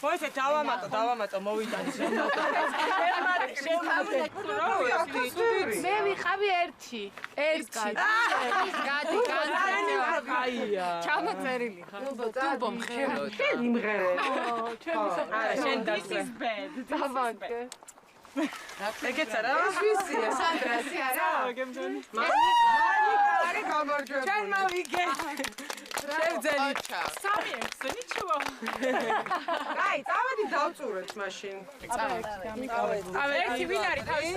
მოიცე დავამატო მოვიტანე მე ვიყავი ერთი გადი ჩამოწერილი ხარ დუბო მღერო იმღერე არა შენ this is bad დავანკე ეგეც არა ვისია სანდრასი არა გემჯონი არი გამარჯვებული ჩვენ მოვიგე შევძელით 3 ნიჩუო აი წავედი დავწურეთ მაშინ ერთი ვინ არის თავის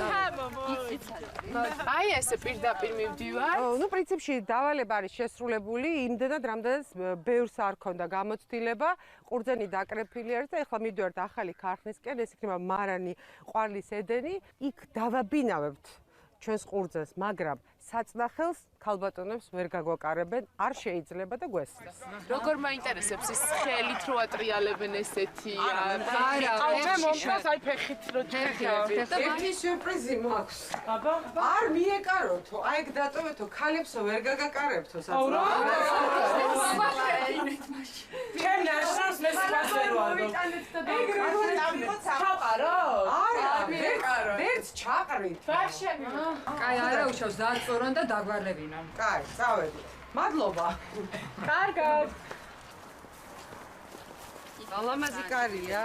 აი ესე პირდაპირ მივდივარ ნუ პრინციპში დავალება არის შესრულებული იმდენად რამდენიც ბევრს არ ქონდა გამოცდილება ყურძენი დაკრეფილი არის და ეხლა მივდივართ ახალი ქარხნისკენ ეს იქნება მარანი ყვარლის ედენი იქ დავაბინავებთ ჩვენს ყურძენს მაგრამ საწნახელს ქალბატონებს ვერ გაგვაკარებენ არ შეიძლება და გვესწრეს როგორ მაინტერესებს ის ხელით რო ატრიალებენ ესეთი არა მე მომწონს აი ფეხით რო ჯერჯერობით ერთი სიურპრიზი მაქვს აბა არ მიეკაროთო აი ეგ დატოვეთო ქალებსო ვერ გაგაკარებთო ჩემ ნაშრომს მე სპასერო ჩაყარო არა ვერც ჩაყრით კაი არა უშავს დააწორონ და დაგვარლებინონ. კაი, წავედით. მადლობა. კარგად. ალამაზი კარია.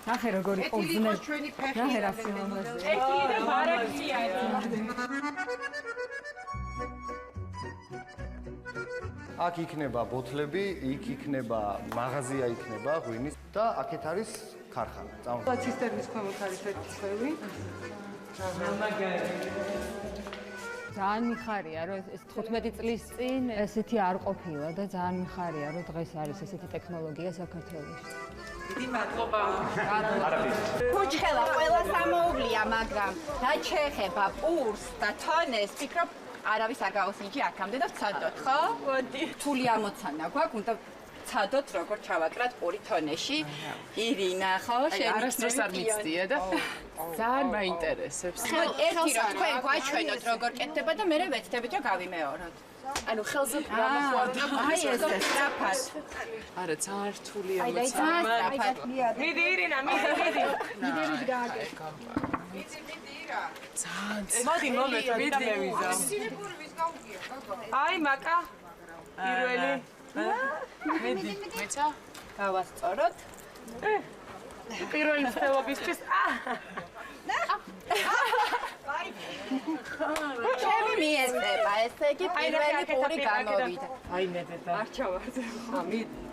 ნახე როგორი ყურძნები. ჩვენი ფეხი. ნახე რა სიმამაზეა. ერთი და ბარაკია. აქ იქნება ბოთლები, იქ იქნება მაღაზია იქნება ღვინის და აქეთ არის ქარხანა. წავედი. ცისტერნის ქვემოთ არის ერთი ხვევი. ძალიან მიხარია რომ ეს 15 წლის წინ ესეთი არ ყოფილა და ძალიან მიხარია რომ დღეს არის ესეთი ტექნოლოგია საქართველოში. დიდი მადლობა. ქუჩხელა ყველა სამოუვლია, მაგრამ რა შეეხება პურს და თონეს, ფიქრობ არავის არ გავუსინჯი აქამდე და ვცადოთ, ხო? მოდი. თული ამოცანა გვაქვს, უნდა ვცადოთ როგორ ჩავაკრათ პური თონეში. ირინა, ხო? არასდროს არ მიცდია და ძალიან მაინტერესებს. ერთი რომ თქვენ გვაჩვენოთ როგორ კეთდება და მე ვეცდებით რომ გავიმეოროთ. ანუ ხელზე გამახვარდა. აი ეს სწრაფად. არა, ძალიან რთულია აი მოცამა. მიდი ირინა, მიდი. მიდევით გააკეთე. მოდი მომეწა და მევიზა. აი მაკა. პირველი. მედი. მეცა? გავასწოროთ. პირველი სტელობისთვის. ჩემი მიესწება, ესე იგი პირველი პური გამოვიდა. აი მე დედა. არ ჩავარდე.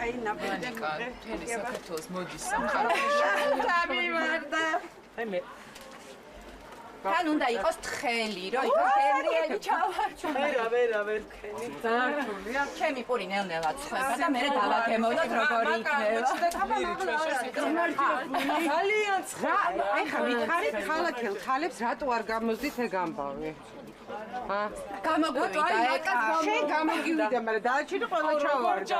აი ნაბედი. მთელი საქართველოს მოდის სამხაროში. გამივარდა. აი მე თან უნდა იყოს თხელი, რომ იქ გემრიელი ჩავარჩო. ვერა ვერ ხენი. ძალიან რთულია. ჩემი პური ნელ-ნელა ცხება და მე დავაგემოვნოთ როგორი იქნება. ძალიან ცხა. აი ხა ვითხარით ქალაქელ ხალებს რატო არ გამოძდით ეგ ამბავი? გამოგვივიდა ეკა. შენ გამოგივიდა, მაგრამ დააჩინე ყველა ჩავარდა.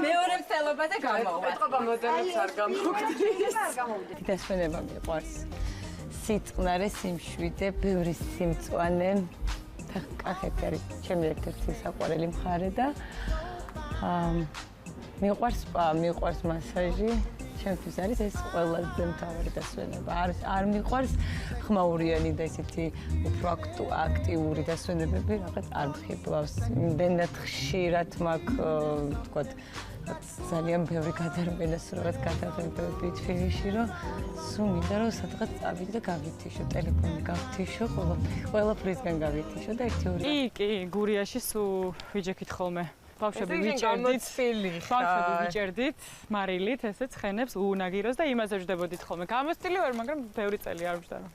მეორე მცელობაზე გამოვა. ეთყობა მოდელებს არ გამოგდის. დასვენება მიყვარს. სიწყნარე, სიმშვიდე, ბევრი სიმწვანე. კახეთი არის ჩემი ერთ-ერთი საყვარელი მხარე და მიყვარს სპა, მიყვარს მასაჟი. ჩემთვის არის ეს ყველაზე მთავარი დასვენება. არ მიყვარს ხმაურიანი და ესეთი უფრო აქტიური დასვენებები, რაღაც არ მხიბლავს. იმდენად ხშირად მაქვს, თქვათ, ძალიან ბევრი გადარბენა, რაღაც გადაღებები თბილისში, რომ სულ მინდა რომ სადღაც წავიდე და გავითიშო, ტელეფონი გავითიშო, ყველაფრისგან გავითიშო და 1-2 კი, გურიაში სულ ვიჯექით ხოლმე. ბავშვები ვიჭერდით, მარილით, ესე ცხენებს უუნაგიროს და იმაზე ვждებოდით ხოლმე. გამოსტილი ვარ, მაგრამ ბევრი წელი არ ვждარო.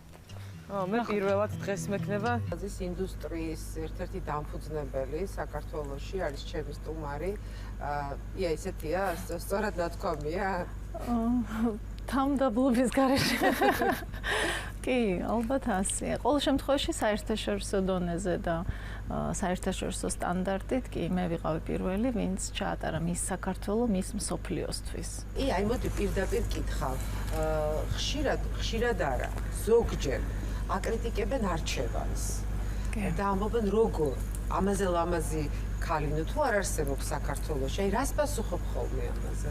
მე პირველად დღეს მექნება აზის ინდუსტრიის ერთ-ერთი დამფუძნებელი საქართველოში არის ჩემი სტუმარი. ია ისეთია, სწორად ნათქვამია. თავმდაბლობის გარეშე. კი, ალბათ ასეა. ყოველ შემთხვევაში საერთაშორისო დონეზე და საერთაშორისო სტანდარტით კი მე ვიყავი პირველი, ვინც ჩაატარა მის საქართველოს, მის მსოფლიოსთვის. აი მოდი პირდაპირ კითხავ. ხშირად არა, ზოგჯერ აკრიტიკებენ არჩევანს. და ამბობენ როგორ ამაზე ლამაზი ქალინო თუ არ არსებობს საქართველოში? აი რას პასუხობ ხოლმე ამაზე?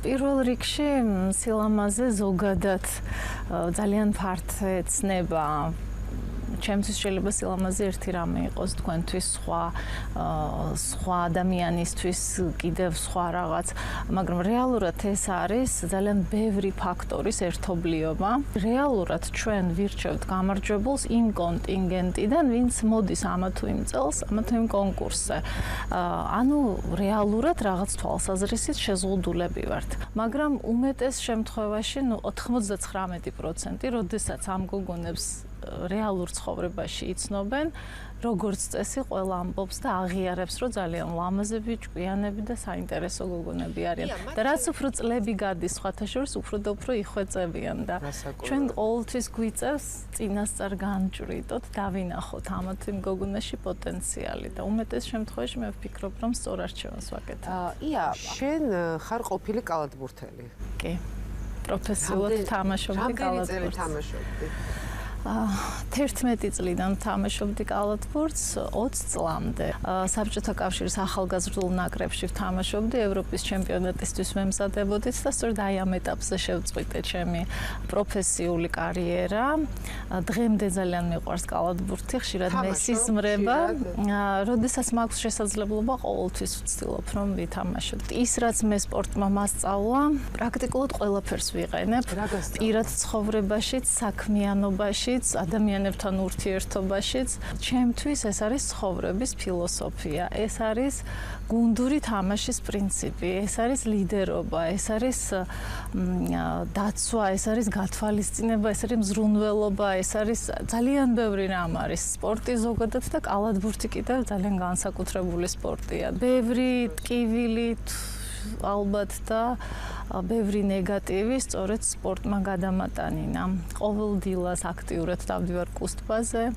პირველ რიგში სილამაზე ზოგადად ძალიან ფართე ცნება. ჩემთვის შეიძლება სილამაზე ერთი რამე იყოს თქვენთვის სხვა ადამიანისთვის კიდევ სხვა რაღაც, მაგრამ რეალურად ეს არის ძალიან ბევრი ფაქტორის ერთობლიობა. რეალურად ჩვენ ვირჩევთ გამარჯვებულს იმ კონტინგენტიდან, ვინც მოდის ამა თუ იმ წელს, ამა თუ იმ კონკურსზე. ანუ რეალურად რაღაც თვალსაზრისით შეზღუდულები ვართ. მაგრამ უმეტეს შემთხვევაში, 99%, როდესაც ამ გოგონებს რეალურ ცხოვრებაში იცნობენ, როგორც წესი, ყველა ამბობს და აღიარებს, რომ ძალიან ლამაზები, ჭკვიანები და საინტერესო გოგონები არიან. და რაც უფრო წლები გადის, სხვათა შორის, უფრო და უფრო იხვეწებიან და ჩვენ ყოველთვის გვიწევს წინასწარ განჭვრიტოთ, დავინახოთ ამა თუ იმ გოგონაში პოტენციალი და უმეტეს შემთხვევაში მე ვფიქრობ, რომ სწორ არჩევანს ვაკეთებ. ია, შენ ხარ ყოფილი კალათბურთელი? კი. პროფესიულად თამაშობდი კალათბურთს. რამდენი წელი თამაშობდი? 11 წლიდან თამაშობდი კალათბურთს 20 წლამდე. საბჭოთა კავშირის ახალგაზრდულ ნაკრებში ვთამაშობდი, ევროპის ჩემპიონატისთვის ვემზადებოდით და სწორედ აი ამ ეტაპზე შევწყვიტე ჩემი პროფესიული კარიერა. დღემდე ძალიან მიყვარს კალათბურთი, ხშირად მესიზმრება. როდესაც მაქვს შესაძლებლობა, ყოველთვის ვცდილობ რომ ვითამაშოთ. ის რაც მე სპორტმა მასწავლა, პრაქტიკულად ყველაფერს ვიყენებ. პირად ცხოვრებაშიც, საქმიანობაში ადამიანებთან ურთიერთობაშიც. ჩემთვის ეს არის ცხოვრების ფილოსოფია. ეს არის გუნდური თამაშის პრინციპი, ეს არის ლიდერობა, ეს არის დაცვა, ეს არის გათვალისწინება, ეს არის მზრუნველობა, ეს არის ძალიან ბევრი რამ არის. სპორტი ზოგადად და კალათბურთი კიდევ ძალიან განსაკუთრებული სპორტია. ბევრი ტკივილით ალბათ და ბევრი ნეგატივი სწორედ სპორტმა გადამატანინა. ყოველ დილას აქტიურად დავდივარ კუსტბაზე,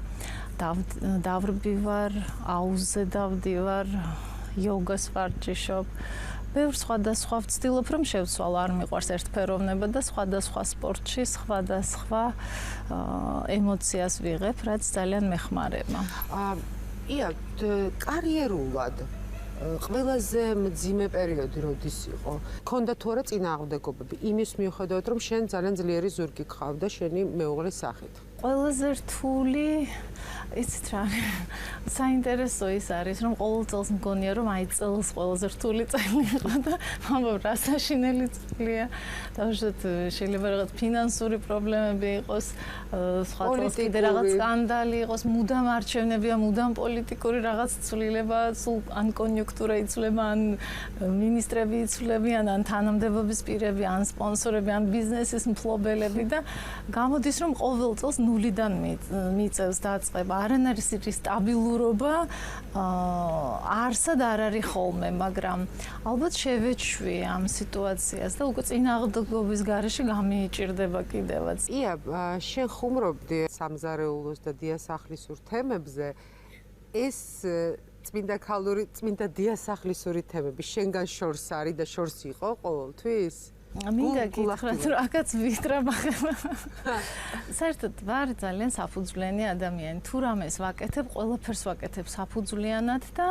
დავრბივარ, აუზზე დავდივარ, იოგას ვარჯიშობ. ბევრ სხვადასხვა ვცდილობ რომ შევცვალო, არ მიყვარს ერთფეროვნება და სხვადასხვა სპორტში სხვადასხვა ემოციას ვიღებ, რაც ძალიან მეხმარება. ია, კარიერულად ყველაზე მძიმე პერიოდი როდის იყო? ქონდა თუ არა წინააღმდეგობები? იმის მიუხედავად რომ შენ ძალიან ძლიერი ზურგი გყავდა შენი მეუღლის სახით. ყველაზე რთული იცით რა საინტერესო ის არის რომ ყოველ წელს მგონია რომ აი წელს ყველაზე რთული წელი იყო და ამბობ რა საშინელი წელია დავუშვათ შეიძლება რაღაც ფინანსური პრობლემები იყოს სხვა წელს კიდე რაღაც სკანდალი იყოს მუდამ არჩევნებია მუდამ პოლიტიკური რაღაც ცვლილება სულ ან კონიუნქტურა იცვლება ან მინისტრები იცვლებიან ან თანამდებობის პირები ან სპონსორები ან ბიზნესის მფლობელები და გამოდის რომ ყოველ წელს ნულიდან მიწევს დაწყება არანაირი სტაბილურობა არსად არ არის ხოლმე, მაგრამ ალბათ შევეჩვი ამ სიტუაციას და უკვე წინააღმდეგობის გარეშე გამიჭირდება კიდევაც. ია, შენ ხუმრობდი სამზარეულოს და დიასახლისურ თემებზე. ეს წმინდა დიასახლისური თემები შენგან შორს არის და შორს იყო ყოველთვის? მინდა გითხრათ რომ აქაც ვიტრაბახება. საერთოდ ვარ ძალიან საფუძვლიანი ადამიანი. თუ რამეს ვაკეთებ, ყველაფერს ვაკეთებ საფუძვლიანად და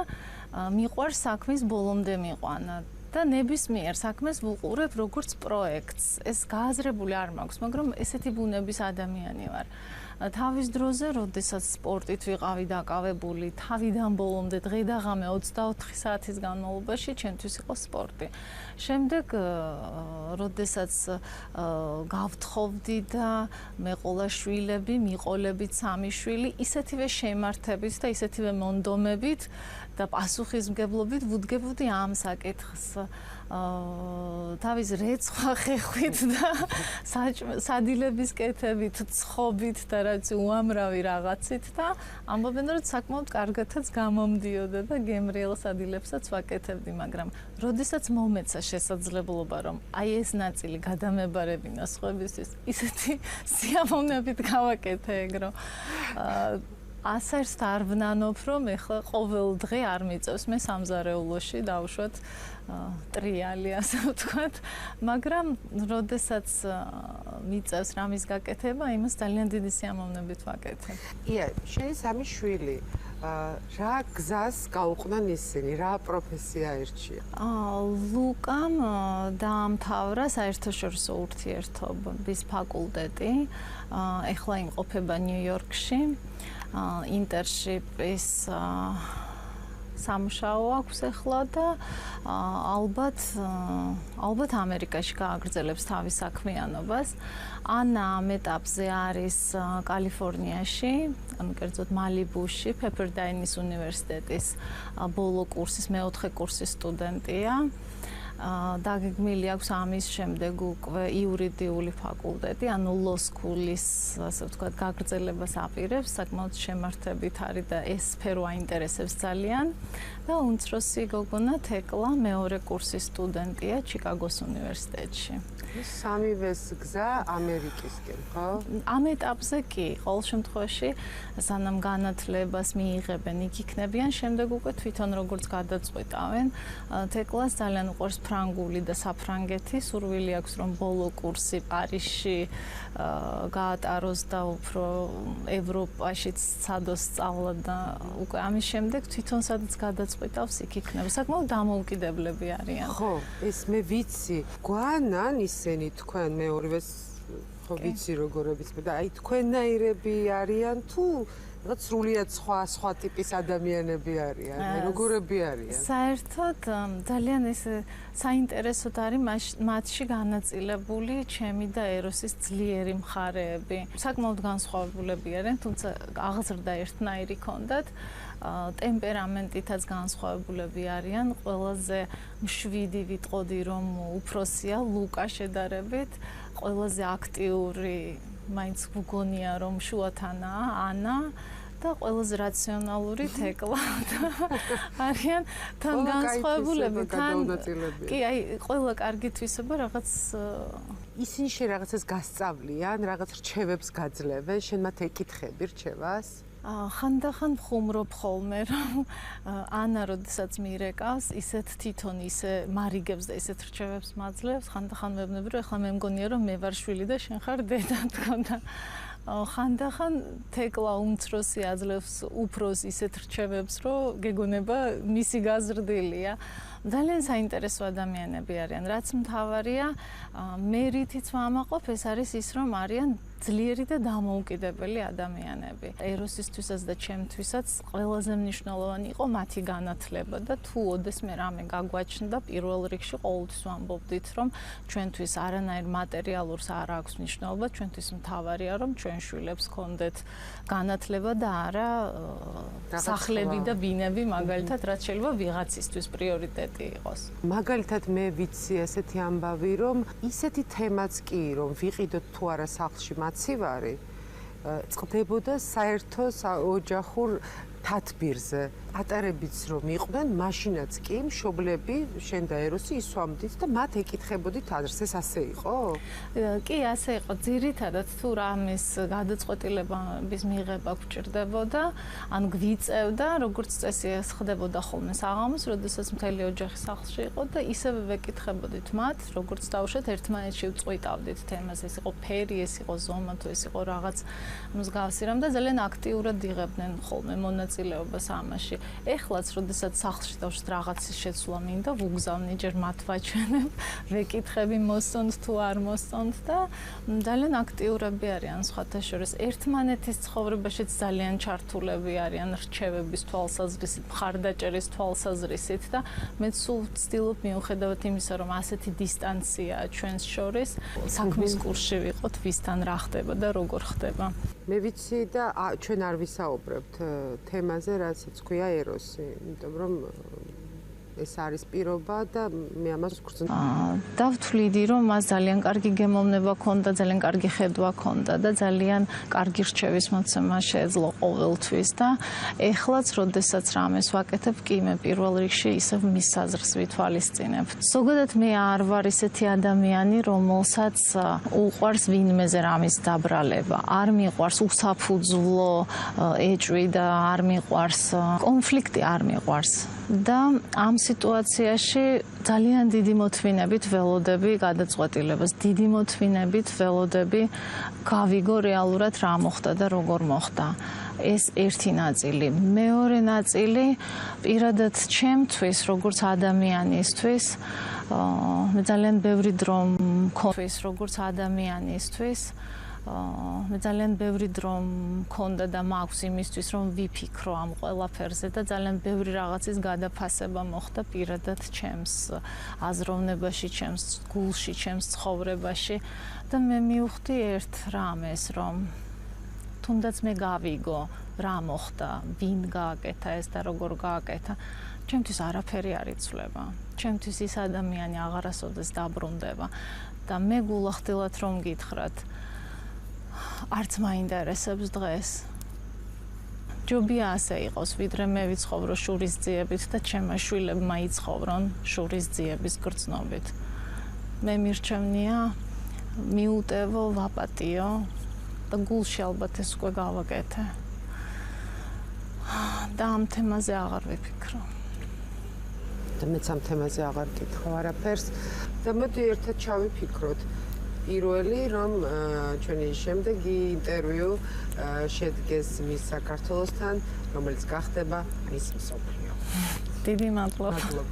მიყვარს საქმის ბოლომდე მიყვანა. და ნებისმიერ საქმეს ვუყურებ როგორც პროექტს. ეს გააზრებული არ მაქვს, მაგრამ ესეთი ბუნების ადამიანი ვარ. თავის დროზე, როდესაც სპორტით ვიყავი დაკავებული, თავიდან ბოლომდე დღე და ღამე 24 საათის განმავლობაში ჩემთვის იყო სპორტი. შემდეგ, როდესაც გავთხოვდი და მეყოლა შვილები, მიყოლებიც 3 შვილი, ისეთივე შემართებით და ისეთივე მონდომებით და პასუხისმგებლობით ვუდგებოდი ამ საკითხს. თავის რეცხვა ხეხვით და სადილების კეთებით, ცხობით და რაც უამრავი რაღაცით და ამბობენ რომ საკმაოდ კარგადაც გამომდიოდა და გემრიელ სადილებსაც ვაკეთებდი, მაგრამ როდესაც მომეცა შესაძლებლობა რომ აი ეს ნაწილი გადამებარებინა სხვებისთვის, ისეთი სიამოვნებით გავაკეთე ეგ რომ ასერს არ ვნანობ რომ ეხლა ყოველ დღე არ მიწევს მე სამზარეულოში დავუშვათ ტრიალი ასე ვთქვათ, მაგრამ როდესაც მიწევს რამის გაკეთება, იმას ძალიან დიდი სიამოვნებით ვაკეთებ. ია, შენი 3 შვილი რა გზას გაუყვნენ ისინი, რა პროფესია ერჩია? ლუკამ დაამთავრა საერთაშორისო ურთიერთობების ფაკულტეტი. ეხლა იმყოფება ნიუ-იორკში. ინტერშიპის სამუშაო აქვს ახლა და ალბათ ამერიკაში გააგრძელებს თავის საქმიანობას. ანა ამ ეტაპზე არის კალიფორნიაში, კერძოდ მალიბუში, პეპერდაინის უნივერსიტეტის ბოლო კურსის მეოთხე კურსის სტუდენტია. დაგეგმილი აქვს ამის შემდეგ უკვე იურიდიული ფაკულტეტი, ანუ law school-ის, ასე ვთქვათ, გაგრძელებას აპირებს, საკმაოდ შემართებით არის და ეს სფერო აინტერესებს ძალიან. და უმცროსი გოგონა თეკლა მეორე კურსის სტუდენტია ჩიკაგოს უნივერსიტეტში. სამივეს გზა ამერიკისკენ, ხო? ამ ეტაპზე კი, ყოველ შემთხვევაში, სანამ განათლებას მიიღებენ, იქ იქნებიან, შემდეგ უკვე თვითონ როგორც გადაწყვეტავენ. თეკლას ძალიან უყვარს ფრანგული და საფრანგეთი, სურვილი აქვს რომ ბოლო კურსი პარიზში გაატაროს და უფრო ევროპაშიც ცადოს სწავლა და უკვე ამის შემდეგ თვითონ სადაც გადაწყვეტავს, იქ იქნება. საკმაოდ დამოუკიდებლები არიან. ხო, ეს მე ვიცი. გვანან ისინი თქვენ მეორევეს ხო ვიცი როგორებიც და აი თქვენნაირები არიან თუ რაღაც სრულიად სხვა ტიპის ადამიანები არიან, როგორები არიან? საერთოდ ძალიან ეს საინტერესოდ არის მათში განაწილებული ჩემი და ეროსის ძლიერი მხარეები. საკმაოდ განსხვავებულები არიან, თუმცა აღზრდა ერთნაირი ჰქონდათ. ტემპერამენტითაც განსხვავებულები არიან. ყველაზე მშვიდი ვიტყოდი რომ უფროსია ლუკა შედარებით, ყველაზე აქტიური მაინც გგონია რომ შუათანაა ანა და ყველაზე რაციონალური თეკლა არიან თან განსხვავებულები თან კი აი ყველა კარგი თვისება რაღაც ისინი შე რაღაცას გასწავლიან, რაღაც რჩევებს გაძლევენ, შენ მათ ეკითხები რჩევას? ხანდახან ხუმრობ ხოლმე რომ ანა როდესაც მირეკავს ისეთ თვითონ ისე მარიგებს და ისეთ რჩევებს მაძლევს, ხანდახან მებნები რომ ეხლა მე მგონია რომ მე ვარ შვილი და შენ ხარ დედა თქო და ხანდახან თეკლა უმცროსი აძლევს უფროს ისეთ რჩევებს რომ გეგონება მისი გაზრდილია. ძალიან საინტერესო ადამიანები არიან, რაც მთავარია მე რითიც ვამაყობ ეს არის ის რომ არიან ძლიერი და დამოუკიდებელი ადამიანები. ეროსისთვისაც და ჩემთვისაც ყველაზე მნიშვნელოვანი იყო მათი განათლება და თუ ოდესმე რამე გაგვაჩნდა პირველ რიგში ყოველთვის ვამბობდით რომ ჩვენთვის არანაირ მატერიალურს არ აქვს მნიშვნელობა, ჩვენთვის მთავარია რომ ჩვენ შვილებს ჰქონდეთ განათლება და არა სახლები და ბინები მაგალითად რაც შეიძლება ვიღაცისთვის პრიორიტეტი იყოს. მაგალითად მე ვიცი ესეთი ამბავი რომ ისეთი თემაც კი რომ ვიყიდოთ თუ არა სახლში მაცივარი წყდებოდა საერთო ოჯახურ თათბირზე. ატარებიც რომ იყვნენ, მაშინაც კი მშობლები შენ და ეროსი ისვამდით და მათ ეკითხებოდით ადრეს, ეს ასე იყო? კი, ასე იყო. ძირითადად თუ რამის გადაწყვეტილების მიღება გვჭირდებოდა, ან გვიწევდა, როგორც წესი ეს ხდებოდა ხოლმე საღამოს, როდესაც მთელი ოჯახი სახლში იყო და ისევე ვეკითხებოდით მათ, როგორც დავუშვათ, ერთმანეთში ვწყვიტავდით თემას, ეს იყო ფერი, ეს იყო ზომა, თუ ეს იყო რაღაც მსგავსი რამ და ძალიან აქტიურად იღებდნენ ხოლმე მონაწილეობას ამაში. ეხლაც, როდესაც სახლში დავშვათ რაღაცის შეცვლა მინდა, ვუგზავნი ჯერ მათ ვაჩვენებ, ვეკითხები მოსწონთ თუ არ მოსწონთ და ძალიან აქტიურები არიან სხვათა შორის. ერთმანეთის ცხოვრებაშიც ძალიან ჩართულები არიან რჩევების თვალსაზრისით, მხარდაჭერის თვალსაზრისით და მე სულ ვცდილობ მიუხედავად იმისა, რომ ასეთი დისტანციაა ჩვენს შორის, საქმის კურსში ვიყოთ, ვისთან რა ხდება და როგორ ხდება. მე ვიცი და ჩვენ არ ვისაუბრებთ თემაზე, რასაც ქვია ეროსი, იმიტომ რომ ეს არის პირობა და მე ამას ვგრძნობ. დავთვლიდი, რომ მას ძალიან კარგი გემოვნება ჰქონდა, ძალიან კარგი ხედვა ჰქონდა და ძალიან კარგი რჩევის მოცემა შეეძლო ყოველთვის და ეხლაც, როდესაც რამეს ვაკეთებ, კი მე პირველ რიგში ისევ მის საზრს ვითვალისწინებ. ზოგადად მე არ ვარ ისეთი ადამიანი, რომელსაც უყვარს ვინმეზე რამის დაბრალება. არ მიყვარს უსაფუძვლო ეჭვი და არ მიყვარს კონფლიქტი არ მიყვარს. და ამ სიტუაციაში ძალიან დიდი მოთმინებით ველოდები გადაწყვეტილებას, დიდი მოთმინებით ველოდები გავიგო რეალურად რა მოხდა და როგორ მოხდა. ეს ერთი ნაწილი. მეორე ნაწილი პირადად ჩემთვის, როგორც ადამიანისთვის, მე ძალიან ბევრი დრო მქონდეს როგორც ადამიანისთვის. მე ძალიან ბევრი დრო მქონდა და მაქვს იმისთვის, რომ ვიფიქრო ამ ყველაფერზე და ძალიან ბევრი რაღაცის გადაფასება მოხდა პირადად ჩემს აზროვნებაში, ჩემს გულში, ჩემს ცხოვრებაში და მე მივხვდი ერთ რამეს, რომ თუნდაც მე გავიგო რა მოხდა, ვინ გააკეთა ეს და როგორ გააკეთა, ჩემთვის არაფერი არ იცვლება. ჩემთვის ის ადამიანი აღარასოდეს დაბრუნდება და მე გულახდილად რომ გითხრათ, არც მაინტერესებს დღეს. ჯობია ასე იყოს, ვიდრე მე ვიცხოვრო შურის ძიებით და ჩემმა შვილებმა იცხოვრონ შურის ძიების გრძნობით. მე მირჩევნია მიუტევო, ვაპატიო და გულში ალბათ ეს უკვე გავაკეთე. და ამ თემაზე აღარ ვიფიქრო. და მეც ამ თემაზე აღარ გითხავ არაფერს და მოდი ერთად ჩავიფიქროთ. პირველი რომ ჩვენი შემდეგი ინტერვიუ შედგეს მის საქართველოსთან, რომელიც გახდება მის მსოფლიო. დიდი მადლობა.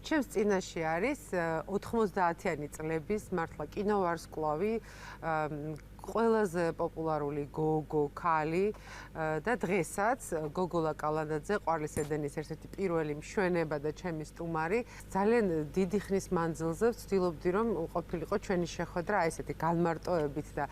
ჩემს წინაშე არის 90-იანი წლების მართლა კინოვარსკვლავი, ყველაზე პოპულარული გოგო ქალი და დღესაც გოგოლა კალანდაძე ყვარლის ედენის ერთ-ერთი პირველი მშვენება და ჩემი სტუმარი. ძალიან დიდი ხნის მანძილზე ვცდილობდი რომ ყოფილიყო ჩვენი შეხვედრა ესეთი განმარტოებით და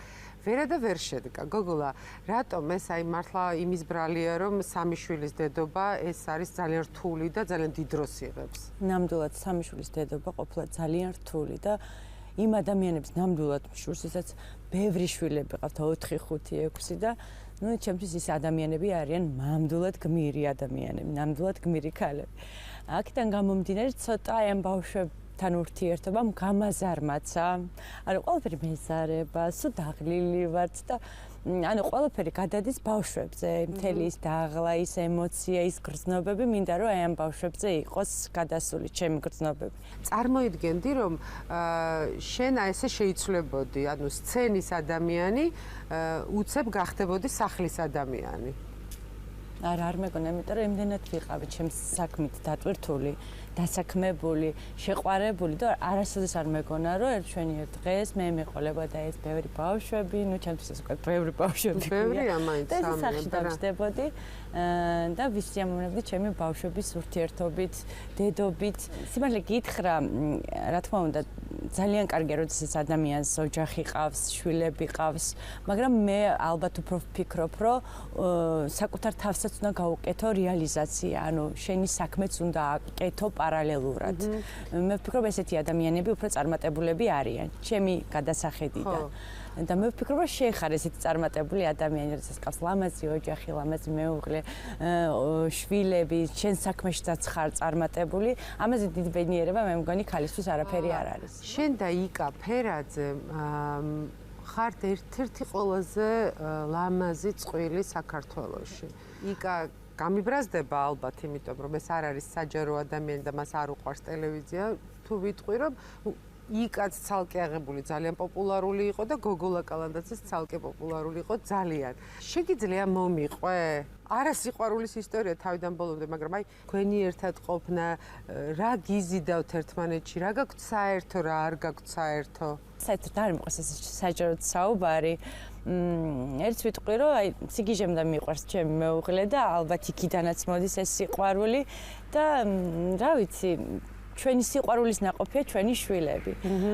ვერა და ვერ შედგა. გოგოლა, რატომ ეს აი მართლა იმის ბრალია რომ სამი შვილის დედობა ეს არის ძალიან რთული და ძალიან დიდ დროს იღებს. ნამდვილად სამი შვილის დედობა ყოფილა ძალიან რთული და იმ ადამიანებს ნამდვილად მშურსაც ბევრი შვილები ყავთ 4, 5, 6 და ნუ ჩემთვის ის ადამიანები არიან ნამდვილად გმირი ადამიანები, ნამდვილად გმირი ქალები. აქედან გამომდინარე ცოტა ამ ბავშვებთან ურთიერთობამ გამაზარმაცა. ანუ ყველაფერი მეზარება, სულ დაღლილი ვართ და ანუ ყველაფერი გადადის ბავშვებზე, მთელი ის დაღლა, ის ემოცია, ის გრძნობები, მინდა რომ აი ამ ბავშვებზე იყოს გადასული ჩემი გრძნობები. წარმოიდგენდი რომ შენ ესე შეიცვლებოდი, ანუ სცენის ადამიანი, უცებ გახდებოდი სახლის ადამიანი. არ მეგონა, იმიტომ რომ იმდენად ვიყავი ჩემს საქმით დატვირთული, დასაქმებული, შეყვარებული და არასოდეს არ მეგონა რომ ჩვენი ერთ დღეს მე მეყოლებოდა ეს ბევრი ბავშვები, ნუ ჩემთვის ეს უკვე ბევრი ბავშვები. ბევრია მაინც და სახში დავждებოდი და ვისიამოვნებდი ჩემი ბავშვების ურთიერთობით, დედობით. სიმართლე გითხრა, რა თქმა უნდა, ძალიან კარგია, როდესაც ადამიანს ოჯახი ყავს, შვილები ყავს, მაგრამ მე ალბათ უფრო ვფიქრობ, რომ საკუთარ თავსაც უნდა გავუკეთო რეალიზაცია, ანუ შენი საქმეც უნდა აკეთო პარალელურად. მე ვფიქრობ, ესეთი ადამიანები უფრო წარმატებულები არიან, ჩემი გადასახედიდან. და მე ვფიქრობ, რომ შენ ხარ ესეთი წარმატებული ადამიანი, როდესაც ყავს ლამაზი ოჯახი, ლამაზი მეუღლე, შვილები, შენ საქმეშიც ხარ წარმატებული. ამაზე დიდი ბედნიერება მე მგონი ქალისთვის არაფერი არ არის. შენ და იკა ფერაძე ხართ ერთ-ერთი ყველაზე ლამაზი წყვილი საქართველოში. იკა გამიბრაზდება ალბათ, იმიტომ რომ ეს არ არის საჯარო ადამიანი და მას არ უყვარს ტელევიზია, თუ ვიტყვი რომ იკაც ცალკე აღებული ძალიან პოპულარული იყო და გოგოლა კალანდაძეც ცალკე პოპულარული იყო ძალიან. შეგიძლია მომიყვე? არა სიყვარულის ისტორია თავიდან ბოლომდე, მაგრამ აი თქვენი ერთად ყოფნა, რა გიზიდავთ ერთმანეთში, რა გაქვთ საერთო, რა არ გაქვთ საერთო? საერთოდ არ მიყვარს ეს საჯაროდ საუბარი. ერთ ვიტყვი რომ აი სიგიჟემდა მიყვარს ჩემი მეუღლე და ალბათ იქიდანაც მოდის ეს სიყვარული და რა ვიცი ჩვენი სიყვარულის ნაყოფია ჩვენი შვილები.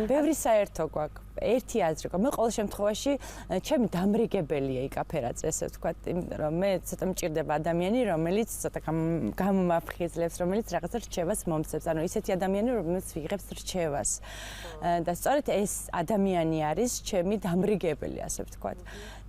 ბევრი საერთო გვაქვს. ერთი აზრი გვაქვს. მე ყოველ შემთხვევაში ჩემი დამრიგებელია იკა ფერაძე, ესე ვთქვათ, იმიტომ რომ მე ცოტა მჭირდება ადამიანი, რომელიც ცოტა გამომაფხიზლებს, რომელიც რაღაცა რჩევას მომცემს. ანუ ისეთი ადამიანი, რომელიც ვიღებს რჩევას. და სწორედ ეს ადამიანი არის ჩემი დამრიგებელი, ასე ვთქვათ.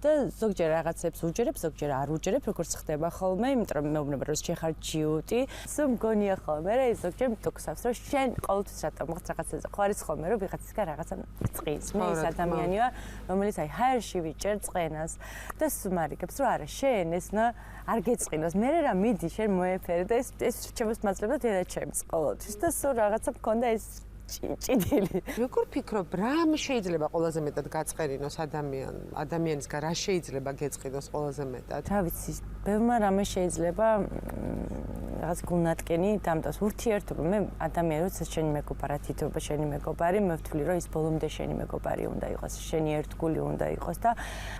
და ზოგჯერ რაღაცებს უჯერებ, ზოგჯერ არ უჯერებ, როგორც ხდება ხოლმე, იმიტომ რომ მეუბნება რომ შენ ხარ ჯიუტი, სულ მგონია ხოლმე, რა ის ზოგჯერ მტკსავს, რომ შენ ყოველთვის რატომ რაღაცაზე ხარ ხოლმე, რომ ვიღაცისგან რაღაცა წყის. მე ეს ადამიანი ვარ, რომელიც აი ჰაერში ვიჭერ წყენას და სუმარიგებს, რომ არა, შენ ესნა არ გეწყინოს. მე რა მიდი შენ მოეფერე და ეს რჩევას მაძლევდა დედა ჩემს ყოველთვის და სულ რაღაცა მქონდა ეს ჭიდილი. როგორ ფიქრობ, რა შეიძლება ყველაზე მეტად გაწყერინოს ადამიანისგან, რა შეიძლება გეწყინოს ყველაზე მეტად? რა ვიცი, ბევრმა რამე შეიძლება რაღაც გულნატკენი დამტოს ურთიერთობა. მე ადამიანი როცა შენი მეგობარა, თითოეულ შენი მეგობარი, მე ვთვლი რომ ის ბოლომდე შენი მეგობარი უნდა იყოს, შენი ერთგული უნდა იყოს და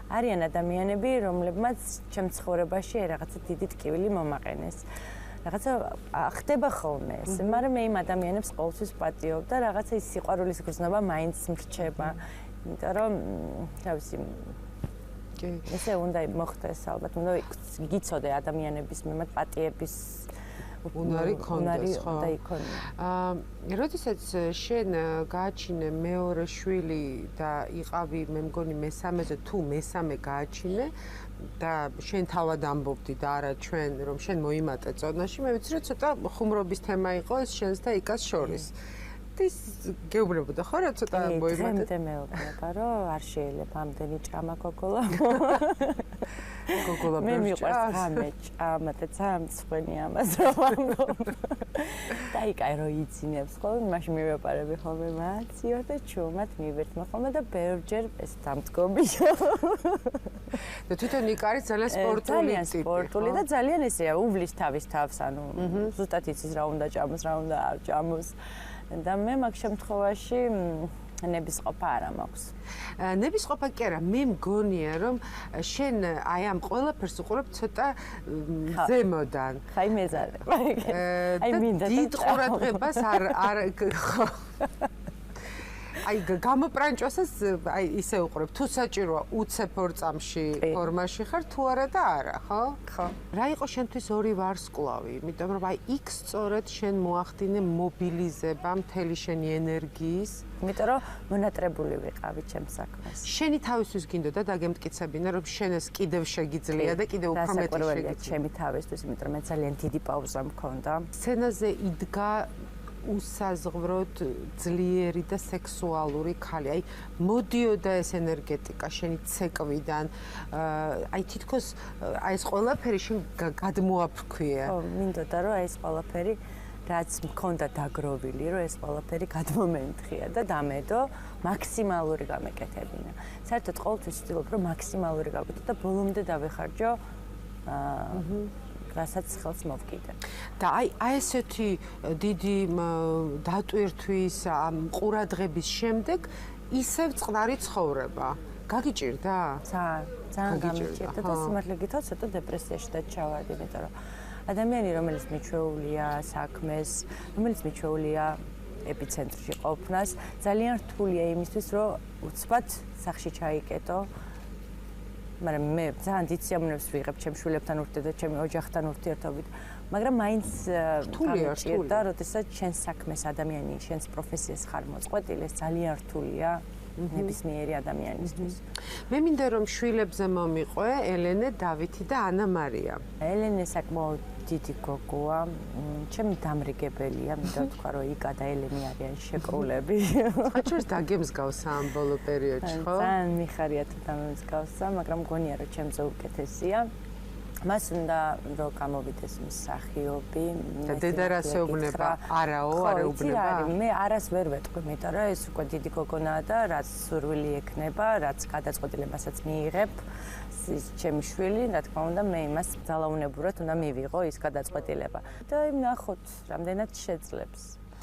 არიან ადამიანები, რომლებმაც ჩემ ცხოვრებაში რაღაცა დიდი ტკივილი მომაყენეს. რაღაცა ხდება ხოლმე ეს, მაგრამ მე იმ ადამიანებს ყოველთვის ვპატიობ და რაღაცა ის სიყვარულის გრძნობა მაინც მრჩება. იმიტომ რომ რა ვიცი, ესე უნდა მოხდეს ალბათ, უნდა გიცოდე ადამიანების მიმართ პატიების უნარი ქონდეს, ხო? და იქონია. როდესაც შენ გააჩინე მეორე შვილი და იყავი, მე მგონი მესამეზე თუ მესამე გააჩინე და შენ თავად ამბობდი და არა ჩვენ რომ შენ მოიმატე წონაში, მე ვიცი რომ ცოტა ხუმრობის თემა იყო ეს შენს და იკას შორის. ის გეუბნებოდა ხო რა ცოტა მოიმატე? მე მეუბნება რომ არ შეიძლება ამდენი ჭამა გოგოლა. გოგოლა მე მიყვარს რამე ჭამატე ძალიან მწვენი ამას რომ ამბობ. და იკაი რო იცინებს ხოლმე, მაშინ მივეპარები ხოლმე მაციო და ჩუმად მივერთმა ხოლმე და ბევრჯერ ეს დამდგომია. და თვითონ იკა არის ძალიან სპორტული ტიპი. სპორტული და ძალიან ესეა, უვლის თავის თავს, ანუ ზუსტად იცის რა უნდა ჭამოს, რა უნდა არ ჭამოს. და მე მაგ შემთხვევაში ნებისყოფა არ მაქვს. ნებისყოფა კი არა, მე მგონია რომ შენ აი ამ ყველაფერს უყურებ ცოტა ზემოდან. ხაი მეზარება. აი მინდა დიდ ყურადღებას არ ხო. აი გამოპრანჭოსას აი ისე უყურებ, თუ საჭიროა უცებ ორ წამში ფორმაში ხარ თუ არა და არა, ხო? ხო. რა იყო შენთვის ორი ვარსკვლავი? იმიტომ რომ აი იქ სწორედ შენ მოახდინე მობილიზება მთელი შენი ენერგიის. იმიტომ რომ მონატრებული ვიყავი ჩემს საქმეს. შენი თავისთვის გინდოდა დაგემტკიცებინა რომ შენ ეს კიდევ შეგიძლია და კიდევ უფრო მეტი შეგიძლია. ჩემი თავისთვის, იმიტომ რომ მე ძალიან დიდი პაუზა მქონდა. სცენაზე იდგა უსაზღვროდ ძლიერი და სექსუალური ქალი. აი მოდიოდა ეს ენერგეტიკა შენი ცეკვიდან. აი თითქოს აი ეს ყველაფერი შენ გადმოაფრქვია. ხო, მინდოდა რომ აი ეს ყველაფერი რაც მქონდა დაგროვილი, რომ ეს ყველაფერი გადმომენთხია და დამედო მაქსიმალური გამეკეთებინა. საერთოდ ყოველთვის ვცდილობ რომ მაქსიმალური გავაკეთო და ბოლომდე დავეხარჯო რასაც ხელს მოვკიდე. და აი ესეთი დიდი დატვირთვის ყურადღების შემდეგ ისევ წყნარი ცხოვრება გაგიჭირდა? ძალიან გამიჭირდა და სიმართლე გითხრათ ცოტა დეპრესიაში დაჩავარდი, იმიტომ რომ ადამიანი რომელიც მიჩვეულია საქმეს, რომელიც მიჩვეულია ეპიცენტრში ყოფნას, ძალიან რთულია იმისთვის რომ უცბად სახში ჩაიკეტო. მაგრამ მე ძალიან დიდ სიამოვნებას ვიღებ ჩემ შვილებთან ურთიერთობით და ჩემი ოჯახთან ურთიერთობით, მაგრამ მაინც გამიჭირდა, როდესაც შენს საქმეს ადამიანი, შენს პროფესიას ხარ მოწყვეტილი, ეს ძალიან რთულია ნებისმიერი ადამიანისთვის. მე მინდა რომ შვილებზე მომიყვე ელენე, დავითი და ანა მარია. ელენე საკმაოდ დიდი გოგოა, ჩემი დამრიგებელია, მინდა ვთქვა რომ იკა და ელენე არიან შეკრულები. ხაჭურს დაგემსგავსა ამ ბოლო პერიოდში, ხო? ძალიან მიხარია თუ დამემსგავსა, მაგრამ მგონია რომ ჩემზე უკეთესია. მას უნდა რომ გამოვიდეს მსახიობი. და დედა რას ეუბნება? არაო, არ ეუბნება. მე არას ვერ ვეტყვი, იმიტომ რომ ეს უკვე დიდი გოგონაა და რაც სურვილი ექნება, რაც გადაწყვეტილებასაც მიიღებ, ის ჩემი შვილი, რა თქმა უნდა, მე იმას ძალაუნებურად უნდა მივიღო ის გადაწყვეტილება. და ნახოთ, რამდენად შეძლებს.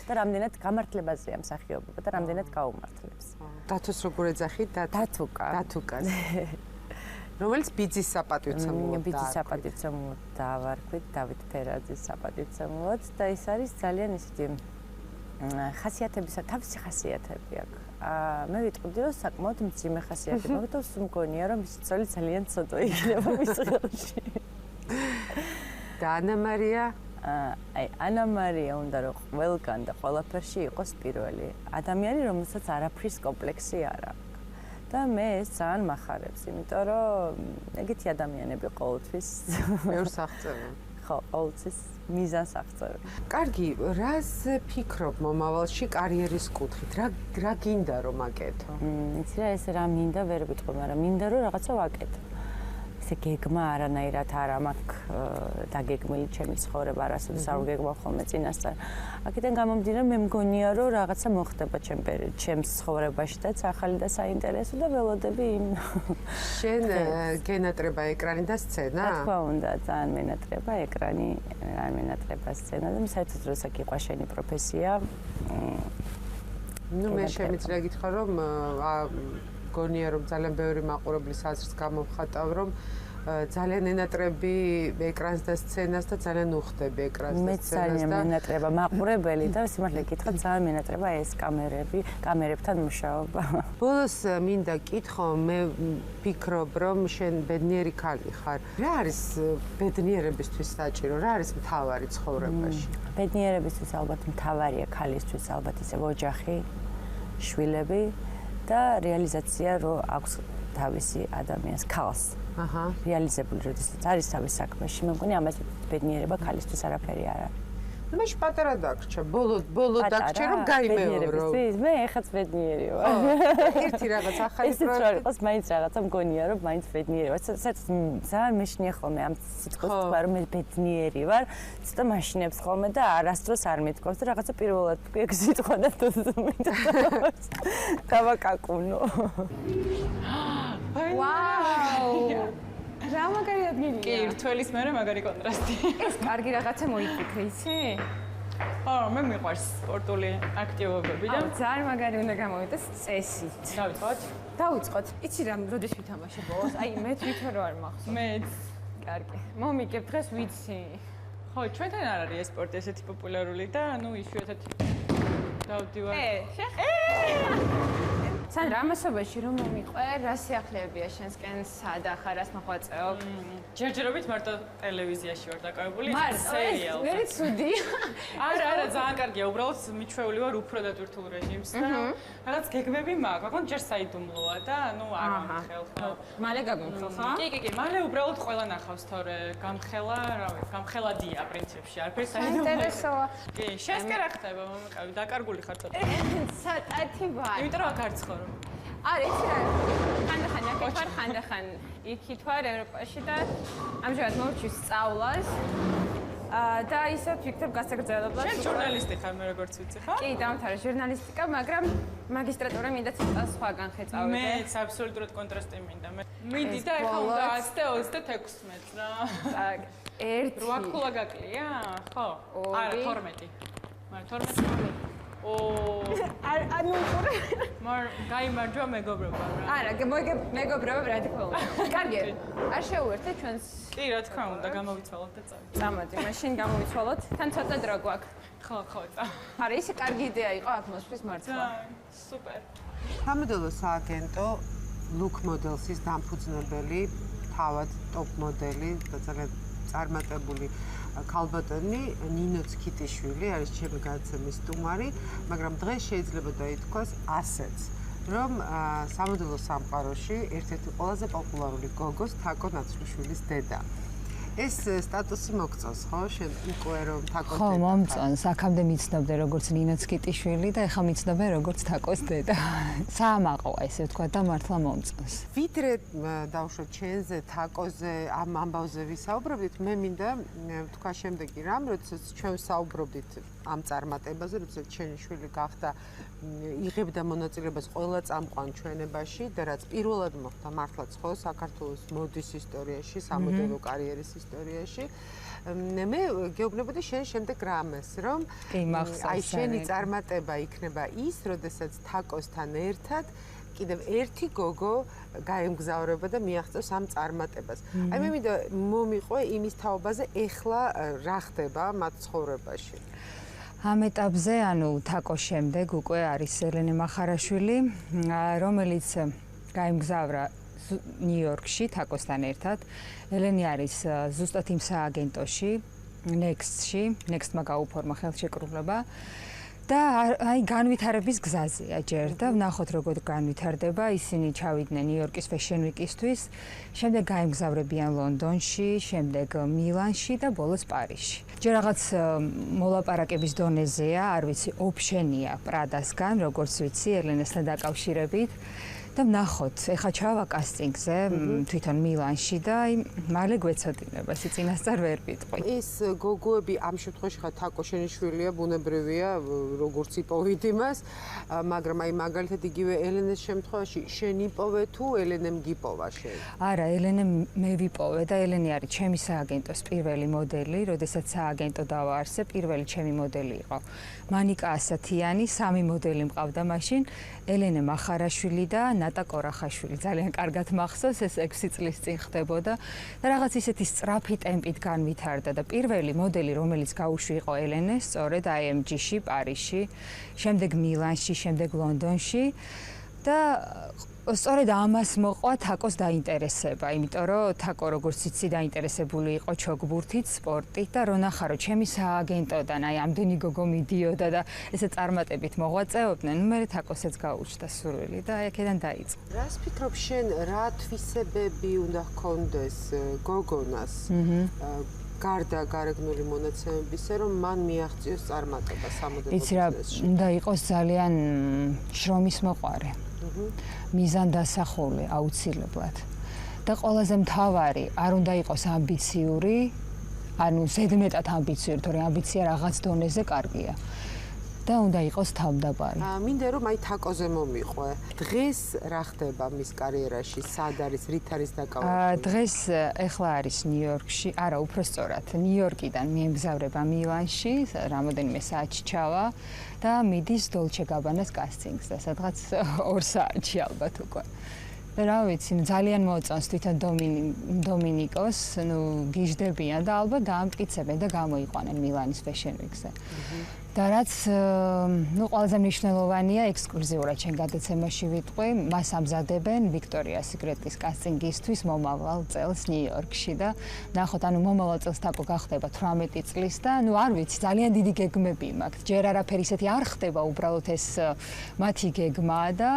და რამდენად გამართლებაზეა მსახიობობა და რამდენად გაუმართლებს. დათოს როგორ ეძახით? დათუკა. რომელიც ბიძის საპატივცემულოდ ბიძის საპატივცემულოდ დავარქვით, დავით ფერაძის საპატივცემულოდ და ეს არის ძალიან ისეთი თავისი ხასიათები აქვს. მე ვიტყოდი რომ საკმაოდ მძიმე ხასიათები აქვს და მგონია რომ ის ცოლი ძალიან ცოტა იქნება მის ხელში. და ანა მარია? აი ანა მარია უნდა რომ ყველგან და ყველაფერში იყოს პირველი. ადამიანი რომელსაც არაფრის კომპლექსი არ აქვს. და მე ეს ძალიან მახარებს, იმიტომ რომ ეგეთი ადამიანები ყოველთვის მეურს აღწევენ. ხო, ყოველთვის მიზანს აღწევენ. კარგი, რას ფიქრობ მომავალში კარიერის კუთხით? რა გინდა რომ აკეთო? იცი რა, ეს რა მინდა ვერ ვიტყვი, მაგრამ მინდა რომ რაღაცა ვაკეთო. ეს ისეთი გეგმა არანაირად არ მაქვს დაგეგმილი ჩემი ცხოვრება, არასოდეს არ ვგეგმავ ხოლმე წინასწარ. აქედან გამომდინარე მე მგონია რომ რაღაცა მოხდება ჩემს ცხოვრებაში და ახალი და საინტერესო და ველოდები იმ შენ გენატრება ეკრანი და სცენა? რა თქმა უნდა, ძალიან მენატრება ეკრანი, არ მენატრება სცენა და საერთოდ როცა გიყვა შენი პროფესია. ნუ მე შემიძლია გითხრა რომ გონია რომ ძალიან ბევრი მაყურებლის აზრს გამოვხატავ რომ ძალიან ენატრები ეკრანს და სცენას და ძალიან უხდები ეკრანს და სცენას და მე ძალიან მენატრება მაყურებელი და სიმართლე გითხრა ძალიან მენატრება ეს კამერებთან მუშაობა. ბოლოს მინდა კითხო, მე ვფიქრობ რომ შენ ბედნიერი ქალი ხარ. რა არის ბედნიერებისთვის საჭირო? რა არის მთავარი ცხოვრებაში? ბედნიერებისთვის ალბათ მთავარია ქალისთვის ალბათ ისე ოჯახი, შვილები და რეალიზაცია რო აქვს თავისი ადამიანს ქალს. აჰა. რეალიზებული როდესაც არის თავის საქმეში, მე მგონი ამაზე ბედნიერება ქალისთვის არაფერი არ არის. ნუ მე პატარა დაგრჩა, ბოლო დაგრჩა რომ გაიმეორო. მე ეხაც ბედნიერი ვარ. ერთი რაღაც ახალი პროექტი. ეს იყოს მაინც რაღაცა მგონია რომ მაინც ბედნიერი ვარ. საერთოდ ძალიან მეშინია ხოლმე ამ სიტყვას თქვა რომ მე ბედნიერი ვარ. ცოტა მაშინებს ხოლმე და არასდროს არ მეთქვას და რაღაცა პირველად თქვი ეგ სიტყვა და დავაკაკუნო. ვაუ! რა მაგარი ადგილია. კი, რთველის მერე მაგარი კონტრასტი. ეს კარგი რაღაცა მოიფიქრე, იცი? მე მიყვარს სპორტული აქტივობები და ძალიან მაგარი უნდა გამოვიდეს წესით. დავიწყოთ? დავიწყოთ. იცი რა, როდის ვითამაშე ბოლოს? აი, მე თვითონ რო არ მახსოვს. მეც. კარგი. მომიგებ დღეს ვიცი. ხო, ჩვენთან არ არის ეს სპორტი ესეთი პოპულარული და იშვიათად დავდივარ. სან რამასობაში რომ მომიყვე, რა სიახლეებია შენსკენ, სად ახარ, რას მოღვაწეობ? ჯერჯერობით მარტო ტელევიზიაში ვარ დაკავებული, სერიალზე. მე ცუდი. არა, ძალიან კარგია, უბრალოდ მიჩვეული ვარ უფრო დატვირთულ რეჟიმს და რაღაც გეგმები მაქვს, მაგრამ ჯერ საიდუმლოა და არ მომხელ ხო. მალე გამომხელ ხო? კი, მალე უბრალოდ ყველა ნახავს, თორე გამხელა, გამხელადია პრინციპში, არაფერი საიდუმლოა. საინტერესოა. კი, შენს კი რა ხდება, მომიყავი, დაკარგული ხარ ცოტა. სატათი ვარ. იმიტომ რომ აქ არ ცხოვრობ. არა, იცი რა. ხანდახან აქ ვარ, ხანდახან იქით ვარ ევროპაში და ამჟამად მოვჭი სწავლას. და ისე ვფიქრობ გასაგრძელებლად. შენ ჟურნალისტი ხარ, მე როგორც ვიცი, ხო? კი, დამთავრე ჟურნალისტიკა, მაგრამ მაგისტრატურა მინდა ცოტა სხვაგან ხეწავიდე. მეც აბსოლუტურად კონტრასტი მინდა. მინდი და ეხლა უნდა 100 და 36 რა. так, 1 8 ქულა გაკლია? ხო? არა, 12. მაგრამ 12 ანუ გაიმარჯვა მეგობრობა რა. არა, მეგობრობა რადიკალურად. კარგი, არ შეუერთე ჩვენს. კი, რა თქმა უნდა, გამოვიცვალოთ და წავიდეთ. წამოდი, მაშინ გამოვიცვალოთ. თან ცოტა დრო გვაქვს. ხო, არა, ისე კარგი იდეა იყო აქ მოსვლის მართლა. სუპერ. სამოდელო სააგენტო look models-ის დამფუძნებელი, თავად top მოდელი და ძალიან წარმატებული ქალბატონი ნინო ცქიტიშვილი არის ჩემი გადაცემის სტუმარი, მაგრამ დღეს შეიძლება დაითქვას ასეც, რომ სამოდელო სამყაროში ერთ-ერთი ყველაზე პოპულარული გოგოს თაკო ნაცვლიშვილის დედა. ეს სტატუსი მოგწონს, ხო? შენ უკვე რომ თაკოს დედა. ხო, მომწონს. აქამდე მიცნობდე როგორც ნინო ცქიტიშვილი და ეხლა მიცნობე როგორც თაკოს დედა. საამაყოა ესე ვთქვა და მართლა მომწონს. ვიდრე დავუშვათ ჩენზე, თაკოზე, ამ ამბავზე ვისაუბრობდით, მე მინდა ვთქვა შემდეგი რამ, როდესაც ჩვენ ვსაუბრობდით ამ წარმატებაზე, როდესაც ჩემი შვილი გახდა იღებდა მონაწილეობას ყველა წამყვან ჩვენებაში და რაც პირველად მოხდა მართლაც ხო საქართველოს მოდის ისტორიაში, სამოდელო კარიერის ისტორიაში. მე გეუბნებოდი შენ შემდეგ რამეს, რომ აი შენი წარმატება იქნება ის, როდესაც თაკოსთან ერთად კიდევ ერთი გოგო გაემგზავრება და მიაღწევს ამ წარმატებას. აი მე მინდა მომიყვე იმის თაობაზე, ეხლა რა ხდება მათ ცხოვრებაში. ამ ეტაპზე, თაკოს შემდეგ უკვე არის ელენე მახარაშვილი, რომელიც გაემგზავრა ნიუ-იორკში თაკოსთან ერთად. ელენე არის ზუსტად იმ სააგენტოში, Next-მა გაუფორმა ხელშეკრულება. და აი განვითარების გზაზეა ჯერ და ვნახოთ როგორ განვითარდება. ისინი ჩავიდნენ ნიუ-იორკის Fashion Week-ისთვის, შემდეგ გაემგზავრებიან ლონდონში, შემდეგ მილანში და ბოლოს პარიზში. ჯერ რაღაც მოლაპარაკების დონეზეა, არ ვიცი, ოპშენია პრადასგან, როგორც ვიცი, ელენესთან დაკავშირებით. და ვნახოთ, ეხა ჩავა კასტინგზე თვითონ მილანში და მალე გვეცოდინება, წინასწარ ვერ ვიტყვი. ეს გოგოები ამ შემთხვევაში ხა თაკო შენი შვილია, ბუნებრივია, როგორც იპოვით იმას, მაგრამ აი მაგალითად იგივე ელენეს შემთხვევაში შენ იპოვე თუ ელენემ გიპოვა შენ? არა, ელენემ მე ვიპოვე და ელენე არის ჩემი სააგენტოს პირველი მოდელი, როდესაც სააგენტო დავაარსე, პირველი ჩემი მოდელი იყო. მანიკა ასათიანი, 3 მოდელი მყავდა მაშინ, ელენე მახარაშვილი და ნატა კორახაშვილი. ძალიან კარგად მახსოვს, ეს 6 წლის წინ ხდებოდა და რაღაც ისეთი სწრაფი ტემპით განვითარდა და პირველი მოდელი, რომელიც გაუშვი იყო ელენე, სწორედ IMG-ში, პარიზში, შემდეგ მილანში, შემდეგ ლონდონში და სწორედ ამას მოყვა თაკოს დაინტერესება, იმიტომ რომ თაკო როგორც იცი დაინტერესებული იყო ჩოგბურთით, სპორტით და რო ნახარო ჩემი სააგენტოდან აი ამდენი გოგო მიდიოდა და ესე წარმატებით მოღვაწეობდნენ, მე თაკოსაც გაუჩნდა სურვილი და აი აქედან დაიწყო. რას ფიქრობ შენ, რა თვისებები უნდა ჰქონდეს გოგონას? გარდა გარეგნული მონაცემებისა, რომ მან მიაღწიოს წარმატება სამოდელო ბიზნესში. იცი რა, უნდა იყოს ძალიან შრომის მოყვარე. მიზანდასახული აუცილებლად. და ყველაზე მთავარი, არ უნდა იყოს ამბიციური, ანუ ზედმეტად ამბიციური, თორემ ამბიცია რაღაც დონეზე კარგია. და უნდა იყოს თავმდაბარი. მინდა რომ აი თაკოზე მომიყვე. დღეს რა ხდება მის კარიერაში? სად არის, რით არის დაკავებული? დღეს ეხლა არის ნიუ-იორკში, არა, უფრო სწორად, ნიუ-იორკიდან მიემგზავრება მილანში, რამოდენიმე საათში ჩავა და მიდის დოლჩე გაბანას კასტინგზე, სადღაც 2 საათში ალბათ უკვე. და რა ვიცი, ძალიან მოწონს თვითონ დომინიკოს, გიждდებიან და ალბათ დაამტკიცებენ და გამოიყვანენ მილანის Fashion Week-ზე. და რაც ყველაზე მნიშვნელოვანია, ექსკლუზიურად შენ გადაცემაში ვიტყვი, მას ამზადებენ Victoria's Secret-ის კასტინგისთვის მომავალ წელს ნიუ-იორკში და ნახოთ, ანუ მომავალ წელს თაკო გახდება 18 წლის და არ ვიცი, ძალიან დიდი გეგმები მაქვს. ჯერ არაფერი ისეთი არ ხდება, უბრალოდ ეს მათი გეგმაა და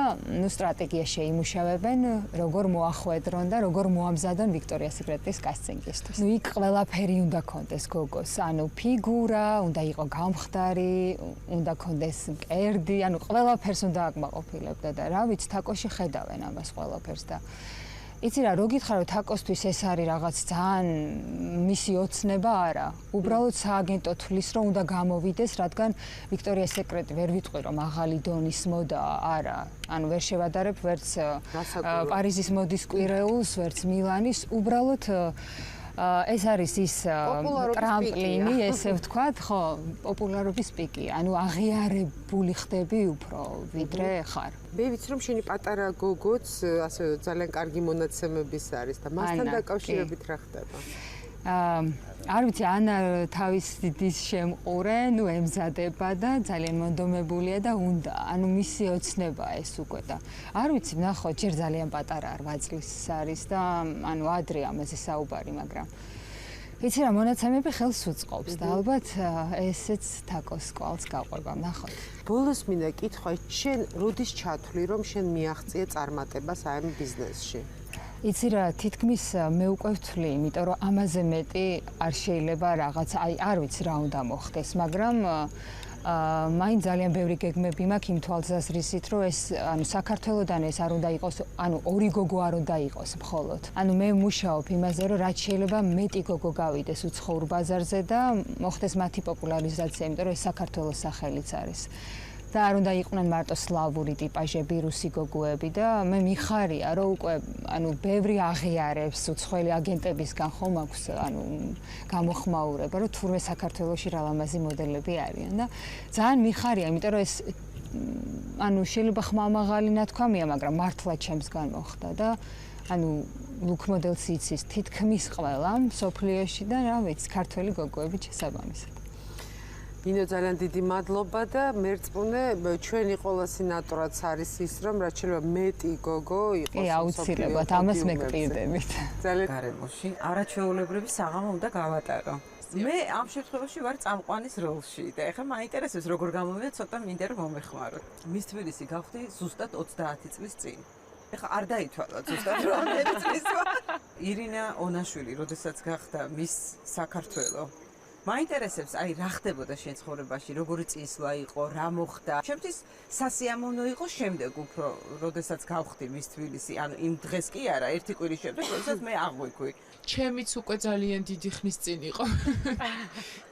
სტრატეგია შეიმუშავებენ, როგორ მოახვედრონ და როგორ მოამზადონ Victoria's Secret-ის კასტინგისთვის. იქ ყველაფერი უნდა კონდეს გოგოს, ანუ ფიგურა, უნდა იყოს გამხდარი, უნდა კონდეს მკერდი, ანუ ყველაფერს უნდა აკმაყოფილებდა და რა ვიცი, თაკოში ხედავენ ამას ყველაფერს და იცი რა, რო გითხრა რომ თაკოსთვის ეს არის რაღაც ძალიან მისი ოცნება არა. უბრალოდ სააგენტო თვლის რომ უნდა გამოვიდეს, რადგან Victoria's Secret ვერ ვიტყვი რომ აღალი დონის მოდა არა. ანუ ვერ შევადარებ ვერც პარიზის მოდის კვირეულს, ვერც მილანის, უბრალოდ ეს არის ის ტრამპლინი, ესე ვთქვათ, ხო, პოპულარობის პიკი. ანუ აღიარებული ხდები უფრო, ვიდრე ხარ. მე ვიცი რომ შენი პატარა გოგოც ასე ძალიან კარგი მონაცემების არის და მასთან დაკავშირებით რა ხდება? არ ვიცი, ანა თავის დიდის შემყურე, ემზადება და ძალიან მონდომებულია და უნდა, ანუ მისი ოცნება ეს უკვე და არ ვიცი, ნახოთ, ჯერ ძალიან პატარა 8 წლის არის და ანუ ადრე ამაზე საუბარი, მაგრამ იცი რა, მონაცემები ხელს უწყობს და ალბათ ესეც თაკოს კვალს გაყვება, ნახოთ. ბოლოს მინდა კითხვა, შენ როდის ჩათვლი რომ შენ მიაღწიე წარმატებას ამ ბიზნესში? იცი რა, თითქმის მე უკვე ვთვლი, იმიტომ რომ ამაზე მეტი არ შეიძლება რაღაც, არ ვიცი რა უნდა მოხდეს, მაგრამ მაინც ძალიან ბევრი გეგმები მაქვს იმ თვალსაზრისით, რომ ეს ანუ საქართველოდან ეს არ უნდა იყოს, ანუ ორი გოგო არ უნდა იყოს მხოლოდ. ანუ მე მუშაობ იმაზე, რომ რაც შეიძლება მეტი გოგო გავიდეს უცხოურ ბაზარზე და მოხდეს მათი პოპულარიზაცია, იმიტომ რომ ეს საქართველოს სახელიც არის. და არ უნდა იყვნენ მარტო სლავური ტიპაჟები, რუსი გოგოები და მე მიხარია, რომ უკვე ანუ ბევრი აღიარებს უცხოელი აგენტებისგან ხომ აქვს ანუ გამოხმაურება, რომ თურმე საქართველოში რა ლამაზი მოდელები არიან და ძალიან მიხარია, იმიტომ რომ ეს ანუ შეიძლება ხმამაღალი ნათქვამია, მაგრამ მართლა ჩემსგან მოხდა და ანუ ლუკ მოდელს იცის თითქმის ყველა მსოფლიოში და რა ვიცი, ქართველი გოგოები შესაბამისად. ნინო, ძალიან დიდი მადლობა და მერწმუნე ჩვენი ყველა სინატორაც არის ის, რომ რაც შეიძლება მეტი გოგო იყოს. კი, აუცილებლად, ამას მეკპირდებით. ძალიან გარემოში არაჩვეულებრივი საღამო უნდა გავატარო. მე ამ შემთხვევაში ვარ წამყვანის როლში და ეხლა მაინტერესებს როგორ გამოვიდა, ცოტა მინდა რომ მომეხმაროთ. მის თბილისი გავხდი ზუსტად 30 წლის წინ. ეხლა არ დაითვალა ზუსტად რომელი წლის ვარ. ირინა ონაშვილი, როდესაც გახდა მის საქართველო მაინტერესებს, აი რა ხდებოდა შენ ცხოვრებაში, როგორი წინსვლა იყო, რა მოხდა. ჩემთვის სასიამოვნო იყო შემდეგ უფრო, როდესაც გავხდი მის თბილისი, ანუ იმ დღეს კი არა, ერთი კვირის შემდეგ, როდესაც მე აღვიქვი. ჩემიც უკვე ძალიან დიდი ხნის წინ იყო.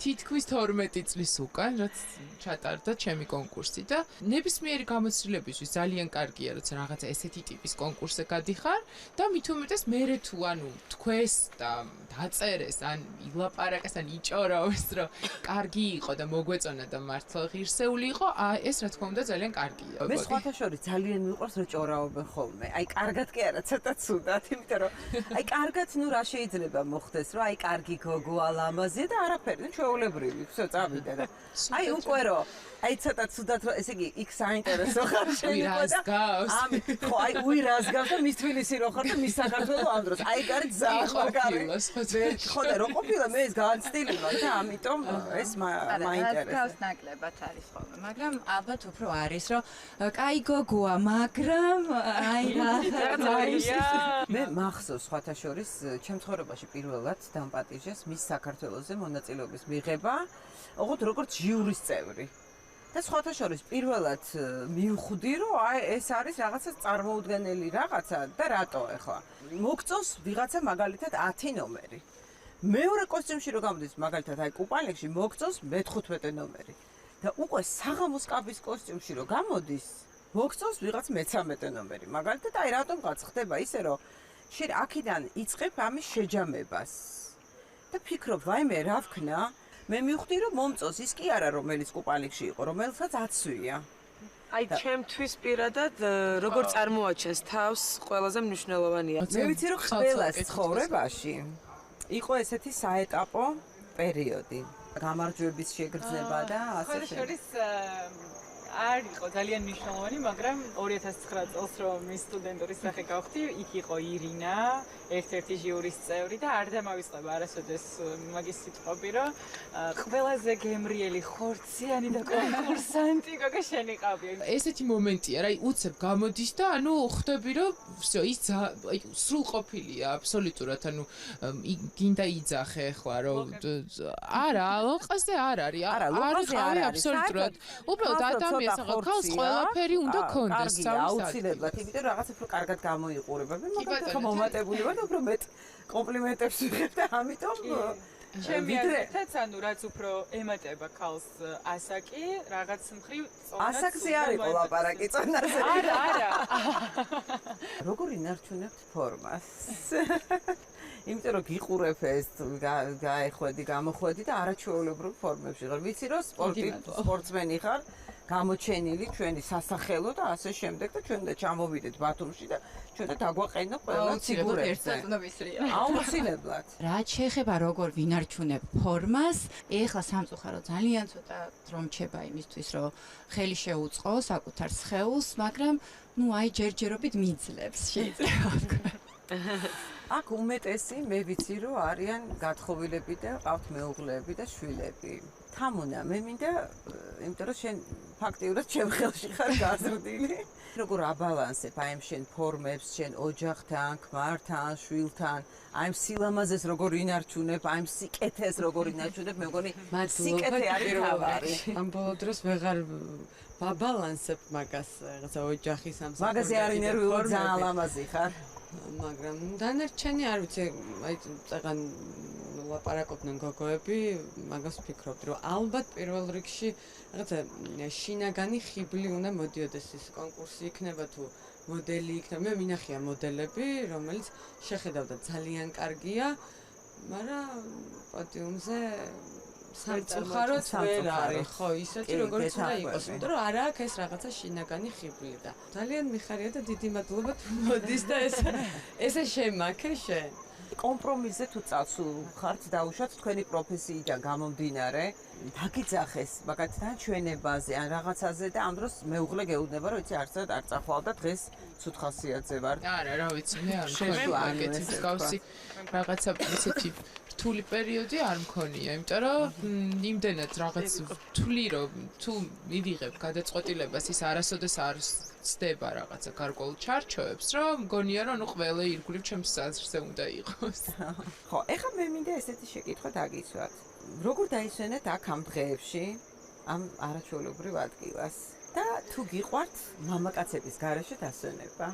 თითქმის 12 წლის უკან, რაც ჩატარდა ჩემი კონკურსი და ნებისმიერი გამოცდილებისთვის ძალიან კარგია, როცა რაღაცა ესეთი ტიპის კონკურსზე გადიხარ და მით უმეტეს მერე თუ ანუ თქვეს და დაწერეს, ან ილაპარაკეს, ან იჭორაოს, რომ კარგი იყო და მოგვეწონა და მართლა ღირსეული იყო, ეს რა თქმა უნდა ძალიან კარგია. მე სხვათა შორის ძალიან მიყვარს რომ ჭორაობენ ხოლმე. აი კარგად კი არა, ცოტა ცუდად, იმიტომ რომ აი კარგად ნუ რა შეიძლება მოხდეს, რომ აი კარგი გოგო ალამაზია და არაფერი, ჩვეულებრივი, всё წავიდა და აი უკვე რომ აი ცოტა ცუდად რომ ესე იგი იქ საინტერესო ხარ შეიძლება და ამით ხო აი უირას გავს და მის თბილისი რო ხარ და მის საქართველოს ამ დროს აი გარეთ ზაღარი ხო და რო ყოფილა მე ეს განცდილი ვარ და ამიტომ ეს მაინტერესებს გავს ნაკლებად არის ხოლმე მაგრამ ალბათ უფრო არის რომ კაი გოგოა მაგრამ აი რა მე მახსოვს სხვათა შორის ჩემ ცხოვრებაში პირველად დამპატიჟეს მის საქართველოსზე მონაწილეობის მიღება ოღონდ როგორც ჟიურის წევრი და სხვათა შორის პირველად მივხვდი რომ აი ეს არის რაღაცა წარმოუდგენელი რაღაცა და რატო ახლა მოგწონს ვიღაცა მაგალითად 10 ნომერი მეორე კოსტიუმში რო გამოდის მაგალითად აი კუპალებში მოგწონს მე-15 ნომერი და უკვე საღამოს კაბის კოსტიუმში რო გამოდის მოგწონს ვიღაც მე-13 ნომერი მაგალითად აი რატომღაც ხდება ისე რომ შენ აქედან იწყებ ამის შეჯამებას და ფიქრობ ვაიმე რა ვქნა მე მივხვდი რომ მომწონს ის კი არა რომელიც კუპალიქში იყო რომელსაც აცვია აი ჩემთვის პირადად როგორ წარმოაჩენს თავს ყველაზე მნიშვნელოვანია მე ვიცი რომ ყველას ცხოვრებაში იყო ესეთი საეტაპო პერიოდი გამარჯვების შეგრძნება და ასე შემდეგ არ იყო ძალიან მნიშვნელოვანი, მაგრამ 2009 წელს რომ ის სტუდენტური სახე გავხდი, იქ იყო ირინა, ერთ-ერთი ჟიურის წევრი და არ დამავიწყება არასოდეს მაგის სიტყვები, რომ ყველაზე გემრიელი ხორციანი და კონკურსანტი გოგო შენი ყავი. ესეთი მომენტია, რა, უცებ გამოდის და ანუ ხვდები რომ всё, ის აი სრულყოფილია აბსოლუტურად, ანუ გინდა იძახე ხლა რომ არა, ლოყაზე არ არის, არ არის აბსოლუტურად. უბრალოდ ადამიანი ხალხს ყველაფერი უნდა ქონდეს აუცილებლად, იმიტომ რომ რაღაც უფრო კარგად გამოიყურება. მე მაგალითად მომატებული ვარ და უფრო მეტ კომპლიმენტებს ვიღებ და ამიტომ ჩემი აზრით, ანუ რაც უფრო ემატება ქალს ასაკი, რაღაც მხრივ წონაც ასაკზე არ იყო ლაპარაკი წონაზე. არა. როგორ ინარჩუნებთ ფორმას? იმიტომ რომ გიყურებ ეს გაეხვედი, გამოხვედი და არაჩვეულებრივ ფორმებში ხარ. ვიცი რომ სპორტსმენი ხარ. გამოჩენილი ჩვენი სასახელო და ასე შემდეგ და ჩვენ და ჩამოვიდეთ ბათუმში და ჩვენ და დაგვაყენო ყველა ციგურებზე. აუცილებლად. რაც შეეხება როგორ ვინარჩუნებ ფორმას, ეხლა სამწუხარო ძალიან ცოტა დრო მრჩება იმისთვის, რომ ხელი შეუწყო საკუთარ სხეულს, მაგრამ ნუ აი ჯერჯერობით მიძლებს შეიძლება ვთქვა. აქ უმეტესი მე ვიცი რომ არიან გათხოვილები და ყავთ მეუღლეები და შვილები. თამუნა მე მინდა იმიტომ რომ შენ ფაქტიურად ჩემ ხელში ხარ გაზრდილი. როგორ აბალანსებ აი შენ ფორმებს, შენ ოჯახთან, ქმართან, შვილთან, აი სილამაზეს როგორ ინარჩუნებ, აი სიკეთეს როგორ ინარჩუნებ, მე მგონი სიკეთე არის თავარი. ამ ბოლო დროს ვეღარ ვაბალანსებ მაგას, რაღაცა ოჯახის ამ საკითხს. მაგაზე არ ინერვიული ძალიან ლამაზი ხარ. მაგრამ დანარჩენი არ ვიცი, აი წაღან ლაპარაკობდნენ გოგოები, მაგას ვფიქრობდი, რომ ალბათ პირველ რიგში რაღაცა შინაგანი ხიბლი უნდა მოდიოდეს ის კონკურსი იქნება თუ მოდელი იქნება. მე მინახია მოდელები, რომელიც შეხედავდა ძალიან კარგია, მაგრამ პოდიუმზე სამწუხაროდ ვერ არის, ხო, ისეთი როგორც უნდა იყოს, იმიტომ რომ არა აქვს ეს რაღაცა შინაგანი ხიბლი და ძალიან მიხარია და დიდი მადლობა თუ მოდის და ესე შემაქე შენ. კომპრომისზე თუ წასულ ხართ დაუშვათ თქვენი პროფესიიდან გამომდინარე, დაგიძახეს მაგალითად ჩვენებაზე ან რაღაცაზე და ამ დროს მეუღლე გეუბნება რომ იცი არცად არ წახვალ და დღეს ცუდ ხასიათზე ვარ. არა, რა ვიცი, მე არ მქონია ეგეთი მსგავსი რაღაცა ისეთი რთული პერიოდი არ მქონია, იმიტომ რომ იმდენად რაღაც რთული რომ თუ მივიღებ გადაწყვეტილებას ის არასოდეს არ ცდება რაღაცა გარკვეულ ჩარჩოებს, რომ მგონია რომ ნუ ყველა ირგვლივ ჩემს საზრზე უნდა იყოს. ხო, ეხლა მე მინდა ესეთი შეკითხვა დაგისვათ. როგორ დაისვენეთ აქ ამ დღეებში ამ არაჩვეულებრივ ადგილას და თუ გიყვართ მამაკაცების გარეშე დასვენება?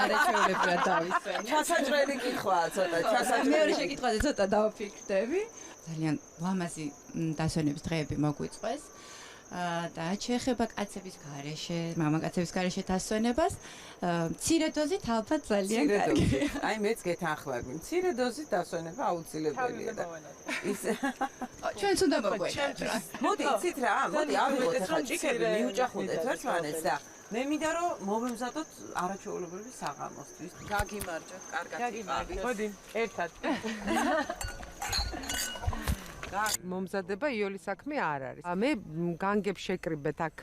არაჩვეულებრივად დავისვენე. ჩასაჭრელი კითხვა ცოტა, ჩასაჭრელი. მეორე შეკითხვაზე ცოტა დავფიქრდები. ძალიან ლამაზი დასვენების დღეები მოგვიწყვეს. და შეეხება კაცების გარეშე, მამაკაცების გარეშე დასვენებას, მცირე დოზით ალბათ ძალიან კარგი. აი მეც გეთანხმები, მცირე დოზით დასვენება აუცილებელია და ის ჩვენც უნდა მოგვეჭრა. მოდი იცით რა, მოდი ავიღოთ ახლა ჭიქები, მიუჭახუნდეთ ერთმანეთს და მე მინდა რომ მომემზადოთ არაჩვეულებრივი საღამოსთვის. გაგიმარჯოთ, კარგად იყავით. მოდი, ერთად. მომზადება იოლის საქმე არ არის. მე განგებ შეკრიბეთ აქ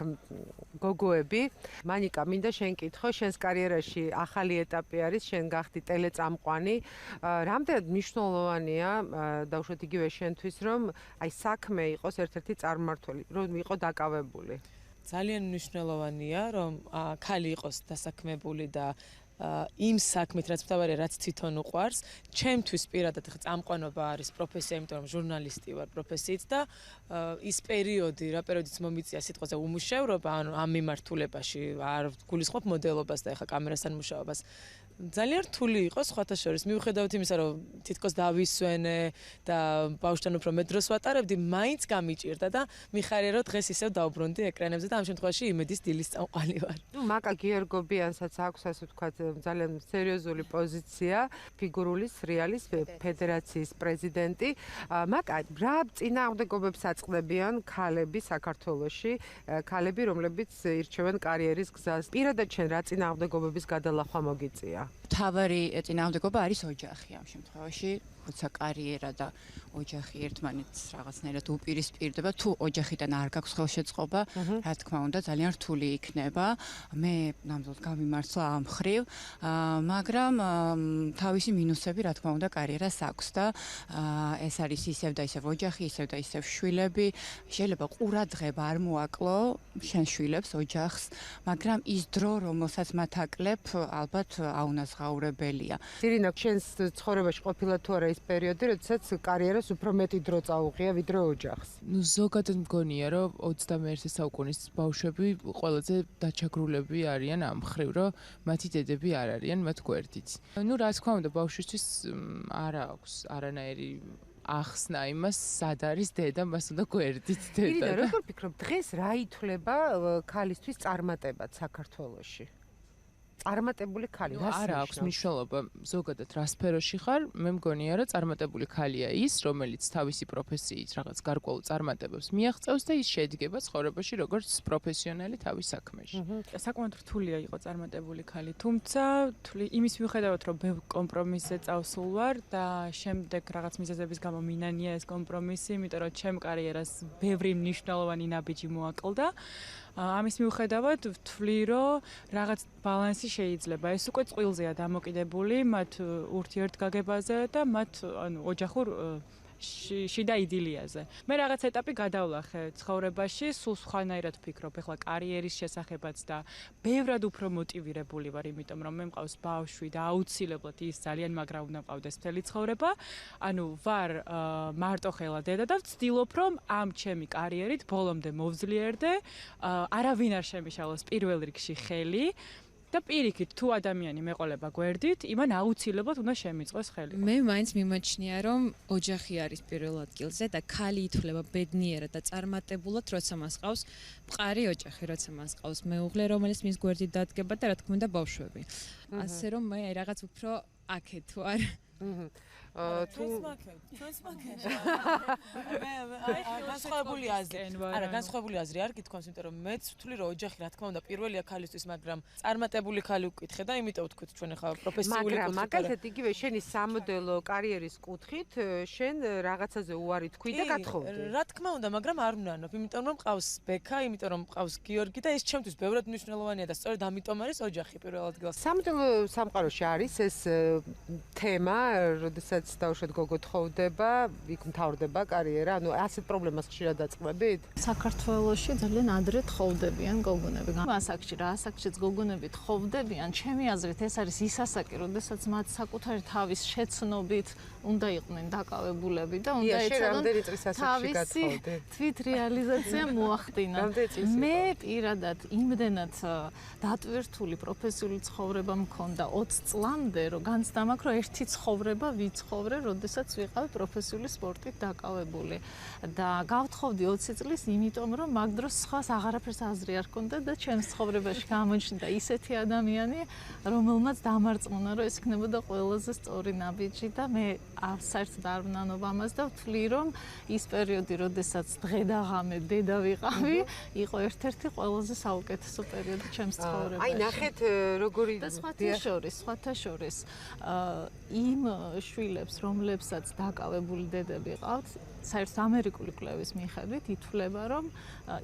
გოგოები. მანიკა, მინდა შენ კითხო, შენს კარიერაში ახალი ეტაპი არის, შენ გახდი ტელეწამყვანი. რამდენად მნიშვნელოვანია დაუშვათ იგივე შენთვის, რომ აი საქმე იყოს ერთ-ერთი წარმმართველი, რომ იყო დაკავებული? ძალიან მნიშვნელოვანია, რომ ქალი იყოს დასაქმებული და იმ საქმით, რაც მთავარია, რაც თვითონ უყვარს. ჩემთვის პირადად წამყვანობა არის პროფესია, იმიტომ რომ ჟურნალისტი ვარ პროფესიით და ის პერიოდი, რა პერიოდიც მომიწია სიტყვაზე უმუშევრობა, ანუ ამ მიმართულებაში არ გულისხმობ მოდელობას და ეხა კამერასთან მუშაობას. ძალიან რთული იყო სხვათა შორის, მიუხედავად იმისა, რომ თითქოს დავისვენე და ბავშვთან უფრო მეტ დროს ვატარებდი, მაინც გამიჭირდა და მიხარია, რომ დღეს ისევ დავბრუნდი ეკრანებზე და ამ შემთხვევაში იმედის დილის წამყვანი ვარ. მაკა გიორგობიანსაც აქვს ასე ვთქვათ ძალიან სერიოზული პოზიცია, ფიგურული სრიალის ფედერაციის პრეზიდენტი. მაკა, რა წინააღმდეგობებს აწყდებიან ქალები საქართველოში, ქალები, რომლებიც ირჩევენ კარიერის გზას? პირადად შენ რა წინააღმდეგობების გადალახვა მოგიწია? მთავარი წინააღმდეგობა არის ოჯახი ამ შემთხვევაში, როცა კარიერა და ოჯახი ერთმანეთს რაღაცნაირად უპირისპირდება, თუ ოჯახიდან არ გაქვს ხელშეწყობა, რა თქმა უნდა, ძალიან რთული იქნება. მე ნამდვილად გამიმართლა ამ მხრივ, მაგრამ თავისი მინუსები, რა თქმა უნდა, კარიერას აქვს და ეს არის ისევ და ისევ ოჯახი, ისევ და ისევ შვილები. შეიძლება ყურადღება არ მოაკლო შენ შვილებს, ოჯახს, მაგრამ ის დრო, რომელსაც მათ აკლებ, ალბათ აუნაზღაურებელია. ირინა, შენს ცხოვრებაში ყოფილა თუ არა ის პერიოდი, როდესაც კარიერას უფრო მეტი დრო წაუღია ვიდრე ოჯახს? ზოგადად მგონია, რომ 21 საუკუნის ბავშვები ყველაზე დაჩაგრულები არიან ამ მხრივ, რომ მათი დედები არ არიან მათ გვერდით. რა თქმა უნდა, ბავშვისთვის არ აქვს არანაირი ახსნა იმას, სად არის დედა, მას უნდა გვერდით დედა. ირინა, როგორ ფიქრობ, დღეს რა ითვლება ქალისთვის წარმატებად საქართველოში? წარმატებული ქალი რა არ აქვს მნიშვნელობა ზოგადად რა სფეროში ხარ, მე მგონია რომ წარმატებული ქალია ის, რომელიც თავისი პროფესიით რაღაც გარკვეულ წარმატებებს მიაღწევს და ის შედგება ცხოვრებაში როგორც პროფესიონალი თავის საქმეში. საკმაოდ რთულია იყო წარმატებული ქალი, თუმცა იმის მიუხედავად რომ ბევრ კომპრომისზე წავსულ ვარ და შემდეგ რაღაც მიზეზების გამო მინანია ეს კომპრომისი, იმიტომ რომ ჩემ კარიერას ბევრი მნიშვნელოვანი ნაბიჯი მოაკლდა. ამის მიუხედავად ვთვლი, რომ რაღაც ბალანსი შეიძლება. ეს უკვე წყვილზეა დამოკიდებული, მათ ურთიერთგაგებაზე და მათ ოჯახურ შიდა იდილიაზე. მე რაღაც ეტაპი გადავლახე ცხოვრებაში, სულ სხვანაირად ვფიქრობ ახლა კარიერის შესახებაც და ბევრად უფრო მოტივირებული ვარ, იმიტომ რომ მე მყავს ბავშვი და აუცილებლად ის ძალიან მაგრა უნდა მყავდეს მთელი ცხოვრება. ანუ ვარ მარტოხელა დედა და ვცდილობ რომ ამ ჩემი კარიერით ბოლომდე მოვძლიერდე, არავინ არ შემიშალოს პირველ რიგში ხელი. და პირიქით თუ ადამიანი მეყოლება გვერდით, იმან აუცილებლად უნდა შემიწყოს ხელი. მე მაინც მიმაჩნია, რომ ოჯახი არის პირველ ადგილზე და ქალი ითვლება ბედნიერად და წარმატებულად, როცა მას ყავს მყარი ოჯახი, როცა მას ყავს მეუღლე, რომელიც მის გვერდით დადგება და რა თქმა უნდა ბავშვები. ასე რომ მე რაღაც უფრო აქეთ თუ არ განსხვავებული აზრი არ გითქვამს, იმიტომ რომ მეც ვთვლი, რომ ოჯახი რა თქმა უნდა პირველია ქალისთვის, მაგრამ წარმატებული ქალი ვკითხე და იმიტომ ვთქვით ჩვენ ახლა პროფესიული კუთხით. მაგალითად იგივე შენი სამოდელო კარიერის კუთხით შენ რაღაცაზე უარი თქვი და გათხოვდი. რა თქმა უნდა, მაგრამ არ ვნანობ, იმიტომ რომ მყავს ბექა, იმიტომ რომ მყავს გიორგი და ეს ჩემთვის ბევრად მნიშვნელოვანია და სწორედ ამიტომ არის ოჯახი პირველ ადგილას. სამოდელო სამყაროში არის ეს თემა, როდესაც სადაც დაუშვათ გოგო თხოვდება, იქ მთავრდება კარიერა, ანუ ასეთ პრობლემას ხშირად დაწყობებით? საქართველოში ძალიან ადრე თხოვდებიან გოგონები. ასაკში რა ასაკშიც გოგონები თხოვდებიან, ჩემი აზრით ეს არის ის ასაკი, როდესაც მათ საკუთარი თავის შეცნობით უნდა იყვნენ დაკავებულები და უნდა ეცადონ თავისი თვით რეალიზაცია მოახდინონ. მე პირადად იმდენად დატვირთული პროფესიული ცხოვრება მქონდა 20 წლამდე, რომ განცდა მაქვს, რომ ერთი ცხოვრება ვიცხოვრე, როდესაც ვიყავ პროფესიული სპორტით დაკავებული და გავთხოვდი 20 წლის, იმიტომ რომ მაგ დროს სხვას აღარაფერს აზრი არ ჰქონდა და ჩემს ცხოვრებაში გამოჩნდა ისეთი ადამიანი, რომელმაც დამარწმუნა, რომ ეს იქნებოდა ყველაზე სწორი ნაბიჯი და მე საერთოდ არ ვნანობ ამას და ვთვლი, რომ ის პერიოდი, როდესაც დღე და ღამე დედა ვიყავი, იყო ერთ-ერთი ყველაზე საუკეთესო პერიოდი ჩემს ცხოვრებაში. აი, ნახეთ როგორი და სხვათა შორის იმ შვილებს, რომლებსაც დაკავებული დედები ყავთ, საერთოდ ამერიკული კვლევის მიხედვით ითვლება, რომ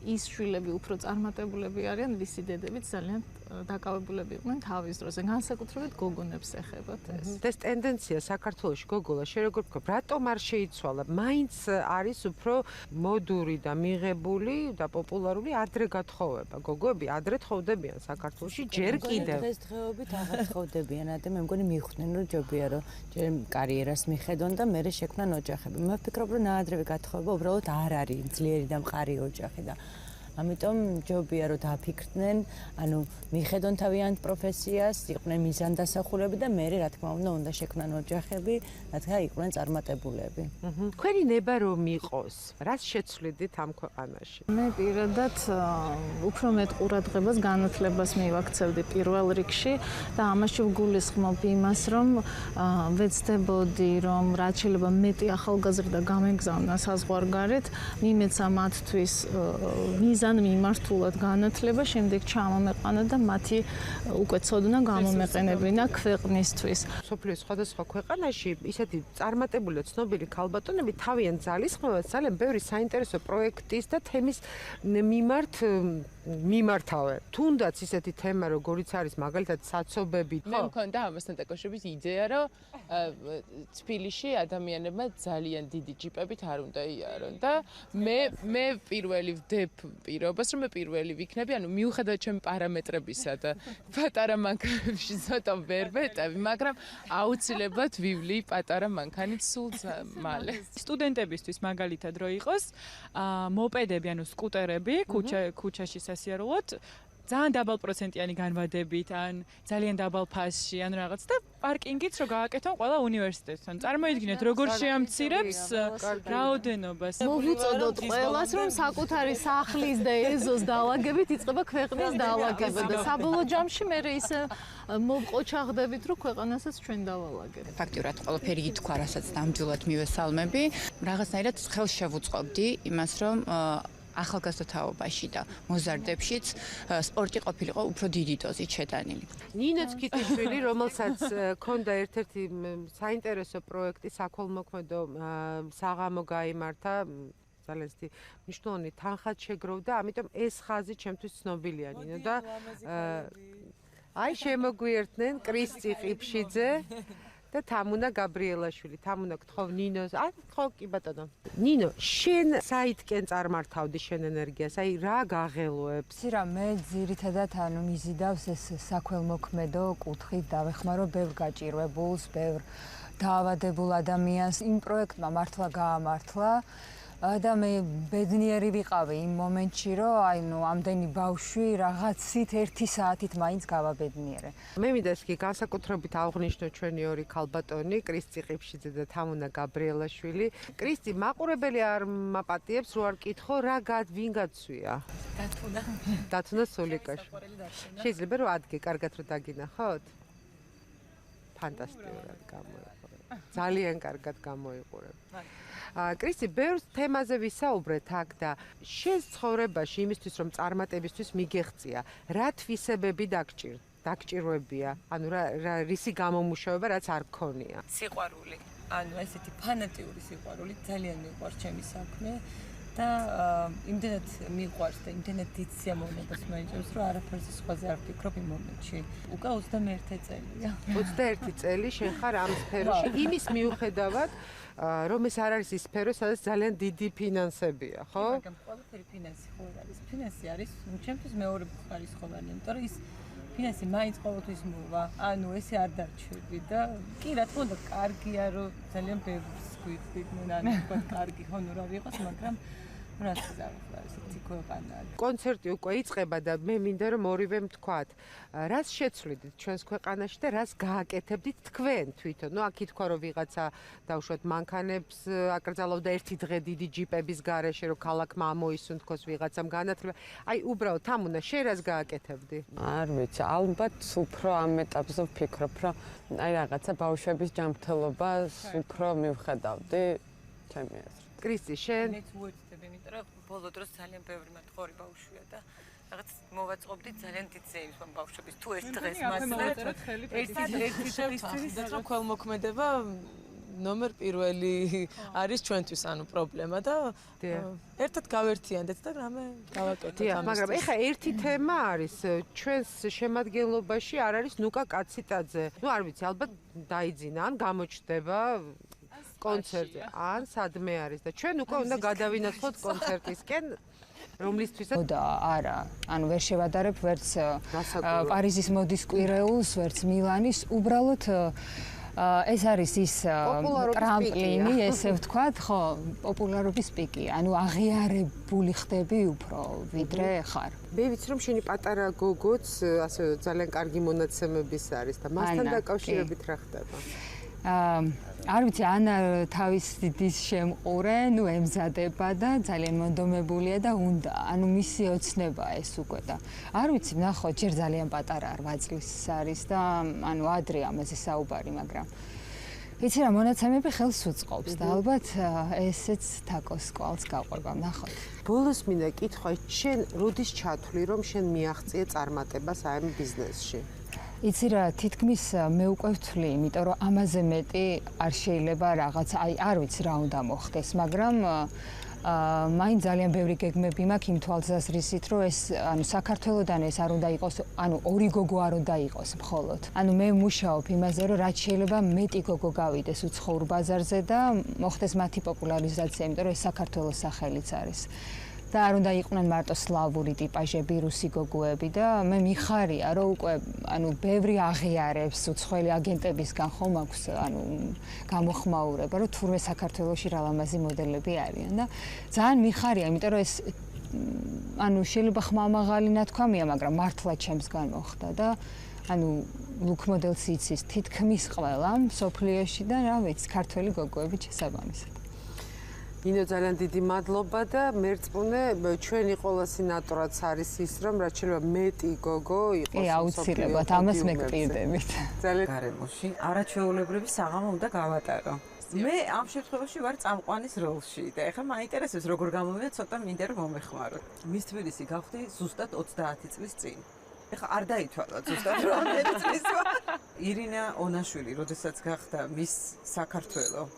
ის შვილები უფრო წარმატებულები არიან, ვისი დედებიც ძალიან დაკავებულები იყვნენ თავის დროზე, განსაკუთრებით გოგონებს ეხებათ ეს. ეს ტენდენცია საქართველოში გოგოლა, შე როგორ ვქო, რატომ არ შეიცვალა? მაინც არის უფრო მოდური და მიღებული და პოპულარული ადრე გათხოვება. გოგოები ადრე თხოვდებიან საქართველოში ჯერ კიდევ. დღესდღეობით აღარ თხოვდებიან, და მე მგონი მიხვდნენ, რომ ჯობია, რომ ჯერ კარიერას მიხედონ და მერე შექმნან ოჯახები. მე ვფიქრობ, რომ ნაადრევი გათხოვება უბრალოდ არ არის ძლიერი და მყარი ოჯახი და ამიტომ ჯობია რომ დაფიქრდნენ, ანუ მიხედონ თავიანთ პროფესიას, იყვნენ მიზანდასახულები და მე რა თქმა უნდა შექმნან ოჯახები, რადგან იყვნენ წარმატებულები. თქვენი ნება რომ იყოს, რას შეცვლიდით ამ ქვეყანაში? მე პირადად უფრო მეტ ყურადღებას განათლებას მივაქცევდი პირველ რიგში და ამაში ვგულისხმობ იმას, რომ ვეცდებოდი, რომ რაც შეიძლება მეტი ახალგაზრდა გამეგზავნა საზღვარგარეთ, მიმეცა მათთვის მიზანი მიმართულად განათლება, შემდეგ ჩამომეყანა და მათი უკვე ცოდნა გამომეყენებინა ქვეყნისთვის. სოფლის სხვადასხვა ქვეყანაში ისეთი წარმატებული ცნობილი ქალბატონები თავიანთ ძალისხმევას ძალიან ბევრი საინტერესო პროექტის და თემის მიმართ მიმართავენ. თუნდაც ისეთი თემა, როგორიც არის მაგალითად საცობები. მე მქონდა ამასთან დაკავშირებით იდეა, რომ თბილისში ადამიანებმა ძალიან დიდი ჯიპებით არ უნდა იარონ და მე პირველი ვდებ პირობას, რომ მე პირველი ვიქნები, ანუ მიუხედავად ჩემი პარამეტრებისა და პატარა მანქანებში ცოტა ვერ ვეტევი, მაგრამ აუცილებლად ვივლი პატარა მანქანით სულ მალე. სტუდენტებისთვის მაგალითად რო იყოს, მოპედები, ანუ სკუტერები, ქუჩაში სასიარულოდ ძალიან დაბალ პროცენტიანი განვადებით, ან ძალიან დაბალ ფასში, ან რაღაც და პარკინგიც რო გააკეთონ ყველა უნივერსიტეტთან. წარმოიდგინეთ, როგორ შეამცირებს რაოდენობას. მოვუწოდოთ ყველას, რომ საკუთარი სახლის და ეზოს დაალაგებით იწყება ქვეყნის დაალაგება და საბოლოო ჯამში მე ისე მოვყოჩაღდებით, რომ ქვეყანასაც ჩვენ დავალაგებთ. ფაქტიურად ყველაფერი ითქვა, რასაც ნამდვილად მივესალმები. რაღაცნაირად ხელს შევუწყობდი იმას, რომ ახალგაზრდა თაობაში და მოზარდებშიც სპორტი ყოფილიყო უფრო დიდი დოზით შეტანილი. ნინო ცქიტიშვილი, რომელსაც ქონდა ერთ-ერთი საინტერესო პროექტი საქველმოქმედო საღამო გაიმართა, ძალიან მნიშვნელოვანი თანხად შეგროვდა, ამიტომ ეს ხაზი ჩემთვის ცნობილია ნინო და აი შემოგვიერთნენ კრისტი ყიფშიძე და თამუნა გაბრიელაშვილი. თამუნა გთხოვ ნინოს, გთხოვ კი ბატონო. ნინო, შენ საითკენ წარმართავდი შენ ენერგიას? აი რა გაღელოებს? რა მე ძირითადად ანუ მიზიდავს ეს საქველმოქმედო კუთხით დავეხმარო ბევრ გაჭირვებულს, ბევრ დაავადებულ ადამიანს. იმ პროექტმა მართლა გაამართლა. და მე ბედნიერი ვიყავი იმ მომენტში, რომ აი ნუ ამდენი ბავშვი რაღაცით 1 საათით მაინც გავაბედნიერე. მე მინდა ეს კი განსაკუთრებით აღვნიშნო ჩვენი ორი ქალბატონი, კრისტი ყიფშიძე და თამუნა გაბრიელაშვილი. კრისტი, მაყურებელი არ მაპატიებს, რო არ კითხო, ვინ გაცვია? დათუნა სოლიკაშვილი. შეიძლება რომ ადგე კარგად რო დაგინახოთ? ფანტასტიკურად გამოიყურებ. ძალიან კარგად გამოიყურებ. კრისტი, ბევრ თემაზე ვისაუბრეთ აქ და შენ ცხოვრებაში იმისთვის რომ წარმატებისთვის მიგეღწია, რა თვისებები დაგჭირვებია? ანუ რა რისი გამომუშავება რაც არ გქონია? სიყვარული. ანუ ესეთი ფანატიური სიყვარული, ძალიან მიყვარს ჩემი საქმე და იმდენად მიყვარს და იმდენად დიდ სიამოვნებას მაიჭებს, რომ არაფერზე სხვაზე არ ვფიქრობ იმ მომენტში. უკვე 21 წელია. 21 წელი შენ ხარ ამ სფეროში, იმის მიუხედავად, რომ ეს არ არის ის სფერო, სადაც ძალიან დიდი ფინანსებია, ხო? მაგრამ ყველაფერი ფინანსი ხო არის. ფინანსი არის ჩემთვის მეორე ხარისხოვანი, იმიტომ რომ ის ფინანსი მაინც ყოველთვის მოვა. ანუ ესე არ დარჩები და კი რა თქმა უნდა, კარგია რომ ძალიან ბევრს გვიხდით, ანუ თქვა კარგი ჰონორარი იყოს, მაგრამ რა შეიძლება ისეთი ქვეყანა. კონცერტი უკვე იწყება და მე მინდა რომ ორივე ვთქვათ, რას შეცვლიდით ჩვენს ქვეყანაში და რას გააკეთებდით თქვენ თვითონ. ნუ აქ ითქვა რომ ვიღაცა დავუშვათ მანქანებს აკრძალავდა ერთი დღე დიდი ჯიპების გარეშე, რომ ქალაქმა ამოისუნთქოს ვიღაცამ განათლება. აი უბრალოდ ამ უნდა შენ რას გააკეთებდი? არ ვიცი, ალბათ უფრო ამ ეტაპზე ვფიქრობ, რომ აი რაღაცა ბავშვების ჯანმრთელობას უფრო მივხედავდი ჩემი აზრით. კრისტი, შენ იმიტომ რომ ბოლო დროს ძალიან ბევრი მათყორი ბავშვია და რაღაც მოვაწყობდი ძალიან დიდ ზეიმს ამ ბავშვების თუ ეს დღეს მასწავლეთ ერთი რომ ქველმოქმედება ნომერ პირველი არის ჩვენთვის ანუ პრობლემა და ერთად გავერთიანდეთ და რამე გავაკეთოთ ამას. მაგრამ ეხლა ერთი თემა არის ჩვენს შემადგენლობაში არ არის ნუკა კაციტაძე. ნუ არ ვიცი, ალბათ დაიძინა ან გამოჩნდება კონცერტზე ან სადმე არის და ჩვენ უკვე უნდა გადავინაცვლოთ კონცერტისკენ რომლისთვისაც და არა ანუ ვერ შევადარებ ვერც პარიზის მოდის კვირეულს ვერც მილანის უბრალოდ ეს არის ის ტრამპლინი ესე ვთქვათ ხო პოპულარობის პიკი ანუ აღიარებული ხდები უფრო ვიდრე ხარ მე ვიცი რომ შენი პატარა გოგოც ასე ძალიან კარგი მონაცემების არის და მასთან დაკავშირებით რა ხდება არ ვიცი ანა თავის დიდის შემყურე, ნუ ემზადება და ძალიან მონდომებულია და უნდა, ანუ მისი ოცნება ეს უკვე და არ ვიცი, ნახოთ, ჯერ ძალიან პატარა 8 წლის არის და ანუ ადრე ამაზე საუბარი, მაგრამ იცი რა მონაცემები ხელს უწყობს და ალბათ ესეც თაკოს კვალს გაყვება, ნახოთ. ბოლოს მინდა კითხვა, შენ როდის ჩათვლი რომ შენ მიაღწიე წარმატებას ამ ბიზნესში? იცი რა, თითქმის მე უკვე ვთვლი, იმიტომ რომ ამაზე მეტი არ შეიძლება რაღაც, აი არ ვიცი რა უნდა მოხდეს, მაგრამ მაინც ძალიან ბევრი გეგმები მაქვს იმ თვალსაზრისით, რომ ეს ანუ საქართველოდან ეს არ უნდა იყოს, ანუ ორი გოგო არ უნდა იყოს მხოლოდ. ანუ მე ვმუშაობ იმაზე, რომ რაც შეიძლება მეტი გოგო გავიდეს უცხოურ ბაზარზე და მოხდეს მათი პოპულარიზაცია, იმიტომ რომ ეს საქართველოს სახელიც არის. და არ უნდა იყვნენ მარტო სლავური ტიპაჟები, რუსი გოგოები და მე მიხარია, რომ უკვე ანუ ბევრი აღიარებს უცხოელი აგენტებისგან ხომ აქვს ანუ გამოხმაურება, რომ თურმე საქართველოში რა ლამაზი მოდელები არიან და ძალიან მიხარია, იმიტომ რომ ეს ანუ შეიძლება ხმამაღალი ნათქვამია, მაგრამ მართლა ჩემსგან მოხდა და ანუ ლუკ მოდელს იცის თითქმის ყველა მსოფლიოში და რა ვიცი, ქართველი გოგოები შესაბამისად. ინო ძალიან დიდი მადლობა და მერწმუნე ჩვენი ყოველასი ნატრაც არის ის რომ რაც შეიძლება მეტი გოგო იყოს აუცილებლად ამას მეკპირდებით ძალიან გარემოში არაჩვეულებრივი საღამო უნდა გავატარო მე ამ შემთხვევაში ვარ წამყვანის როლში და ეხლა მაინტერესებს როგორ გამოვიდა ცოტა მინდა რომ მომეხმაროთ მის თბილისი გავხდი ზუსტად 30 წლის წინ ეხლა არ დაითვალა ზუსტად რომელი წლის ვარ ირინა ონაშვილი როდესაც გახდა მის საქართველო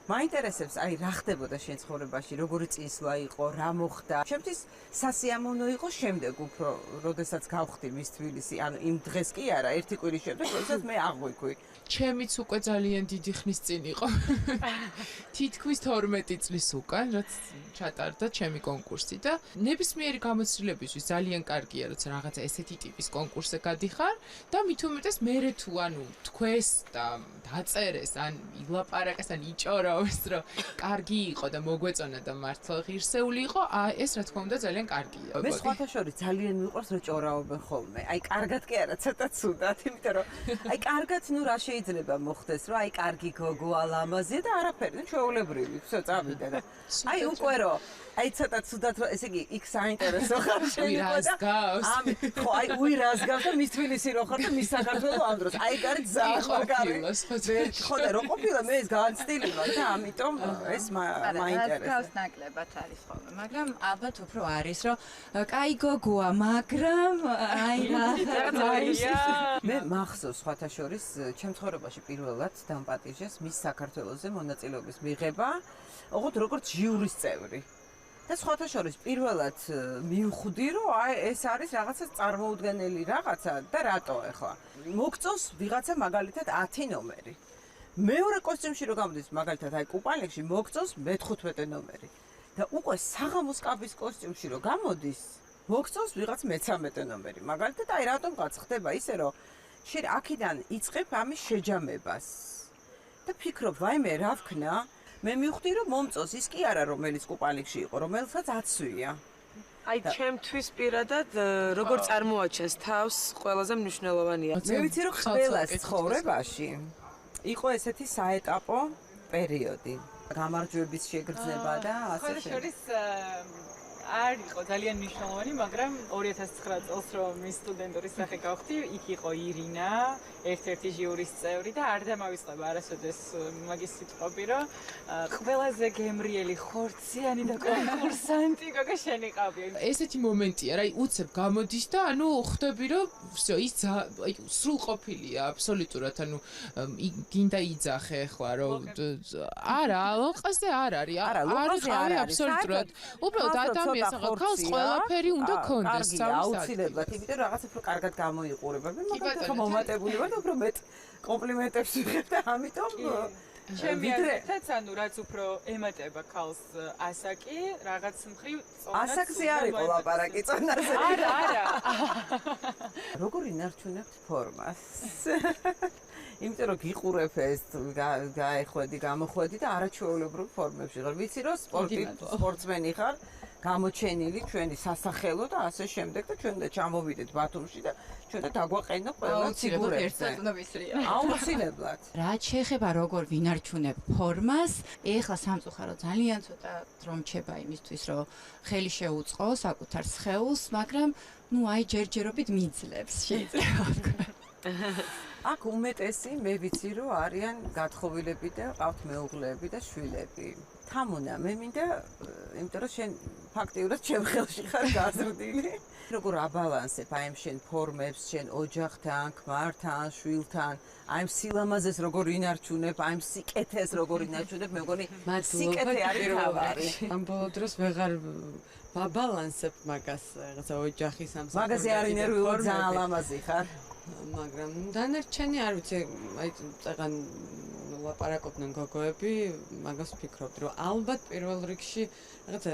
მაინტერესებს, აი რა ხდებოდა შენ ცხოვრებაში, როგორი წინსვლა იყო, რა მოხდა. ჩემთვის სასიამოვნო იყო შემდეგ უფრო, როდესაც გავხდი მის თბილისი, ანუ იმ დღეს კი არა, ერთი კვირის შემდეგ, როდესაც მე აღვიქვი. ჩემიც უკვე ძალიან დიდი ხნის წინ იყო. თითქმის 12 წლის უკან, რაც ჩატარდა ჩემი კონკურსი და ნებისმიერი გამოცდილებისთვის ძალიან კარგია, როცა რაღაცა ესეთი ტიპის კონკურსზე გადიხარ და მით უმეტეს მერე თუ ანუ თქვეს და დაწერეს, ან ილაპარაკეს, ან იჭორაოს, რომ კარგი იყო და მოგვეწონა და მართლა ღირსეული იყო, ეს რა თქმა უნდა ძალიან კარგია. მე სხვათა შორის ძალიან მიყვარს რომ ჭორაობენ ხოლმე. აი კარგად კი არა, ცოტა ცუდად, იმიტომ რომ აი კარგად ნუ რა შეიძლება მოხდეს, რომ აი კარგი გოგოა ლამაზია და არაფერი, ჩვეულებრივი, всё წავიდა და აი უკვე რომ აი ცოტა ცუდად რომ ესე იგი იქ საინტერესო ხარ შეიძლება და ხო აი უი რას გავს და მის თბილისი რო ხარ და მის საქართველო ამ დროს აი გარეთ ზაარ გარი ხო და რო ყოფილა მე ეს განცდილი ვარ და ამიტომ ეს მაინტერესებს გავს ნაკლებად არის ხოლმე მაგრამ ალბათ უფრო არის რომ კაი გოგოა მაგრამ აი რა მე მახსოვს სხვათა შორის ჩემ ცხოვრებაში პირველად დამპატიჟეს მის საქართველოზე მონაწილეობის მიღება ოღონდ როგორც ჟიურის წევრი და სხვათა შორის პირველად მივხვდი, რომ აი ეს არის რაღაცა წარმოუდგენელი რაღაცა და რატო ახლა. მოგწონს ვიღაცა მაგალითად 10 ნომერი. მეორე კოსტიუმში რო გამოდის მაგალითად აი კუპალებში მოგწონს მე-15 ნომერი. და უკვე საღამოს კაბის კოსტიუმში რო გამოდის, მოგწონს ვიღაც მე-13 ნომერი. მაგალითად აი რატომღაც ხდება ისე, რომ შენ აქედან იწყებ ამის შეჯამებას. და ფიქრობ, ვაიმე, რა ვქნა? მე მივხვდი, რომ მომწონს ის კი არა, რომელიც კუპალიქში იყო, რომელსაც აცვია. აი, ჩემთვის პირადად როგორ წარმოაჩენს თავს ყველაზე მნიშვნელოვანია. მე ვიცი, რომ ყველას ცხოვრებაში იყო ესეთი საეტაპო პერიოდი. გამარჯვების შეგრძნება და ასე შორის არ იყო ძალიან მნიშვნელოვანი, მაგრამ 2009 წელს რომ მის სტუდენტური სახე გავხდი, იქ იყო ირინა, ერთ-ერთი ჟიურის წევრი და არ დამავიწყება არასოდეს მაგის სიტყვები, რომ ყველაზე გემრიელი ხორციანი და კონკურსანტი გოგო შენი ყავი. ესეთი მომენტია, რა, უცებ გამოდის და ანუ ხვდები, რომ всё, ის აი სრულყოფილია აბსოლუტურად, ანუ გინდა იძახე ახლა, რომ არა, ალყაზე არ არის, არ არის აბსოლუტურად. უბრალოდ ადამიანს ახლა ქალს ყველაფერი უნდა კონდეს სამს აუცილებლად, იმიტომ რომ რაღაც უფრო კარგად გამოიყურება. მე მაგალითად მომატებული ვარ და უფრო მეტ კომპლიმენტებს ვიღებ და ამიტომ ჩემი აზრითაც ანუ რაც უფრო ემატება ქალს ასაკი, რაღაც მხრივ წონაც ასაკზე არ იყო ლაპარაკი წონაზე. არა. როგორ ინარჩუნებთ ფორმას? იმიტომ რომ გიყურებ ეს გაეხვედი, გამოხვედი და არაჩვეულებრივ ფორმებში ხარ. ვიცი რომ სპორტსმენი ხარ, გამოჩენილი ჩვენი სასახელო და ასე შემდეგ და ჩვენ და ჩამოვიდეთ ბათუმში და ჩვენ და დაგვაყენო ყველა ფიგურებზე. აუცილებლად. რაც შეეხება როგორ ვინარჩუნებ ფორმას, ეხლა სამწუხარო ძალიან ცოტა დრო მრჩება იმისთვის, რომ ხელი შეუწყო საკუთარ სხეულს, მაგრამ ნუ აი ჯერჯერობით მიძლებს შეიძლება ვთქვა. აქ უმეტესი მე ვიცი რომ არიან გათხოვილები და ყავთ მეუღლეები და შვილები. თამუნა, მე მინდა, იმიტომ რომ შენ ფაქტიურად ჩემ ხელში ხარ გაზრდილი. როგორ აბალანსებ აი ამ შენ ფორმებს, შენ ოჯახთან, ქმართან, შვილთან, აი ამ სილამაზეს როგორ ინარჩუნებ, აი ამ სიკეთეს როგორ ინარჩუნებ, მე მგონი სიკეთე არის თავარი. ამ ბოლო დროს ვეღარ ვაბალანსებ მაგას, რაღაცა ოჯახის ამ საკუთარ. მაგაზე არ ინერვიულად ძალიან ლამაზი ხარ. მაგრამ დანარჩენი არ ვიცი, აი წაღან ლაპარაკობდნენ გოგოები, მაგას ვფიქრობთ, რომ ალბათ პირველ რიგში რაღაცა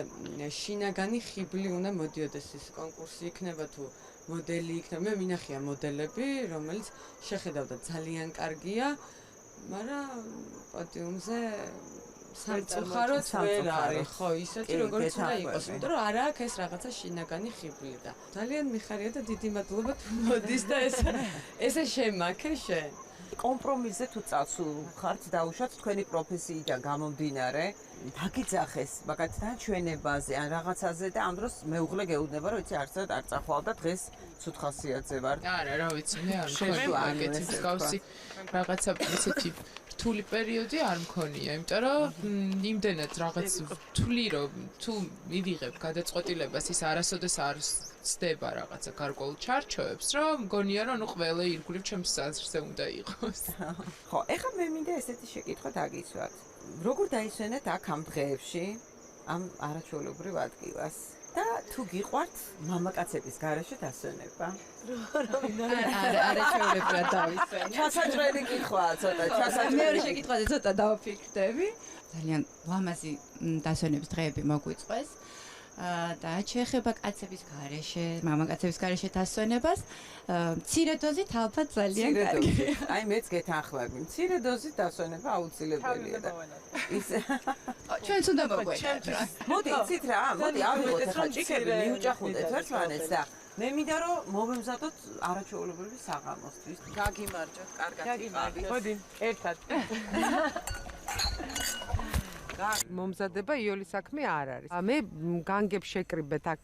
შინაგანი ხიბლი უნდა მოდიოდეს ის კონკურსი იქნება თუ მოდელი იქნება. მე მინახია მოდელები, რომელიც შეხედავდა ძალიან კარგია, მაგრამ პოდიუმზე სამწუხაროდ ვერ არის, ხო, ისეთი როგორც უნდა იყოს, იმიტომ რომ არ აქვს ეს რაღაცა შინაგანი ხიბლი და ძალიან მიხარია და დიდი მადლობა თუ მოდის და ესე შემაქე შენ. კომპრომისზე თუ წასულ ხართ დაუშვათ თქვენი პროფესიიდან გამომდინარე, დაგიძახეს მაგალითად ჩვენებაზე ან რაღაცაზე და ამ დროს მეუღლე გეუბნება რომ იცი არცად არ წახვალ და დღეს ცუდ ხასიათზე ვარ. არა, რა ვიცი, მე არ მქონია ეგეთი მსგავსი რაღაცა ესეთი რთული პერიოდი არ მქონია, იმიტომ რომ იმდენად რაღაც რთული რომ თუ მივიღებ გადაწყვეტილებას ის არასოდეს არ ცდება რაღაცა გარკვეულ ჩარჩოებს, რომ მგონია რომ ყველა ირგვლივ ჩემს საზრზე უნდა იყოს. ხო, ეხლა მე მინდა ესეთი შეკითხვა დაგიცვათ. როგორ დაისვენეთ აქ ამ დღეებში ამ არაჩვეულებრივ ადგილას? და თუ გიყვართ მამაკაცების გარეშე დასვენება? არაჩვეულებრივად დავისვენე. ჩასაჭრელი კითხვაა ცოტა, ჩასაჭრელი. მეორე შეკითხვაზე ცოტა დავფიქრდები. ძალიან ლამაზი დასვენების დღეები მოგვიწყვეს. და შეეხება კაცების გარეშე, მამაკაცების გარეშე დასვენებას, მცირე დოზით ალბათ ძალიან კარგია. აი მეც გეთანხმები, მცირე დოზით დასვენება აუცილებელია და ის ჩვენც უნდა მოგვეჭათ რა. მოდი, იცით რა, მოდი ავიღოთ ახლა ჭიქები, მიუჭახუნდეთ ერთმანეთს და მე მინდა რომ მოვემზადოთ არაჩვეულებრივი საღამოსთვის. გაგიმარჯოთ, კარგად. გაგიმარჯოთ. მოდი, ერთად. მომზადება იოლის საქმე არ არის. მე განგებ შეკრიბეთ აქ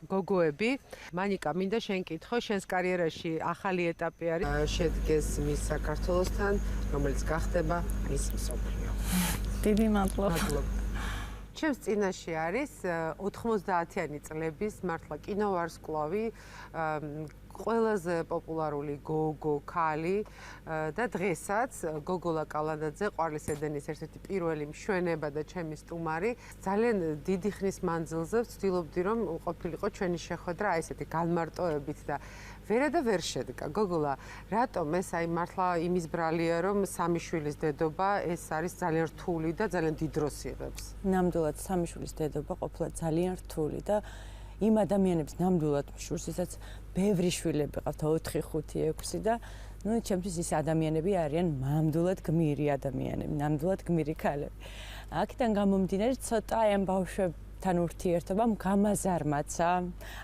გოგოები. მანიკა, მინდა შენ კითხო, შენს კარიერაში ახალი ეტაპი არის. შედგეს მის საქართველოსთან, რომელიც გახდება მის მსოფლიო. დიდი მადლობა. ჩემს წინაშე არის 90-იანი წლების მართლა კინოვარსკვლავი ყველაზე პოპულარული გოგო ქალი და დღესაც გოგოლა კალანდაძე ყვარლის ედენის ერთ-ერთი პირველი მშვენება და ჩემი სტუმარი ძალიან დიდი ხნის მანძილზე ვცდილობდი რომ ყოფილიყო ჩვენი შეხვედრა აი ესეთი განმარტოებით და ვერა და ვერ შედგა. გოგოლა, რატომ ეს აი მართლა იმის ბრალია რომ სამი შვილის დედობა ეს არის ძალიან რთული და ძალიან დიდ დროს იღებს. ნამდვილად სამი შვილის დედობა ყოფილა ძალიან რთული და იმ ადამიანებს ნამდვილად მშურს, ვისაც ბევრი შვილები ყავთ 4, 5, 6 და ну, ჩემთვის ის ადამიანები არიან ნამდვილად გმირი ადამიანები, ნამდვილად გმირი ქალები. აქედან გამომდინარე ცოტა აი ამ ბავშვებთან ურთიერთობამ გამაზარმაცა.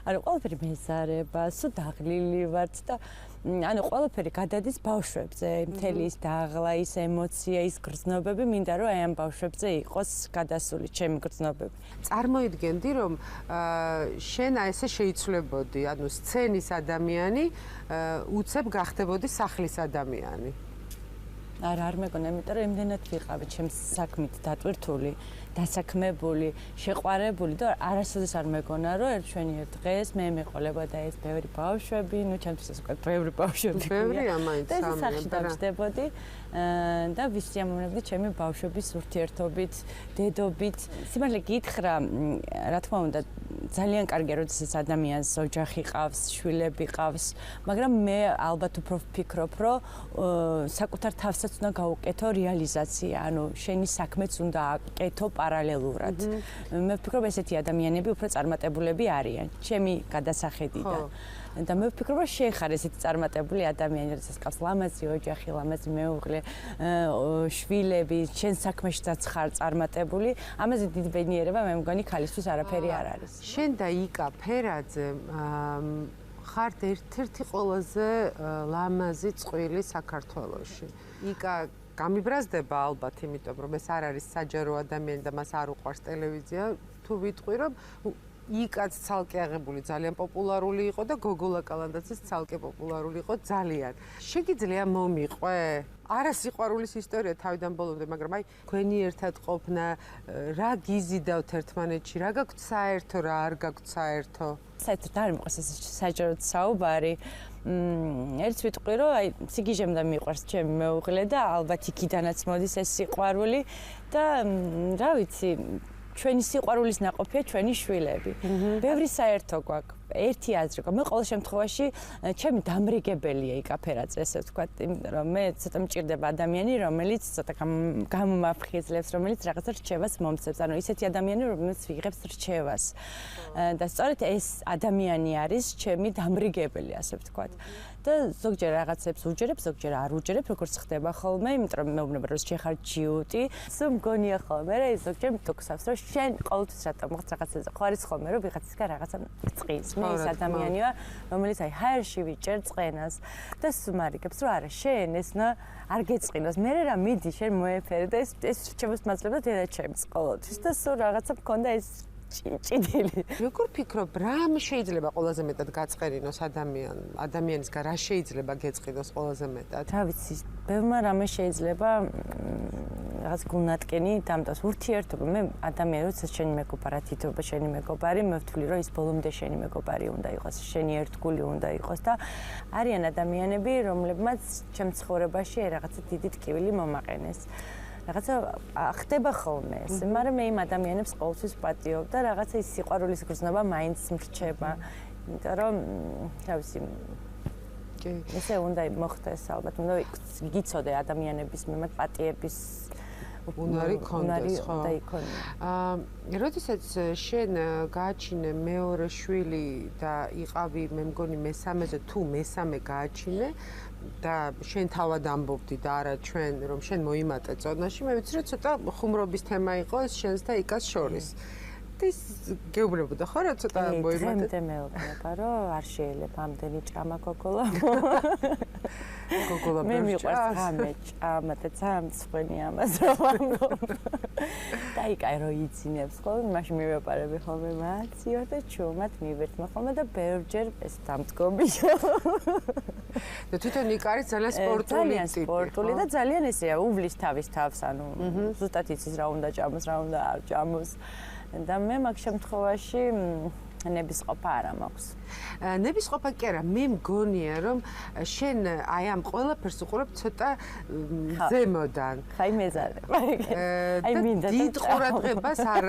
ანუ ყველაფერი მეზარება, სულ დაღლილი ვართ და ანუ ყველაფერი გადადის ბავშვებზე, მთელი ის დაღლა, ის ემოცია, ის გრძნობები, მინდა რომ აი ამ ბავშვებზე იყოს გადასული ჩემი გრძნობები. წარმოიდგენდი რომ შენ აი ესე შეიცვლებოდი, ანუ სცენის ადამიანი უცებ გახდებოდი სახლის ადამიანი. არ მეგონა, იმიტომ რომ იმდენად ვიყავი ჩემს საქმით დატვირთული, დასაქმებული, შეყვარებული და არასოდეს არ მეგონა რომ ერთშვენიერ დღეს მე მეყოლებოდა ეს ბევრი ბავშვები, ну ჩემთვის ეს უკვე ბევრი ბავშვები. ბევრია მაინც და ეს სახში დავждებოდი და ვისიამოვნებდი ჩემი ბავშვების ურთიერთობით, დედობით. სიმართლე გითხრა, რა თქმა უნდა, ძალიან კარგია, როდესაც ადამიანს ოჯახი ყავს, შვილები ყავს, მაგრამ მე ალბათ უფრო ვფიქრობ, რომ საკუთარ თავსაც უნდა გაუკეთო რეალიზაცია, ანუ შენი საქმეც უნდა აკეთო პარალელურად. მე ვფიქრობ, ესეთი ადამიანები უფრო წარმატებულები არიან, ჩემი გადასახედიდან. და მე ვფიქრობ, რომ შენ ხარ ესეთი წარმატებული ადამიანი, როდესაც ყავს ლამაზი ოჯახი, ლამაზი მეუღლე, შვილები, შენ საქმეშიც ხარ წარმატებული, ამაზე დიდი ბედნიერება მე მგონი ქალისთვის არაფერი არ არის. შენ და იკა ფერაძე ხართ ერთ-ერთი ყველაზე ლამაზი წყვილი საქართველოში. იკა გამიბრაზდება ალბათ, იმიტომ რომ ეს არ არის საჯარო ადამიანი და მას არ უყვარს ტელევიზია, თუ ვიტყვი რომ იკაც ცალკე აღებული ძალიან პოპულარული იყო და გოგოლა კალანდაძეც ცალკე პოპულარული იყო ძალიან. შეგიძლია მომიყვე? არა სიყვარულის ისტორია თავიდან ბოლომდე, მაგრამ აი თქვენი ერთად ყოფნა, რა გიზიდავთ ერთმანეთში, რა გაქვთ საერთო, რა არ გაქვთ საერთო? საერთოდ არ მიყვარს ეს საჯაროდ საუბარი. ერთს ვიტყვი, რომ აი სიგიჟემ და მიყვარს ჩემი მეუღლე და ალბათ იქიდანაც მოდის ეს სიყვარული და რა ვიცი, ჩვენი სიყვარულის ნაყოფია ჩვენი შვილები. ბევრი საერთო გვაქვს. ერთი აზრი ყო. მე ყოველ შემთხვევაში ჩემი დამრიგებელია იკა ფერაძე, ესე ვთქვათ, იმიტომ რომ მე ცოტა მჭირდება ადამიანი, რომელიც ცოტა გამომაფხიზლებს, რომელიც რაღაცა რჩევას მომცემს. ანუ ისეთი ადამიანი, რომელიც ვიღებს რჩევას. და სწორედ ეს ადამიანი არის ჩემი დამრიგებელი, ასე ვთქვათ. და ზოგჯერ რაღაცებს უჯერებ, ზოგჯერ არ უჯერებ, როგორც ხდება ხოლმე, იმიტომ რომ მეუბნება რომ შეხარ ჯიუტი, სულ მგონია ხოლმე, რა ის ზოგჯერ მტოქსავს, რომ შენ ყოველთვის რატომ მოხდა რაღაცაზე, ხო არის ხოლმე, რომ ვიღაცისგან რაღაცა წყის. მე ეს ადამიანია, რომელიც აი ჰაერში ვიჭერ წყენას და სუმარიგებს, რომ არა, შენ ეს არ გეწყინოს, მე რა მიდი შენ მოეფერე და ეს რჩევას მაძლევდა დედაჩემს ყოველთვის და სულ რაღაცა მქონდა ეს ჭიდილი. როგორ ფიქრობ, რა შეიძლება ყველაზე მეტად გაწყერინოს ადამიანისგან, რა შეიძლება გეწყინოს ყველაზე მეტად? რა ვიცი, ბევრმა რამე შეიძლება რაღაც გულნატკენი დამტოს ურთიერთობა. მე ადამიანი, როდესაც შენი მეგობარა თითოეულობა შენი მეგობარი, მე ვთვლი, რომ ის ბოლომდე შენი მეგობარი უნდა იყოს, შენი ერთგული უნდა იყოს და არიან ადამიანები, რომლებმაც ჩემ ცხოვრებაში რაღაცა დიდი ტკივილი მომაყენეს. რაღაცა ხდება ხოლმე ეს, მაგრამ მე იმ ადამიანებს ყოველთვის ვპატიობ და რაღაცა ის სიყვარულის გრძნობა მაინც მრჩება. იმიტომ რომ, რა ვიცი, ესე უნდა მოხდეს ალბათ, უნდა გიცოდე ადამიანების მიმართ პატიების უნარი ქონდეს, ხო? როდესაც შენ გააჩინე მეორე შვილი და იყავი, მე მგონი მესამეზე თუ მესამე გააჩინე და შენ თავად ამბობდი და არა ჩვენ რომ შენ მოიმატე წონაში, მე ვიცი რომ ცოტა ხუმრობის თემა იყო ეს შენს და იკას შორის. ის გეუბნებოდა ხო რა ცოტა მოიმატე? დღემდე მეუბნება რომ არ შეიძლება ამდენი ჭამა გოგოლა. გოგოლა მე მიყვარს ღამე ჭამა და ძალიან მწვენი ამას რომ ამბობ. და იკაი რო იცინებს ხოლმე, მაშინ მივეპარები ხოლმე მაციო და ჩუმად მივერთმა ხოლმე და ბევრჯერ ეს დამდგომია. და თვითონ იკა არის ძალიან სპორტული ტიპი. სპორტული და ძალიან ესეა, უვლის თავის თავს, ანუ ზუსტად იცის რა უნდა ჭამოს, რა უნდა არ ჭამოს. და მე მაგ შემთხვევაში ნებისყოფა არ მაქვს. ნებისყოფა კი არა, მე მგონია რომ შენ აი ამ ყველაფერს უყურებ ცოტა ზემოდან. ხაი მეზარება. აი მინდა დიდ ყურადღებას არ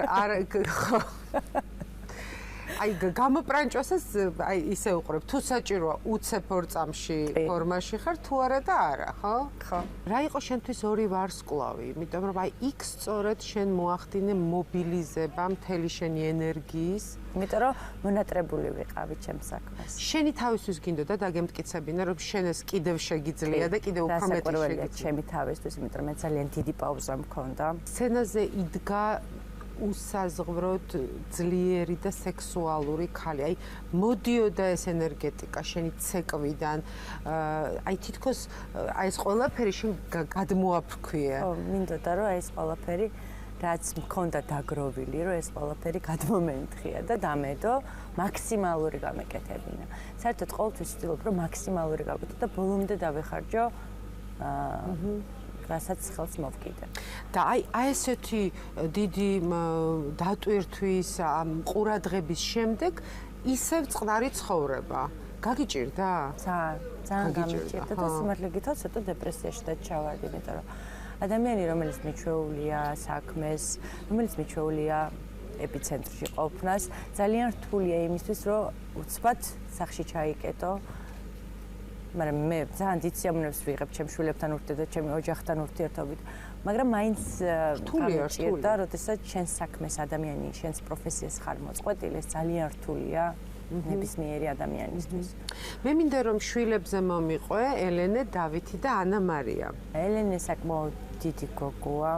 აი გამოპრანჭვასაც აი ისე უყურებ. თუ საჭიროა უცებ ორ წამში ფორმაში ხარ თუ არა და არა, ხო? ხო. რა იყო შენთვის ორი ვარსკვლავი? იმიტომ რომ აი იქ სწორედ შენ მოახდინე მობილიზება მთელი შენი ენერგიის. იმიტომ რომ მონატრებული ვიყავი ჩემს საქმეს. შენი თავისთვის გინდოდა დაგემტკიცებინა რომ შენ ეს კიდევ შეგიძლია და კიდევ უფრო მეტი შეგიძლია. ჩემი თავისთვის, იმიტომ რომ მე ძალიან დიდი პაუზა მქონდა. სცენაზე იდგა უსაზღვროდ ძლიერი და სექსუალური ქალი. აი მოდიოდა ეს ენერგეტიკა შენი ცეკვიდან. აი თითქოს აი ეს ყველაფერი შენ გადმოაფრქვია. ხო, მინდოდა რომ აი ეს ყველაფერი რაც მქონდა დაგროვილი, რომ ეს ყველაფერი გადმომენთხია და დამედო მაქსიმალური გამეკეთებინა. საერთოდ ყოველთვის ვცდილობ რომ მაქსიმალური გავაკეთო და ბოლომდე დავეხარჯო რასაც ხელს მოვკიდე. და აი ესეთი დიდი დატვირთვის ყურადღების შემდეგ ისევ წყნარი ცხოვრება. გაგიჭირდა? ძალიან გამიჭირდა და სიმართლე გითხრათ, ცოტა დეპრესიაში ჩავარდი, იმიტომ რომ ადამიანი, რომელიც მიჩვეულია საქმეს, რომელიც მიჩვეულია ეპიცენტრში ყოფნას, ძალიან რთულია იმისთვის, რომ უცბად სახში ჩაიკეტო. მაგრამ მე ძალიან დიდ სიამოვნებას ვიღებ ჩემ შვილებთან ურთიერთობით და ჩემი ოჯახთან ურთიერთობით. მაგრამ მაინც რთულია, როდესაც შენ საქმეს ადამიანი, შენს პროფესიას ხარ მოწყვეტილი, ეს ძალიან რთულია ნებისმიერი ადამიანისთვის. მე მინდა რომ შვილებზე მომიყვე ელენე, დავითი და ანა მარია. ელენე საკმაოდ დიდი გოგოა,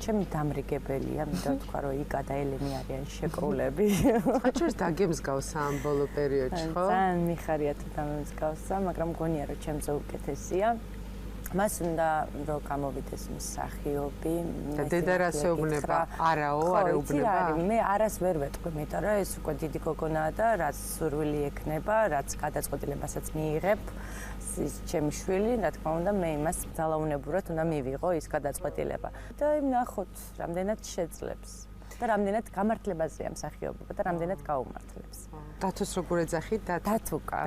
ჩემი დამრიგებელია, მინდა ვთქვა, რომ იკა და ელენე არიან შეკრულები. ხაჭერს დაგემსგავსა ამ ბოლო პერიოდში, ხო? ძალიან მიხარია თუ დამემსგავსა, მაგრამ მგონია რომ ჩემზე უკეთესია. მას უნდა რომ გამოვიდეს მსახიობი. და დედა რას ეუბნება? არაო, არ ეუბნება? მე არას ვერ ვეტყვი, იმიტომ რომ ეს უკვე დიდი გოგონაა და რაც სურვილი ექნება, რაც გადაწყვეტილებასაც მიიღებ, ჩემი შვილი, რა თქმა უნდა, მე იმას ძალაუნებურად უნდა მივიღო ის გადაწყვეტილება. და ნახოთ, რამდენად შეძლებს. და რამდენად გამართლებაზეა მსახიობობა და რამდენად გაუმართლებს. დათოს როგორ ეძახით? დათუკა.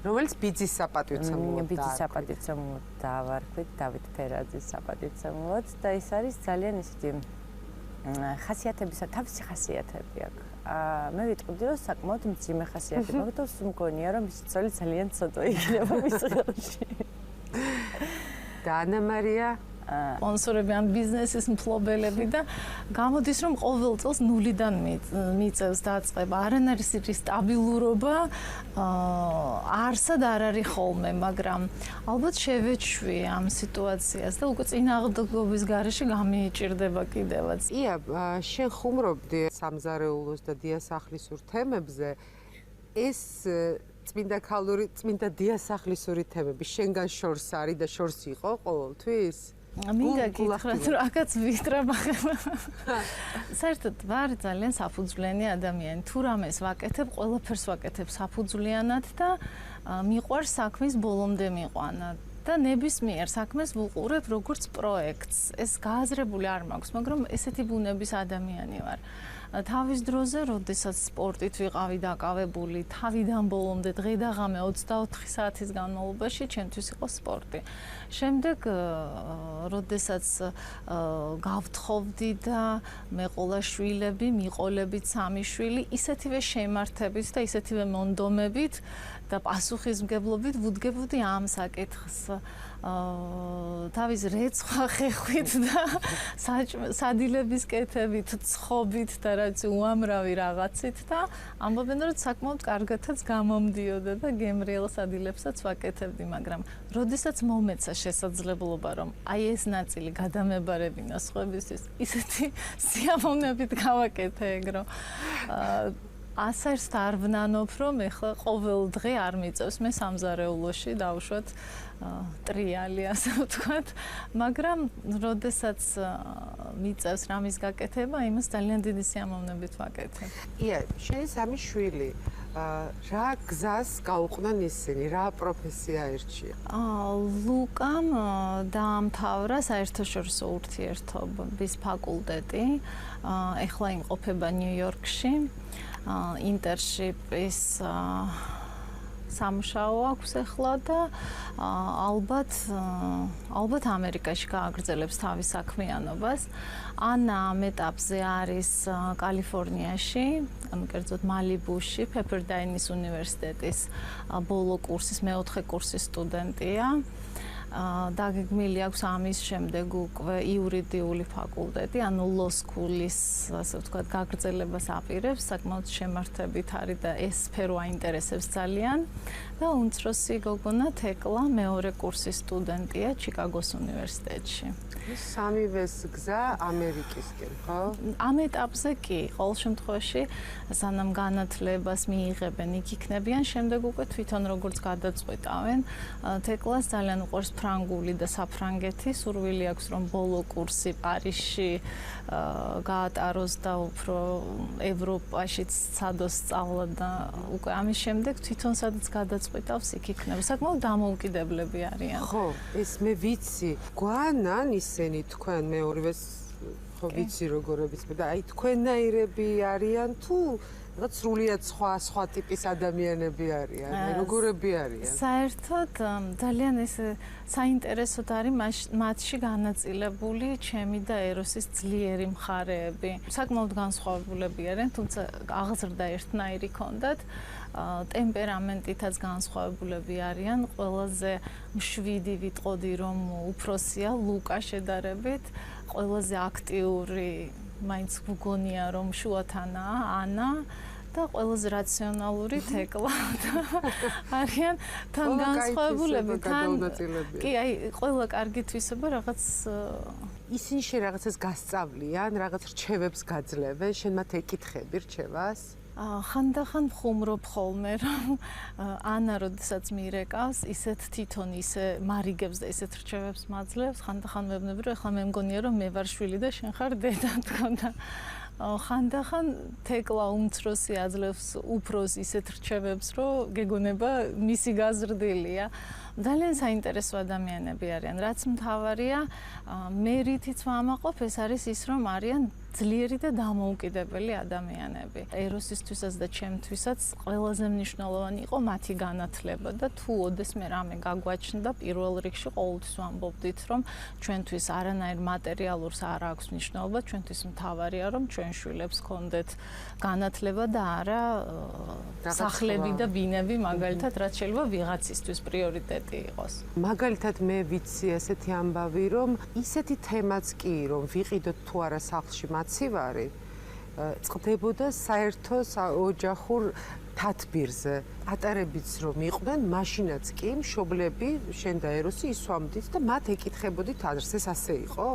რომელიც ბიძის საპატივცემულოდ ბიძის საპატივცემულოდ დავარქვით, დავით ფერაძის საპატივცემულოდ და ეს არის ძალიან ისეთი ხასიათებისა, თავისი ხასიათები აქვს. მე ვიტყოდი, რომ საკმაოდ მძიმე ხასიათები აქვს და მგონია, რომ მისი ცოლი ძალიან ცოტა იქნება მის ხელში. და ანა მარია სპონსორები ან ბიზნესის მფლობელები და გამოდის რომ ყოველ წელს ნულიდან მიწევს დაწყება. არ არის ის სტაბილურობა, არსად არ არის ხოლმე, მაგრამ ალბათ შევეჩვი ამ სიტუაციას და უკვე წინააღმდეგობის გარეშე გამიჭირდება კიდევაც. ია, შენ ხუმრობდი სამზარეულოს და დიასახლისურ თემებზე. ეს წმინდა ქალური, წმინდა დიასახლისური თემები შენგან შორს არის და შორს იყო ყოველთვის? მინდა გითხრათ, რომ აქაც ვიტრებ ახლა. საერთოდ ვარ ძალიან საფუძვლიანი ადამიანი. თუ რამეს ვაკეთებ, ყველაფერს ვაკეთებ საფუძვლიანად და მიყვარს საქმის ბოლომდე მიყვანა. და ნებისმიერ საქმეს ვუყურებ როგორც პროექტს. ეს გააზრებული არ მაქვს, მაგრამ ესეთი ბუნების ადამიანი ვარ. თავის დროზე, როდესაც სპორტით ვიყავი დაკავებული, თავიდან ბოლომდე დღე და ღამე 24 საათის განმავლობაში ჩემთვის იყო სპორტი. შემდეგ, როდესაც გავთხოვდი და მეყოლა შვილები, მიყოლებით 3 შვილი, ისეთივე შემართებით და ისეთივე მონდომებით და პასუხისმგებლობით ვუდგებოდი ამ საკითხს. თავის რეცხვა ხეხვით და სადილების კეთებით, ცხობით და რაც უამრავი რაღაცით და ამბობენ რომ საკმაოდ კარგადაც გამომდიოდა და გემრიელ სადილებსაც ვაკეთებდი, მაგრამ როდესაც მომეცა შესაძლებლობა რომ აი ეს ნაწილი გადამებარებინა სხვებისთვის, ისეთი სიამოვნებით გავაკეთე ეგრო. ასერს არ ვნანობ რომ ეხლა ყოველ დღე არ მიწევს მე სამზარეულოში დავუშვათ ტრიალი ასე ვთქვათ, მაგრამ როდესაც მიწევს რამის გაკეთება, იმას ძალიან დიდი სიამოვნებით ვაკეთებ. ია, შენი 3 შვილი რა გზას გაუყვნენ ისინი, რა პროფესია ერჩია? ლუკამ დაამთავრა საერთაშორისო ურთიერთობების ფაკულტეტი. ეხლა იმყოფება ნიუ-იორკში. ინტერშიპის სამუშაო აქვს ახლა და ალბათ ამერიკაში გააგრძელებს თავის საქმიანობას. ანა ამ ეტაპზე არის კალიფორნიაში, კერძოდ მალიბუში, პეპერდაინის უნივერსიტეტის ბოლო კურსის მეოთხე კურსის სტუდენტია. დაგეგმილი აქვს ამის შემდეგ უკვე იურიდიული ფაკულტეტი, ანუ law school-ის, ასე ვთქვათ, გაგრძელებას აპირებს, საკმაოდ შემართებით არის და ეს სფერო აინტერესებს ძალიან. და უმცროსი გოგონა თეკლა მეორე კურსის სტუდენტია ჩიკაგოს უნივერსიტეტში. სამივეს გზა ამერიკისკენ, ხო? ამ ეტაპზე კი, ყოველ შემთხვევაში, სანამ განათლებას მიიღებენ, იქ იქნებიან, შემდეგ უკვე თვითონ როგორც გადაწყვეტავენ. თეკლას ძალიან უყვარს ფრანგული და საფრანგეთი, სურვილი აქვს რომ ბოლო კურსი პარიზში გაატაროს და უფრო ევროპაშიც ცადოს სწავლა და უკვე ამის შემდეგ თვითონ სადაც გადაწყვეტავს იქ იქნება. საკმაოდ დამოუკიდებლები არიან. ხო, ეს მე ვიცი. გვანან ისინი თქვენ მეორეს ხო ვიცი როგორებიც და აი თქვენნაირები არიან თუ რაღაც სრულიად სხვა ტიპის ადამიანები არიან, როგორები არიან? საერთოდ ძალიან ეს საინტერესოდ არის მათში განაწილებული ჩემი და ეროსის ძლიერი მხარეები. საკმაოდ განსხვავებულები არიან, თუმცა აღზრდა ერთნაირი ჰქონდათ. ტემპერამენტითაც განსხვავებულები არიან. ყველაზე მშვიდი ვიტყოდი რომ უფროსია ლუკა შედარებით, ყველაზე აქტიური მაინც გგონია რომ შუათანაა ანა და ყველაზე რაციონალური თეკლა არიან თან განსხვავებულები თან კი აი ყველა კარგი თვისება რაღაც ისინი შე რაღაცას გასწავლიან, რაღაც რჩევებს გაძლევენ, შენ მათ ეკითხები რჩევას? ხანდახან ხუმრობ ხოლმე რომ ანა როდესაც მირეკავს ისეთ თვითონ ისე მარიგებს და ისეთ რჩევებს მაძლევს ხანდახან მებნები რომ ეხლა მე მგონია რომ მე ვარ შვილი და შენ ხარ დედა თქო და ხანდახან თეკლა უმცროსი აძლევს უფროს ისეთ რჩევებს რომ გეგონება მისი გაზრდილია ძალიან საინტერესო ადამიანები არიან რაც მთავარია მე რითიც ვამაყობ ეს არის ის რომ არიან ძლიერი და დამოუკიდებელი ადამიანები. ეროსისთვისაც და ჩემთვისაც ყველაზე მნიშვნელოვანი იყო მათი განათლება და თუ ოდესმე რამე გაგვაჩნდა პირველ რიგში ყოველთვის ვამბობდით რომ ჩვენთვის არანაირ მატერიალურს არ აქვს მნიშვნელობა, ჩვენთვის მთავარია რომ ჩვენ შვილებს ჰქონდეთ განათლება და არა სახლები და ბინები მაგალითად რაც შეიძლება ვიღაცისთვის პრიორიტეტი იყოს. მაგალითად მე ვიცი ესეთი ამბავი რომ ისეთი თემაც კი რომ ვიყიდოთ თუ არა სახლში მაცივარი წყდებოდა საერთო ოჯახურ თათბირზე ატარებიც რომ იყვნენ მაშინაც კი მშობლები შენ და ეროსი ისვამდით და მათ ეკითხებოდით ადრეს ეს ასე იყო?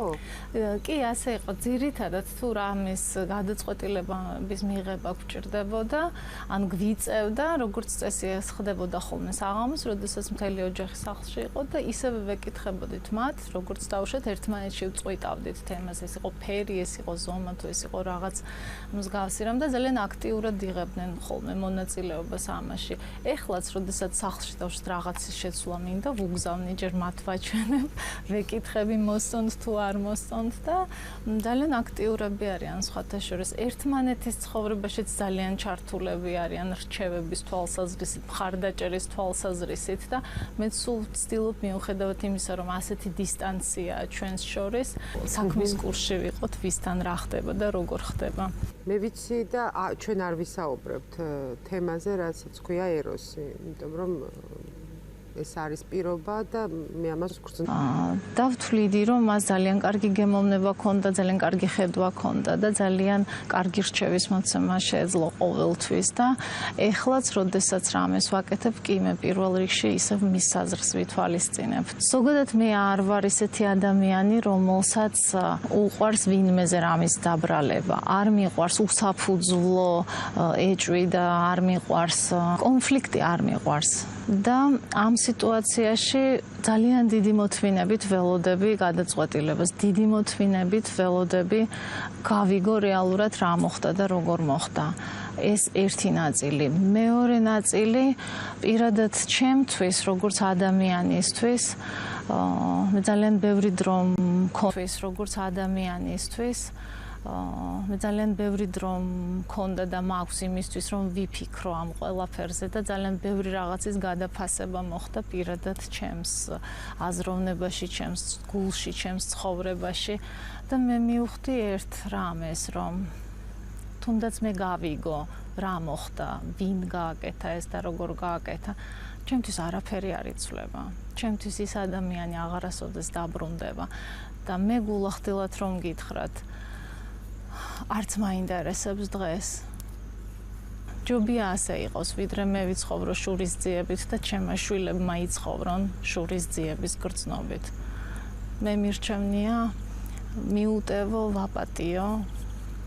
კი ასე იყო ძირითადად თუ რამის გადაწყვეტილების მიღება გვჭირდებოდა ან გვიწევდა როგორც წესი ეს ხდებოდა ხოლმე საღამოს როდესაც მთელი ოჯახი სახლში იყო და ისევე ვეკითხებოდით მათ როგორც დავუშვათ ერთმანეთში ვწყვიტავდით თემას ეს იყო ფერი ეს იყო ზომა თუ ეს იყო რაღაც მსგავსი რამ და ძალიან აქტიურად იღებდნენ ხოლმე მონაწილეობას ამაში ეხლაც, როდესაც სახლში დავშთ რაღაცის შეცვლა მინდა, ვუგზავნი ჯერ მათ ვაჩვენებ, ვეკითხები მოსწონთ თუ არ მოსწონთ და ძალიან აქტიურები არიან სხვათა შორის. ერთმანეთის ცხოვრებაშიც ძალიან ჩართულები არიან რჩევების თვალსაზრისით, მხარდაჭერის თვალსაზრისით და მე სულ ვცდილობ მიუხედავად იმისა, რომ ასეთი დისტანციაა ჩვენს შორის, საქმის კურსში ვიყოთ, ვისთან რა ხდება და როგორ ხდება. მე ვიცი და ჩვენ არ ვისაუბრებთ თემაზე, რასაც ქვია ეროსი, იმიტომ რომ ეს არის პირობა და მე ამას ვგრძნობ. დავთვლიდი რომ მას ძალიან კარგი გემოვნება ჰქონდა, ძალიან კარგი ხედვა ჰქონდა და ძალიან კარგი რჩევის მოცემა შეეძლო ყოველთვის და ეხლაც როდესაც რამეს ვაკეთებ, კი მე პირველ რიგში ისევ მის საზრს ვითვალისწინებ. ზოგადად მე არ ვარ ისეთი ადამიანი, რომელსაც უყვარს ვინმეზე რამის დაბრალება. არ მიყვარს უსაფუძვლო ეჭვი და არ მიყვარს კონფლიქტი არ მიყვარს. და ამ სიტუაციაში ძალიან დიდი მოთმინებით ველოდები გადაწყვეტილებას, დიდი მოთმინებით ველოდები გავიგო რეალურად რა მოხდა და როგორ მოხდა. ეს ერთი ნაწილი. მეორე ნაწილი პირადად ჩემთვის, როგორც ადამიანისთვის, მე ძალიან ბევრი დრო მქონდა როგორც ადამიანისთვის. მე ძალიან ბევრი დრო მქონდა და მაქვს იმისთვის, რომ ვიფიქრო ამ ყველაფერზე და ძალიან ბევრი რაღაცის გადაფასება მოხდა პირადად ჩემს აზროვნებაში, ჩემს გულში, ჩემს ცხოვრებაში და მე მივხვდი ერთ რამეს, რომ თუნდაც მე გავიგო რა მოხდა, ვინ გააკეთა ეს და როგორ გააკეთა, ჩემთვის არაფერი არ იცვლება. ჩემთვის ის ადამიანი აღარასოდეს დაბრუნდება და მე გულახდილად რომ გითხრათ, არც მაინტერესებს დღეს. ჯობია ასე იყოს, ვიდრე მე ვიცხოვრო შურის ძიებით და ჩემმა შვილებმა იცხოვრონ შურის ძიების გრძნობით. მე მირჩევნია მიუტევო, ვაპატიო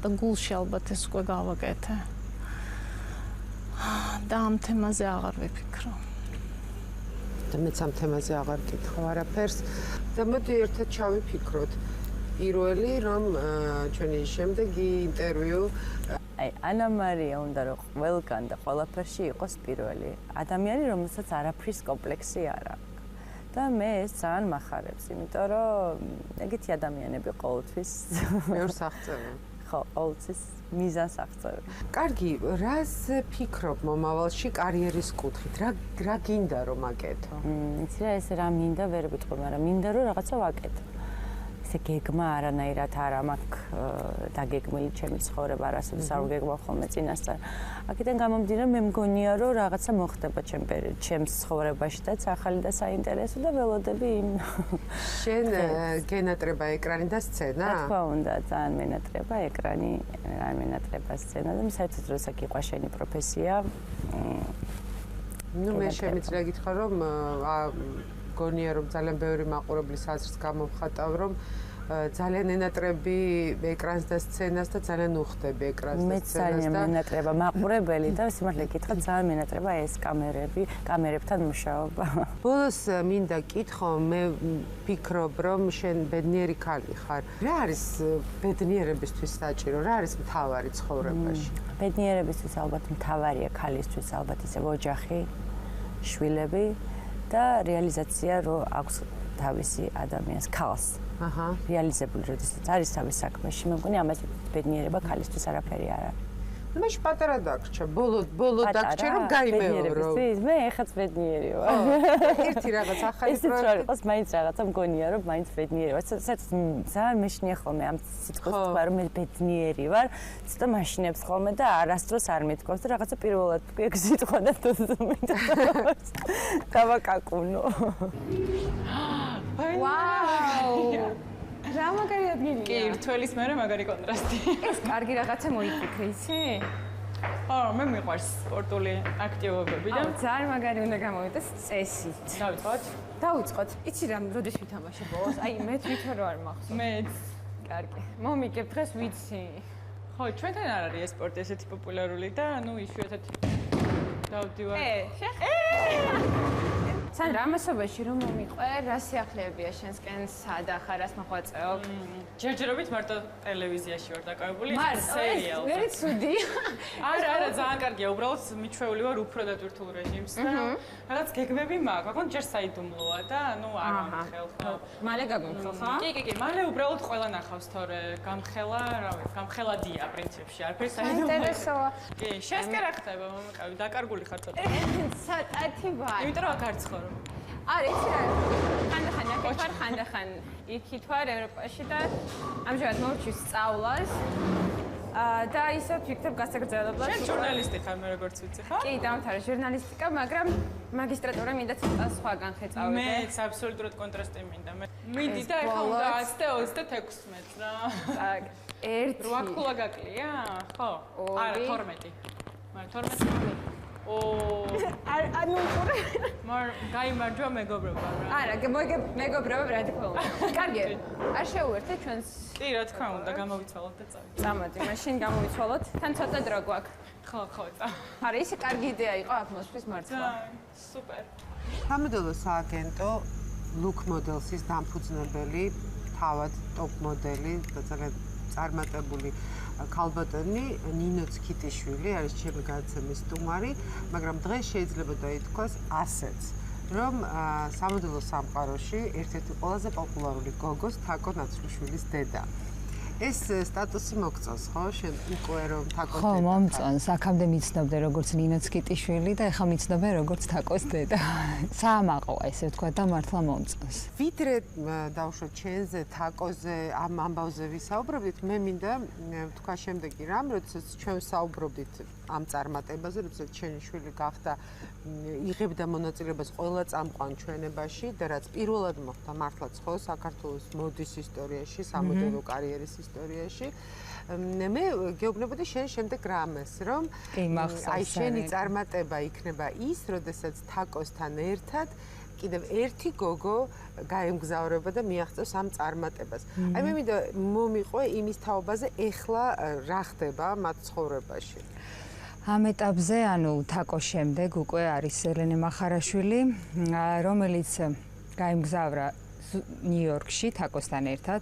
და გულში ალბათ ეს უკვე გავაკეთე. და ამ თემაზე აღარ ვიფიქრო. და მეც ამ თემაზე აღარ გითხავ არაფერს და მოდი ერთად ჩავიფიქროთ. პირველი რომ ჩვენი შემდეგი ინტერვიუ აი ანა მარია უნდა რომ ყველგან და ყველაფერში იყოს პირველი ადამიანი რომელსაც არაფრის კომპლექსი არ აქვს და მე ეს ძალიან მახარებს იმიტომ რომ ეგეთი ადამიანები ყოველთვის მეურს აღწევენ ხო ყოველთვის მიზანს აღწევენ კარგი რას ფიქრობ მომავალში კარიერის კუთხით რა გინდა რომ აკეთო იცი რა ეს რა მინდა ვერ ვიტყვი მაგრამ მინდა რომ რაღაცა ვაკეთო გეგმა არანაირად არ მაქვს დაგეგმილი ჩემი ცხოვრება არასოდეს არ ვგეგმავ ხოლმე წინასწარ. აქედან გამომდინარე მე მგონია რომ რაღაცა მოხდება ჩემს ცხოვრებაში და ახალი და საინტერესო და ველოდები იმ შენ გენატრება ეკრანი და სცენა? რა თქმა უნდა, ძალიან მენატრება ეკრანი, არ მენატრება სცენა და საერთოდ როცა გიყვა შენი პროფესია. ნუ მე შემიძლია გითხრა რომ გონია რომ ძალიან ბევრი მაყურებლის აზრს გამოვხატავ რომ ძალიან ენატრები ეკრანს და სცენას და ძალიან უხდები ეკრანს და სცენას და მე ძალიან მენატრება მაყურებელი და სიმართლე გითხრა ძალიან მენატრება ეს კამერებთან მუშაობა. ბოლოს მინდა კითხო მე ვფიქრობ რომ შენ ბედნიერი ქალი ხარ. რა არის ბედნიერებისთვის საჭირო? რა არის მთავარი ცხოვრებაში? ბედნიერებისთვის ალბათ მთავარია ქალისთვის ალბათ ისე ოჯახი, შვილები და რეალიზაცია რო აქვს თავისი ადამიანს ქალს. აჰა. რეალიზებული როდესაც არის თავის საქმეში, მე მგონი ამაზე ბედნიერება ქალისთვის არაფერი არ არის. მე შპატარა დაგრჩა, ბოლო დაგრჩა რომ გაიმეორო. მე ეხაც ბედნიერი ვარ. ერთი რაღაც ახალი პროექტი. ეს იყოს მაინც რაღაცა მგონია რომ მაინც ბედნიერი ვარ. ძალიან მეშნია ხოლმე ამ სიტყვის თქვა რომ მე ბედნიერი ვარ. ცოტა მაშინებს ხოლმე და არასდროს არ მithქვავს და რაღაცა პირველად თქვი ეგ სიტყვა და დავაკაკუნო. ვაუ! რა მაგარი ადგილია. კი, რთველის მერე მაგარი კონტრასტი. ეს კარგი რაღაცა მოიფიქრე, იცი? მე მიყვარს სპორტული აქტივობები და ძალიან მაგარი უნდა გამოვიდეს წესით. დავიწყოთ? დავიწყოთ. იცი რა, როდის ვითამაშე ბოლოს? აი, მე თვითონ რო არ მახსოვს. მეც. კარგი. მომიგებ დღეს ვიცი. ხო, ჩვენთან არ არის ეს სპორტი ესეთი პოპულარული და იშვიათად დავდივარ. სან რამასობაში რომ მომიყვე, რა სიახლეებია შენსკენ, სად ახარ, რას მოღვაწეობ? ჯერჯერობით მარტო ტელევიზიაში ვარ დაკავებული, სერიალზე. მე ცუდი. არა, ძალიან კარგია, უბრალოდ მიჩვეული ვარ უფრო დატვირთულ რეჟიმს და რაღაც გეგმები მაქვს, მაგრამ ჯერ საიდუმლოა და არ მომხელ ხო. მალე გაგონხელ ხო? კი, მალე უბრალოდ ყველა ნახავს, თორე გამხელა, გამხელადია პრინციპში, არაფერს საიდუმლოა. საინტერესოა. კი, შენს კი რა ხდება, მომიყავი, დაკარგული ხარ ცოტა. ცოტათი ვარ. იმიტომ რომ აქ არ ცხოვრობ. არა, იცი რა. ხანდახან აქ ვარ, ხანდახან იქით ვარ ევროპაში და ამჟამად მოვჩი სწავლას. და ისე ვფიქრობ გასაგრძელებლად. შენ ჟურნალისტი ხარ, მე როგორც ვიცი, ხო? კი, დავამთავრე ჟურნალისტიკა, მაგრამ მაგისტრატურა მინდა ცოტა სხვაგან წავიდე. მეც აბსოლუტურად კონტრასტი მინდა. მინდი და ეხლა უნდა 126 მეტრ რა. так, 1 8 ქულა გაკლია? ხო? არა, 12. მაგრამ 12. ანუ გაიმარჯვა მეგობრობა რა. არა, მეგობრობა რა თქმა უნდა. კარგი. არ შეუერთეთ ჩვენს? კი, რა თქმა უნდა, გამოვიცვალოთ და წავიდეთ. წამოდი, მაშინ გამოვიცვალოთ. თან ცოტა დრო გვაქვს. ხო, არა, ისე კარგი იდეა იყო აქ მოსვლის მართლა. სუპერ. სამოდელო სააგენტო look models-ის დამფუძნებელი, თავად top მოდელი და ძალიან წარმატებული ქალბატონი ნინო ცქიტიშვილი არის ჩემი გადაცემის სტუმარი, მაგრამ დღეს შეიძლება დაითქვას ასეც, რომ სამოდელო სამყაროში ერთ-ერთი ყველაზე პოპულარული გოგოს თაკო ნაცვლიშვილის დედა. ეს სტატუსი მოგწონს, ხო? შენ უკვე რომ თაკოს დედა. ხო, მომწონს. აქამდე მიცნობდე როგორც ნინო ცქიტიშვილი და ახლა მიცნობე როგორც თაკოს დედა. საამაყოა ესე ვთქვა და მართლა მომწონს. ვიდრე დავუშვათ ჩენზე, თაკოზე, ამ ამბავზე ვისაუბრობდით, მე მინდა ვთქვა შემდეგი რამ, როდესაც ჩვენ ვსაუბრობდით ამ წარმატებაზე, როდესაც ჩემი შვილი გახდა იღებდა მონაწილეობას ყველა წამყვან ჩვენებაში და რაც პირველად მოხდა მართლაც ხო საქართველოს მოდის ისტორიაში, სამოდელო კარიერის ისტორიაში. მე გეუბნებოდი შენ შემდეგ რამეს, რომ აი შენი წარმატება იქნება ის, როდესაც თაკოსთან ერთად კიდევ ერთი გოგო გაემგზავრება და მიაღწევს ამ წარმატებას. აი მე მინდა მომიყვე იმის თაობაზე, ეხლა რა ხდება მათ ცხოვრებაში. ამ ეტაპზე, ანუ თაკოს შემდეგ უკვე არის ელენე მახარაშვილი, რომელიც გაემგზავრა ნიუ-იორკში თაკოსთან ერთად.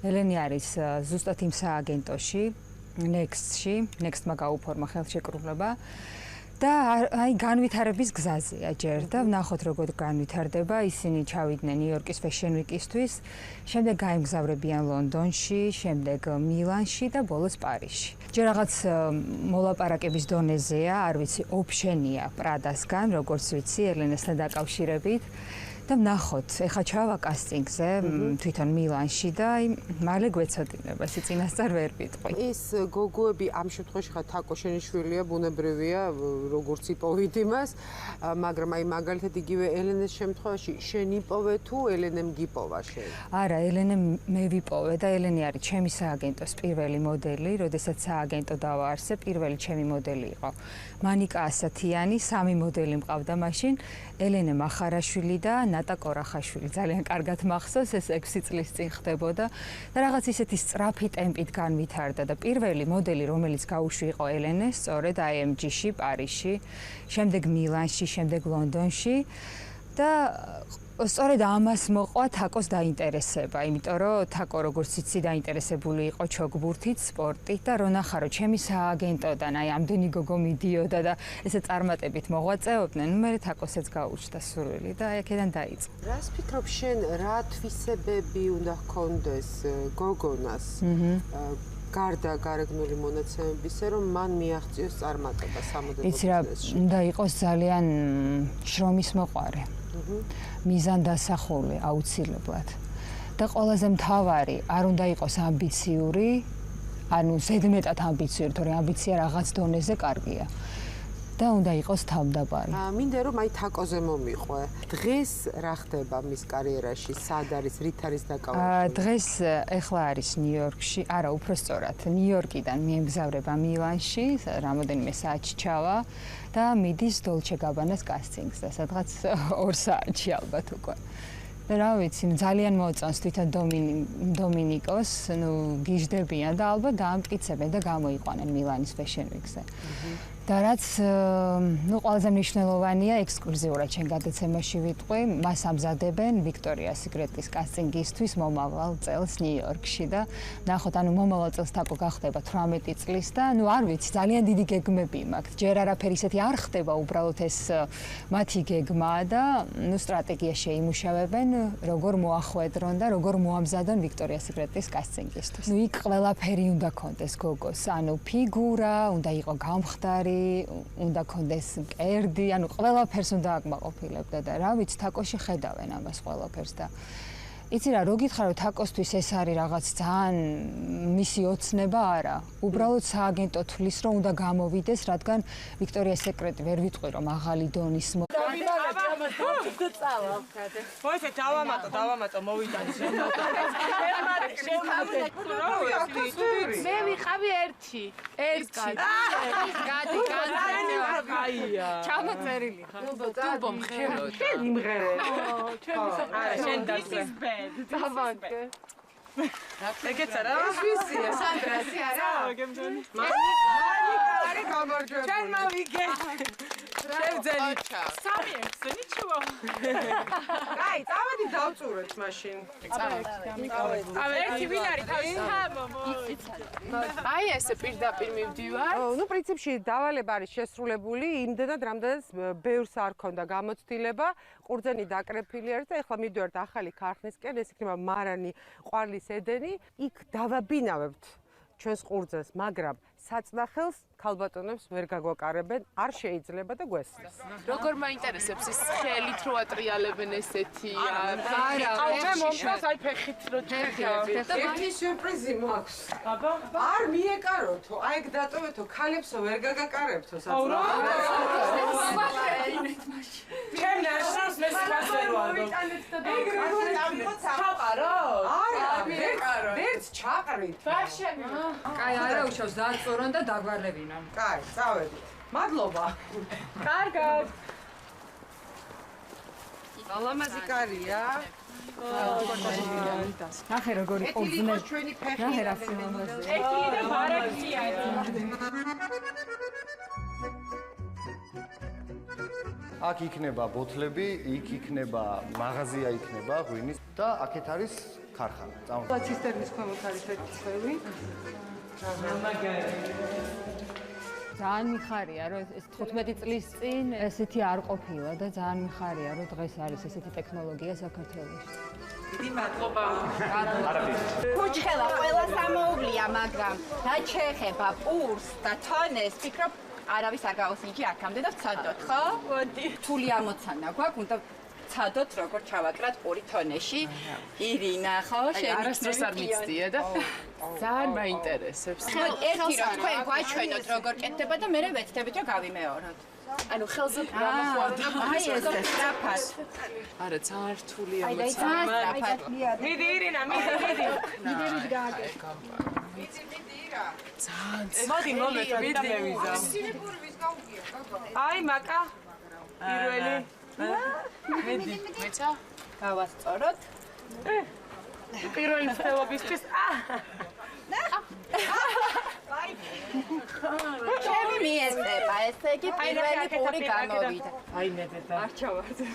ელენე არის ზუსტად იმ სააგენტოში, Next-ში, Next-მა გაუფორმა ხელშეკრულება და აი განვითარების გზაზეა ჯერ და ვნახოთ როგორ განვითარდება. ისინი ჩავიდნენ ნიუ-იორკის Fashion Week-ისთვის, შემდეგ გაემგზავრებიან ლონდონში, შემდეგ მილანში და ბოლოს პარიზში. ჯერ რაღაც მოლაპარაკების დონეზეა, არ ვიცი, ოფშენია პრადასგან, როგორც ვიცი, ელენესთან დაკავშირებით. და ვნახოთ, ეხა ჩავა კასტინგზე თვითონ მილანში და აი მალე გვეცოდინება, წინასწარ ვერ ვიტყვი. ეს გოგოები ამ შემთხვევაში ხა თაკო შენიშვილია, ბუნებრივია, როგორც იპოვით იმას, მაგრამ აი მაგალითად იგივე ელენეს შემთხვევაში შენ იპოვე თუ ელენემ გიპოვა შენ? არა, ელენე მე ვიპოვე და ელენე არის ჩემი სააგენტოს პირველი მოდელი, როდესაც სააგენტო დავაარსე, პირველი ჩემი მოდელი იყო. მანიკა ასათიანი, სამი მოდელი მყავდა მაშინ, ელენე მახარაშვილი და ნატა კორახაშვილი. ძალიან კარგად მახსოვს, ეს 6 წლის წინ ხდებოდა და რაღაც ისეთი სწრაფი ტემპით განვითარდა და პირველი მოდელი, რომელიც გაუშვი იყო ელენე, სწორედ IMG-ში, პარიზში, შემდეგ მილანში, შემდეგ ლონდონში და სწორედ ამას მოყვა თაკოს დაინტერესება, იმიტომ რომ თაკო როგორც იცი დაინტერესებული იყო ჩოგბურთით, სპორტით და რო ნახარო ჩემი სააგენტოდან აი ამდენი გოგო მიდიოდა და ესე წარმატებით მოღვაწეობდნენ, მე თაკოსაც გაუჩნდა სურვილი და აი აქედან დაიწყო. რას ფიქრობ შენ, რა თვისებები უნდა ჰქონდეს გოგონას? გარდა გარეგნული მონაცემებისა, რომ მან მიაღწიოს წარმატება სამოდელო ბიზნესში. იცი რა, უნდა იყოს ძალიან შრომის მოყვარე. მიზანდასახული აუცილებლად. და ყველაზე მთავარი, არ უნდა იყოს ამბიციური, ანუ ზედმეტად ამბიციური, თორე ამბიცია რაღაც დონეზე კარგია. და უნდა იყოს თავმდაბარი. მინდა რომ აი თაკოზე მომიყვე. დღეს რა ხდება მის კარიერაში? სად არის, რით არის დაკავებული? დღეს ეხლა არის ნიუ-იორკში, არა, უბრალოდ ნიუ-იორკიდან მიემგზავრება მილანში, რამოდენიმე საათში ჩავა და მიდის დოლჩე გაბანას კასტინგზე, სადღაც 2 საათში ალბათ უკვე. და რა ვიცი, ძალიან მოწონს თვითონ დომინიკოს, გიждდებიან და ალბათ დაამტკიცებენ და გამოიყვანენ მილანის Fashion Week-ზე. და რაც ყველაზე მნიშვნელოვანია, ექსკლუზიურად ჩვენ გადაცემაში ვიტყვი, მას ამზადებენ ვიქტორია სიკრეტის კასტინგისთვის მომავალ წელს ნიუ-იორკში და ნახოთ, ანუ მომავალ წელს თაკო გახდება 18 წლის და არ ვიცი, ძალიან დიდი გეგმები მაქვს. ჯერ არაფერი ისეთი არ ხდება, უბრალოდ ეს მათი გეგმაა და სტრატეგია შეიმუშავებენ, როგორ მოახვედრონ და როგორ მოამზადონ ვიქტორია სიკრეტის კასტინგისთვის. იქ ყველაფერი უნდა კონდეს გოგოს, ანუ ფიგურა, უნდა იყო გამხდარი, უნდა კონდეს მკერდი, ანუ ყველაფერს უნდა აკმაყოფილებდა და რა ვიცი, თაკოში ხედავენ ამას ყველაფერს და იცი რა, რო გითხარ, რომ თაკოსთვის ეს არის რაღაც ძალიან მისი ოცნება არა. უბრალოდ სააგენტო თვლის, რომ უნდა გამოვიდეს, რადგან ვიქტორია სიკრეტი ვერ ვიტყვი, რომ ახალი დონის ამას დავწავა. მოიცე დავამატო მოვიტანე. მე ვიყავი ერთი. გადი. აია. ჩამოწერილი ხარ. დუბო მხერო. შენ იმღერე. შენ this is bad. დავანკე. ეგეც არა? ეს ვისია? სანდრასი არა? გემძონი. არის გამარჯვებული. ჩვენ მოვიგე. შევძელი. სამი ექსე, ნიჩუო. აი, წავედი დავწურეთ მაშინ. ერთი ვინ არის თავის თამო აი ესე პირდაპირ მივდივარ. ნუ პრინციპში დავალება არის შესრულებული იმდენად რამდენიც ბევრს არ ქონდა გამოცდილება, ყურძენი დაკრეფილი არის და ეხლა მივდივართ ახალი ქარხნისკენ, ეს იქნება მარანი ყვარლის ედენი, იქ დავაბინავებთ ჩვენს ყურძენს, მაგრამ საწნახელს ქალბატონებს ვერ გაგვაკარებენ, არ შეიძლება და გვესწრეს. როგორ მაინტერესებს ის ხელით რო ატრიალებენ ესეთი არა, მე მომწონს აი ფეხით რო ჯერხავ. ერთი სიურპრიზი მაქვს. აბა, არ მიეკაროთო, აი ეგ დატოვეთო, ქალებსო ვერ გაგაკარებთო საწნახელს. ჩემ ნაშრომს მე სპასერვადო. ეგ როგორ ჩაყარო? არა, ვერც ჩაყრით. ბაშემი. კაი, არა უშავს დააწორონ და დაგვარლებინან. კაი, წავედი. მადლობა. კარგად. ალამაზი კარია. ნახე როგორი ყურძნე. ჩვენი ფეხი. ნახე რა სიმამაზე. ერთი და ბარაკია. აქ იქნება ბოთლები, იქ იქნება მაღაზია იქნება ღვინის და აქეთ არის ქარხანა. წავედი. ცისტერნის ქვემოთ არის ერთი ხევი. ძალიან მიხარია რომ ეს 15 წლის წინ ესეთი არ ყოფილა და ძალიან მიხარია რომ დღეს არის ესეთი ტექნოლოგია საქართველოში. დიდი მადლობა. კუჩხელა ყველა სამოუვლია, მაგრამ რა შეეხება პურს და თონეს, ფიქრობ არავის არ გავუსინჯი აქამდე და ვცადოთ, ხო? მოდი. რთული ამოცანა გვაქვს, უნდა ვცადოთ როგორ ჩავაკრათ პური თონეში. ირინა, ხო? შენ არასდროს არ მიცდია და ძალიან მაინტერესებს. ერთი რომ თქვენ გვაჩვენოთ როგორ კეთდება და მე ვეცდებით რომ გავიმეოროთ. ანუ ხელზე გამოხვალდა. აი ესე სწრაფად. არა, ძალიან რთული აი და ამოცანა. სწრაფად. მიდი ირინა, მიდი. მიდებით გააკეთე. მიდი ირა. ძალიან. მოდი მომეწა და მე ვიზამ. სინებური ვის გაუგია, ბაბა. აი მაკა. პირველი. მედი, მეცა? გავასწოროთ. პირველი მსხვილობისთვის. ჩემი მიესწება, ესე იგი პირველი პური გამოვიდა. აი მე და. არ ჩავარდე.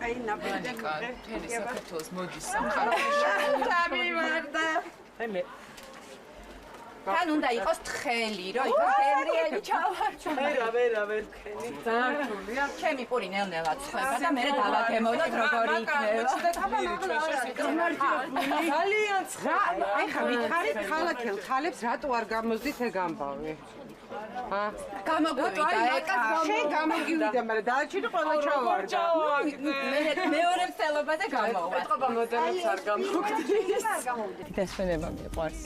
აი ნაბედი. თენი საქართველოს მოდის სამხაროში. ჩამივარდა. აი მე. თან უნდა იყოს თხელი, რომ იყოს გემრიელი ჩავარჩო. ვერა ვქენი. ძალიან რთულია. ჩემი პური ნელ-ნელა ცხება და მე დავაგემოვნოთ როგორი იქნება. ძალიან ცხება. აი ხა მითხარით ქალაქელ ხალებს რატო არ გამოძდით ეგ ამბავი? გამოგვივიდა ეკა. შენ გამოგივიდა, მაგრამ დააჩინო ყველა ჩავარდა. მეორე მცელობაზე გამოვა. ეთყობა მოდელებს არ გამოგდის. დასვენება მიყვარს.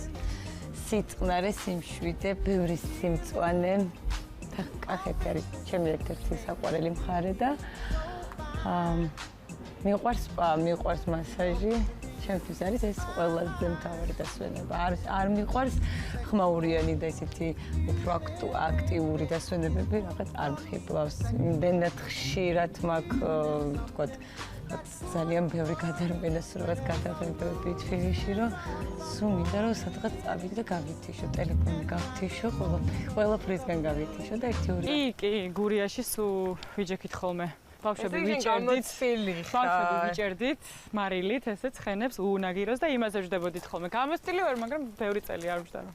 სიწყნარე, სიმშვიდე, ბევრი სიმწვანე. კახეთი არის ჩემი ერთ-ერთი საყვარელი მხარე და მიყვარს სპა, მიყვარს მასაჟი. ჩემთვის არის ეს ყველაზე მთავარი დასვენება. არ მიყვარს ხმაურიანი და ესეთი უფრო აქტიური დასვენებები, რაღაც არ მხიბლავს. იმდენად ხშირად მაქვს, თქვათ, ძალიან ბევრი გადარბენა, რაღაც გადაღებები თბილისში, რომ სულ მინდა რომ სადღაც წავიდე და გავითიშო, ტელეფონი გავითიშო, ყველაფრისგან გავითიშო და 1-2 კი, გურიაში სულ ვიჯექით ხოლმე. ბავშვები ვიჭერდით, მარილით, ესე ცხენებს უუნაგიროს და იმაზე ვждებოდით ხოლმე. გამოსტილი ვარ, მაგრამ ბევრი წელი არ ვждარო.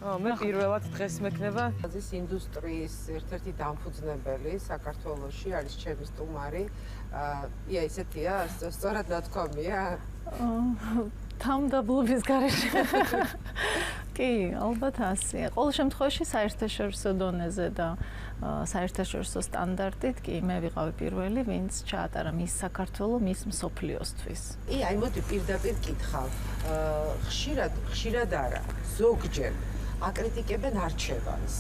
მე პირველად დღეს მექნება აზის ინდუსტრიის ერთ-ერთი დამფუძნებელი საქართველოში არის ჩემი სტუმარი. ია ისეთია, სწორად ნათქვამია. თავმდაბლობის გარეშე. კი, ალბათ ასეა. ყოველ შემთხვევაში საერთაშორისო დონეზე და საერთაშორისო სტანდარტით კი მე ვიყავი პირველი, ვინც ჩაატარა მის საქართველოს, მის მსოფლიოსთვის. კი, აი მოდი პირდაპირ კითხავ. ხშირად არა, ზოგჯერ აკრიტიკებენ არჩევანს.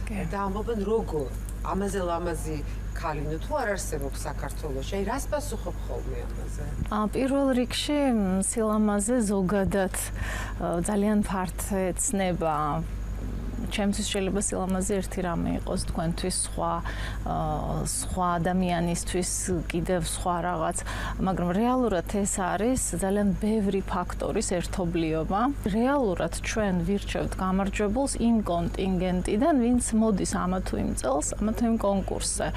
და ამბობენ როგორ ამაზე ლამაზი ქალინო თუ არ არსებობს საქართველოში? აი რას პასუხობ ხოლმე ამაზე? პირველ რიგში სილამაზე ზოგადად ძალიან ფართო ცნება ჩემთვის შეიძლება სილამაზე ერთი რამე იყოს თქვენთვის სხვა ადამიანისთვის კიდევ სხვა რაღაც, მაგრამ რეალურად ეს არის ძალიან ბევრი ფაქტორის ერთობლიობა. რეალურად ჩვენ ვირჩევთ გამარჯვებულს იმ კონტინგენტიდან, ვინც მოდის ამა თუ იმ წელს, ამა თუ იმ კონკურსზე.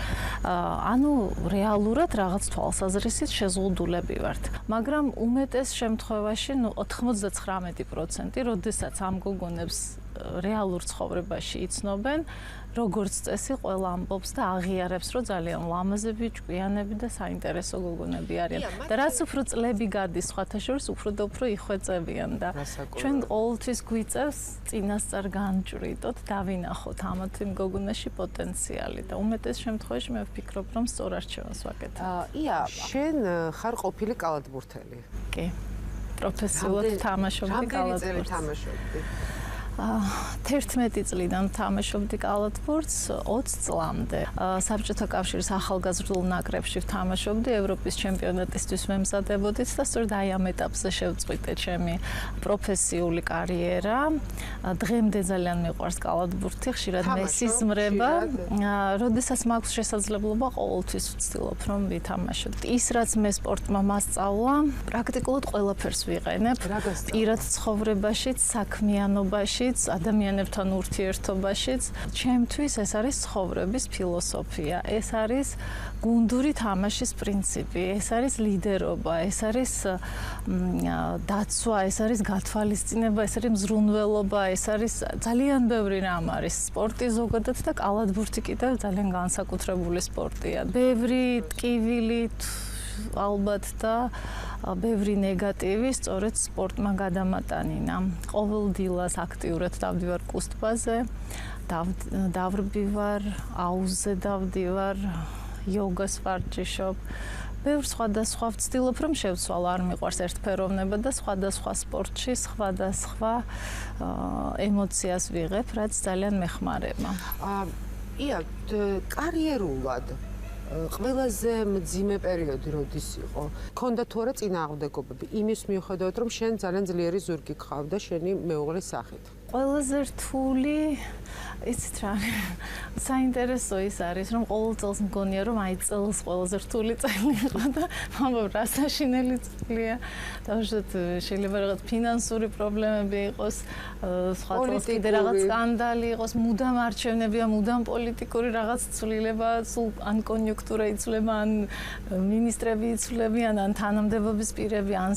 ანუ რეალურად რაღაც თვალსაზრისით შეზღუდულები ვართ. მაგრამ უმეტეს შემთხვევაში, 99%, როდესაც ამ გოგონებს რეალურ ცხოვრებაში იცნობენ, როგორც წესი, ყველა ამბობს და აღიარებს, რომ ძალიან ლამაზები, ჭკვიანები და საინტერესო გოგონები არიან. და რაც უფრო წლები გადის, სხვათა შორის, უფრო და უფრო იხვეწებიან და ჩვენ ყოველთვის გვიწევს წინასწარ განჭვრიტოთ, დავინახოთ ამა თუ იმ გოგონაში პოტენციალი და უმეტეს შემთხვევაში მე ვფიქრობ, რომ სწორ არჩევანს ვაკეთებ. ია, შენ ხარ ყოფილი კალათბურთელი? კი. პროფესიულად თამაშობდი კალათბურთს. რამდენი წელი თამაშობდი? 11 წლიდან თამაშობდი კალათბურთს 20 წლამდე. საბჭოთა კავშირის ახალგაზრდულ ნაკრებში ვთამაშობდი, ევროპის ჩემპიონატისთვის ვემზადებოდით და სწორედ აი ამ ეტაპზე შევწყვიტე ჩემი პროფესიული კარიერა. დღემდე ძალიან მიყვარს კალათბურთი, ხშირად მესიზმრება. როდესაც მაქვს შესაძლებლობა, ყოველთვის ვცდილობ რომ ვითამაშოთ. ის რაც მე სპორტმა მასწავლა, პრაქტიკულად ყველაფერს ვიყენებ. პირად ცხოვრებაშიც, საქმიანობაში ადამიანებთან ურთიერთობაშიც. ჩემთვის ეს არის ცხოვრების ფილოსოფია. ეს არის გუნდური თამაშის პრინციპი, ეს არის ლიდერობა, ეს არის დაცვა, ეს არის გათვალისწინება, ეს არის მზრუნველობა, ეს არის ძალიან ბევრი რამ არის. სპორტი ზოგადად და კალათბურთი კიდევ ძალიან განსაკუთრებული სპორტია. ბევრი ტკივილით ალბათ და ბევრი ნეგატივი სწორედ სპორტმა გადამატანინა. ყოველ დილას აქტიურად დავდივარ კუსტბაზე, დავრბივარ, აუზზე დავდივარ, იოგას ვარჯიშობ. ბევრ სხვადასხვა ვცდილობ რომ შევცვალო, არ მიყვარს ერთფეროვნება და სხვადასხვა სპორტში სხვადასხვა ემოციას ვიღებ, რაც ძალიან მეხმარება. ია, კარიერულად ყველაზე მძიმე პერიოდი როდის იყო? ქონდა თუ არა წინააღმდეგობები? იმის მიუხედავად რომ შენ ძალიან ძლიერი ზურგი გყავდა შენი მეუღლის სახით. ყველაზე რთული იცით რა საინტერესო ის არის რომ ყოველ წელს მგონია რომ აი წელს ყველაზე რთული წელი იყო და მამობ რა საშინელი წელია დავუშვათ შეიძლება რაღაც ფინანსური პრობლემები იყოს სხვა წელს კიდე რაღაც სკანდალი იყოს მუდამ არჩევნებია მუდამ პოლიტიკური რაღაც ცვლილება სულ ან კონიუნქტურა იცვლება ან მინისტრები იცვლებიან ან თანამდებობის პირები ან